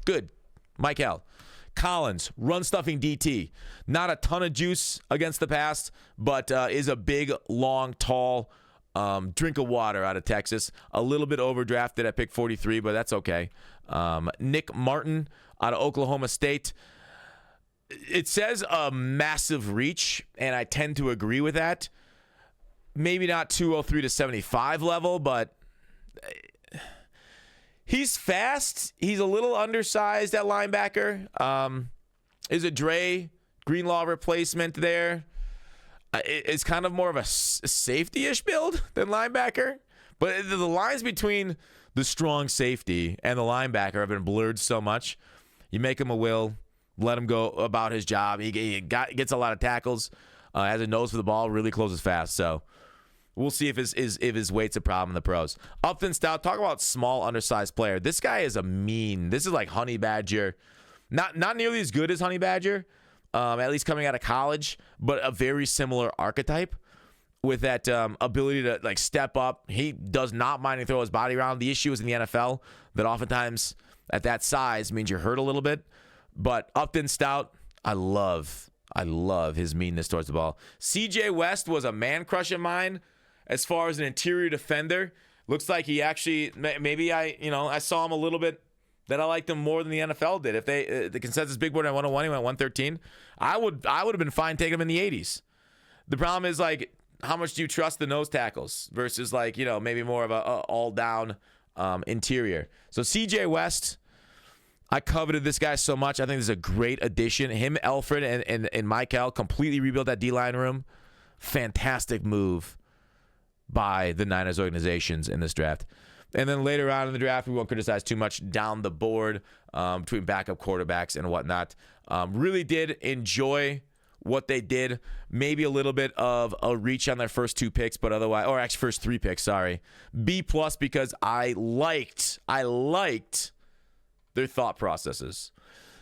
Good. Michael. Collins, run-stuffing DT. Not a ton of juice against the pass, but is a big, long, tall drink of water out of Texas. A little bit overdrafted at pick 43, but that's okay. Nick Martin out of Oklahoma State. It says a massive reach, and I tend to agree with that. Maybe not 203 to 75 level, but he's fast. He's a little undersized at linebacker. Is a Dre Greenlaw replacement there? It's kind of more of a safety-ish build than linebacker. But the lines between the strong safety and the linebacker have been blurred so much. You make him a will, let him go about his job. He gets a lot of tackles, has a nose for the ball, really closes fast. So we'll see if his weight's a problem in the pros. Upton Stout, talk about small, undersized player. This guy is this is like Honey Badger. Not nearly as good as Honey Badger, at least coming out of college, but a very similar archetype with that ability to like step up. He does not mind to throw his body around. The issue is in the NFL that oftentimes at that size means you're hurt a little bit. But Upton Stout, I love his meanness towards the ball. CJ West was a man crush of mine as far as an interior defender. Looks like he actually, maybe I saw him a little bit that I liked him more than the NFL did. If the consensus big board at 101, he went 113. I would have been fine taking him in the 80s. The problem is like, how much do you trust the nose tackles versus like, maybe more of a all down interior. So CJ West, I coveted this guy so much. I think this is a great addition. Him, Alfred, and Michael completely rebuilt that D-line room. Fantastic move by the Niners organizations in this draft. And then later on in the draft, we won't criticize too much down the board between backup quarterbacks and whatnot. Really did enjoy what they did. Maybe a little bit of a reach on their first two picks, but otherwise, or actually first three picks, sorry. B+ because I liked their thought processes.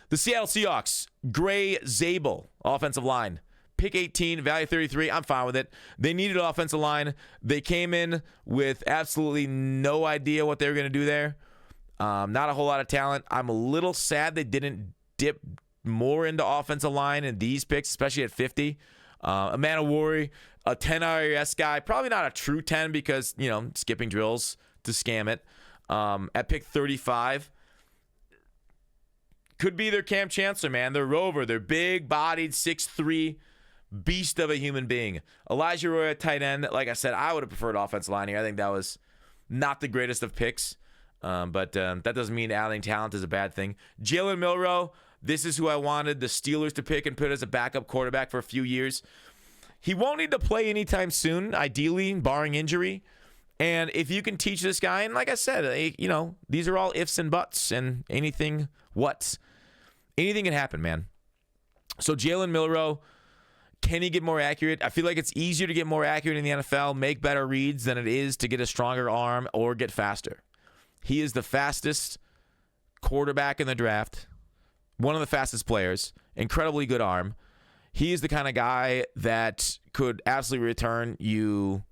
The Seattle Seahawks, Gray Zabel, offensive line. Pick 18, value 33. I'm fine with it. They needed an offensive line. They came in with absolutely no idea what they were going to do there. Not a whole lot of talent. I'm a little sad they didn't dip more into offensive line in these picks, especially at 50. Amanawari, a 10 IRS guy. Probably not a true 10 because, skipping drills to scam it. At pick 35. Could be their Cam Chancellor, man. They're rover. They're big-bodied, 6'3", beast of a human being. Elijah Roy at tight end. Like I said, I would have preferred offensive line here. I think that was not the greatest of picks. But that doesn't mean adding talent is a bad thing. Jalen Milroe, this is who I wanted the Steelers to pick and put as a backup quarterback for a few years. He won't need to play anytime soon, ideally, barring injury. And if you can teach this guy, and like I said, these are all ifs and buts and anything can happen, man. So Jalen Milroe Can he get more accurate? I feel like it's easier to get more accurate in the NFL, make better reads than it is to get a stronger arm or get faster. He is the fastest quarterback in the draft, one of the fastest players, incredibly good arm. He is the kind of guy that could absolutely return you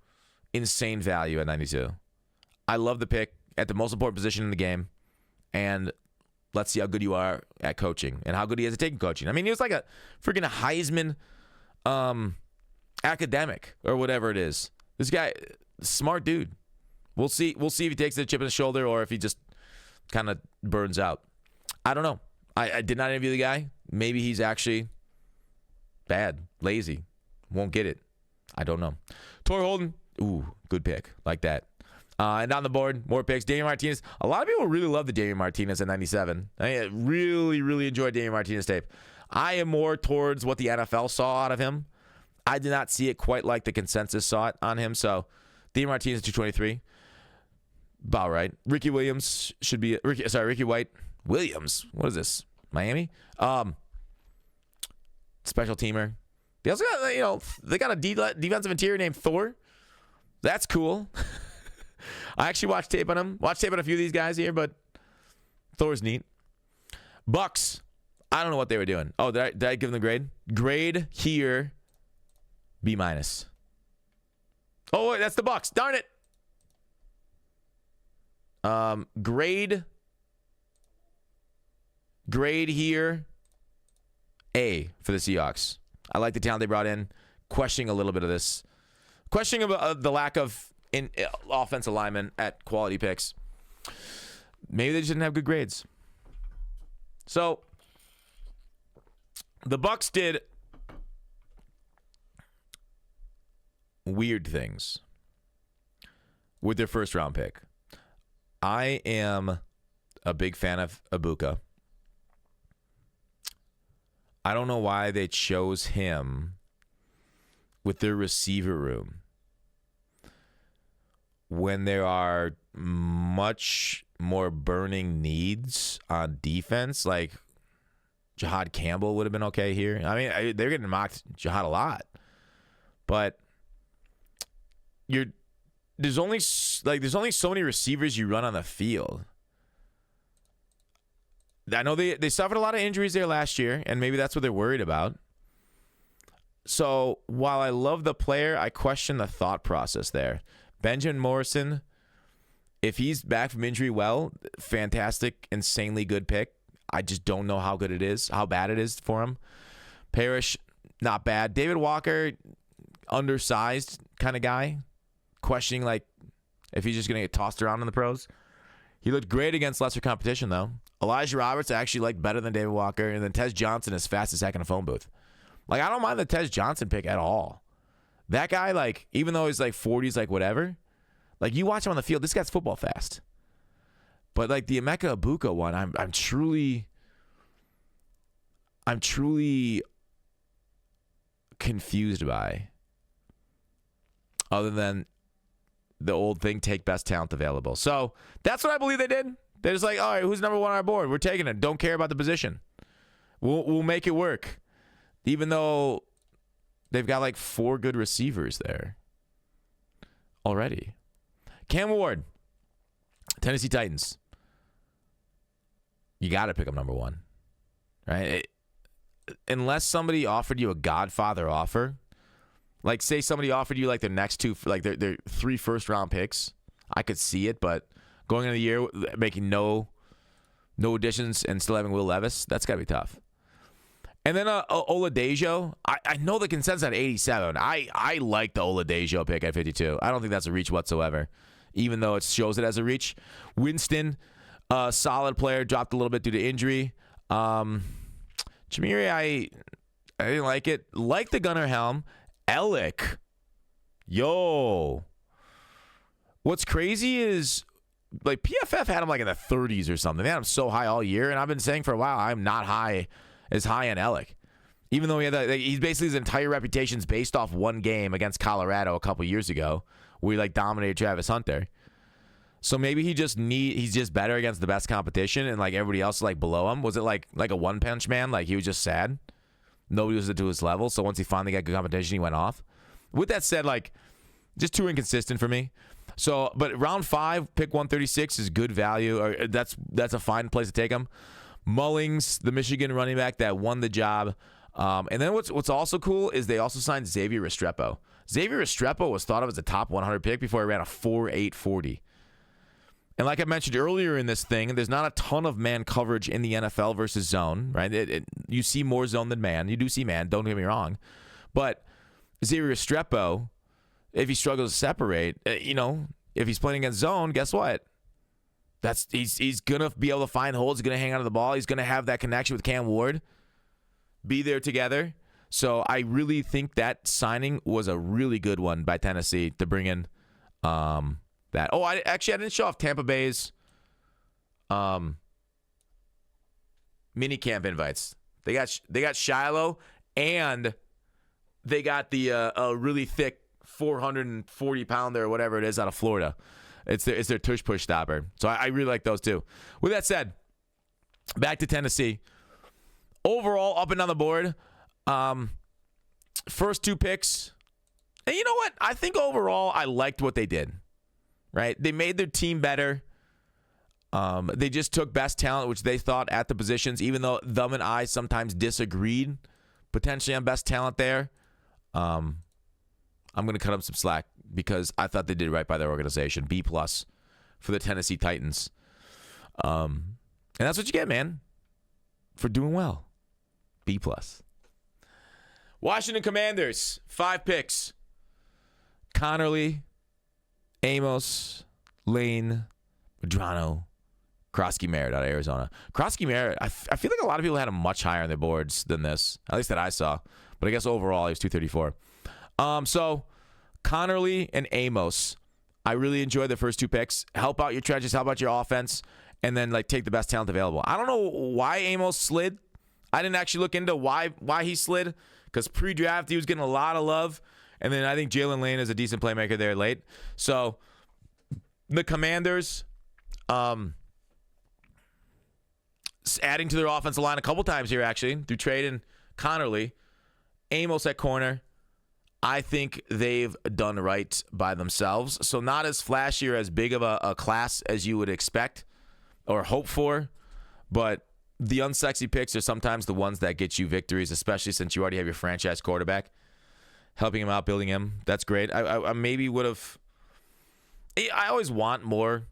insane value at 92. I love the pick at the most important position in the game, and let's see how good you are at coaching and how good he is at taking coaching. I mean, he was like a freaking Heisman academic or whatever it is. This guy, smart dude. We'll see if he takes the chip on his shoulder or if he just kind of burns out. I don't know. I did not interview the guy. Maybe he's actually bad, lazy, won't get it. I don't know. Torrey Holden, ooh, good pick. Like that. And on the board, more picks. Damian Martinez. A lot of people really love the Damian Martinez at 97. I really, really enjoyed Damian Martinez tape. I am more towards what the NFL saw out of him. I did not see it quite like the consensus saw it on him. So, Damian Martinez 223. About right. Ricky Williams should be Ricky White. Williams. What is this? Miami? Special teamer. They also got, they got a defensive interior named Thor. That's cool. I actually watched tape on him. Watched tape on a few of these guys here, but Thor's neat. Bucks. I don't know what they were doing. Oh, did I give them the grade? Grade here, B-. Oh, wait, that's the Bucks. Darn it. Grade here, A for the Seahawks. I like the talent they brought in. Questioning a little bit of this. Questioning about the lack of offensive linemen at quality picks. Maybe they just didn't have good grades. So, the Bucks did weird things with their first round pick. I am a big fan of Ibuka. I don't know why they chose him with their receiver room when there are much more burning needs on defense. Like Jihad Campbell would have been okay here. I mean, they're getting mocked Jihad a lot, but there's only so many receivers you run on the field. I know they suffered a lot of injuries there last year, and maybe that's what they're worried about. So while I love the player, I question the thought process there. Benjamin Morrison, if he's back from injury well, fantastic, insanely good pick. I just don't know how good it is, how bad it is for him. Parrish, not bad. David Walker, undersized kind of guy. Questioning like if he's just going to get tossed around in the pros. He looked great against lesser competition, though. Elijah Roberts I actually liked better than David Walker. And then Tez Johnson is fast as heck in a phone booth. Like, I don't mind the Tez Johnson pick at all. That guy, like, even though he's like 40s, like whatever, like you watch him on the field, this guy's football fast. But like the Emeka Ibuka one, I'm truly confused by. Other than the old thing, take best talent available. So that's what I believe they did. They're just like, all right, who's number one on our board? We're taking it. Don't care about the position. We'll make it work. Even though they've got like 4 good receivers there already. Cam Ward, Tennessee Titans. You got to pick up number 1, right? Unless somebody offered you a Godfather offer, like say somebody offered you like their next 2, like their 3 first-round picks, I could see it. But going into the year making no additions and still having Will Levis, that's got to be tough. And then Oladejo, I know the consensus at 87. I like the Oladejo pick at 52. I don't think that's a reach whatsoever, even though it shows it as a reach. Winston, solid player, dropped a little bit due to injury. Chamiri, I didn't like it. Like the Gunnar Helm. Ellick, yo. What's crazy is like PFF had him like in the 30s or something. They had him so high all year, and I've been saying for a while I'm not as high on Ellick, even though he had he's basically his entire reputation's based off one game against Colorado a couple years ago where he like dominated Travis Hunter. So maybe he's just better against the best competition, and like everybody else is like below him. Was it like a one punch man? Like he was just sad. Nobody was to his level. So once he finally got good competition, he went off. With that said, like, just too inconsistent for me. So, but round 5, pick 136 is good value. Or that's a fine place to take him. Mullings, the Michigan running back that won the job. And then what's also cool is they also signed Xavier Restrepo. Xavier Restrepo was thought of as a top 100 pick before he ran a 4.840. And like I mentioned earlier in this thing, there's not a ton of man coverage in the NFL versus zone, right? You see more zone than man. You do see man, don't get me wrong. But Xavier Restrepo, if he struggles to separate, if he's playing against zone, guess what? He's going to be able to find holes. He's going to hang on to the ball. He's going to have that connection with Cam Ward. Be there together. So I really think that signing was a really good one by Tennessee to bring in that. Oh, I didn't show off Tampa Bay's mini camp invites. They got Shiloh, and they got the a really thick 440 pounder or whatever it is out of Florida. It's their tush push stopper. So I really like those too. With that said, back to Tennessee. Overall, up and down the board, first 2 picks. And you know what? I think overall I liked what they did. Right? They made their team better. They just took best talent, which they thought at the positions, even though them and I sometimes disagreed potentially on best talent there. I'm going to cut them some slack because I thought they did right by their organization. B+ for the Tennessee Titans. And that's what you get, man, for doing well. B+. Washington Commanders, 5 picks. Connerly, Amos, Lane, Medrano, Krosky Merritt out of Arizona. Krosky Merritt, I feel like a lot of people had him much higher on their boards than this, at least that I saw. But I guess overall he was 234. So Connerly and Amos, I really enjoyed the first 2 picks. Help out your trenches, help out your offense, and then like take the best talent available. I don't know why Amos slid. I didn't actually look into why he slid, because pre-draft he was getting a lot of love. And then I think Jalen Lane is a decent playmaker there late. So the Commanders adding to their offensive line a couple times here, actually, through trading Connerly. Amos at corner. I think they've done right by themselves. So not as flashy or as big of a class as you would expect or hope for. But the unsexy picks are sometimes the ones that get you victories, especially since you already have your franchise quarterback. Helping him out, building him. That's great. I maybe would have... I always want more,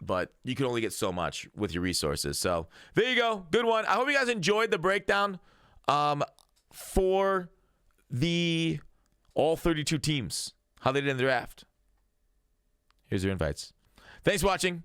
but you can only get so much with your resources. So there you go. Good one. I hope you guys enjoyed the breakdown for the all 32 teams, how they did in the draft. Here's your invites. Thanks for watching.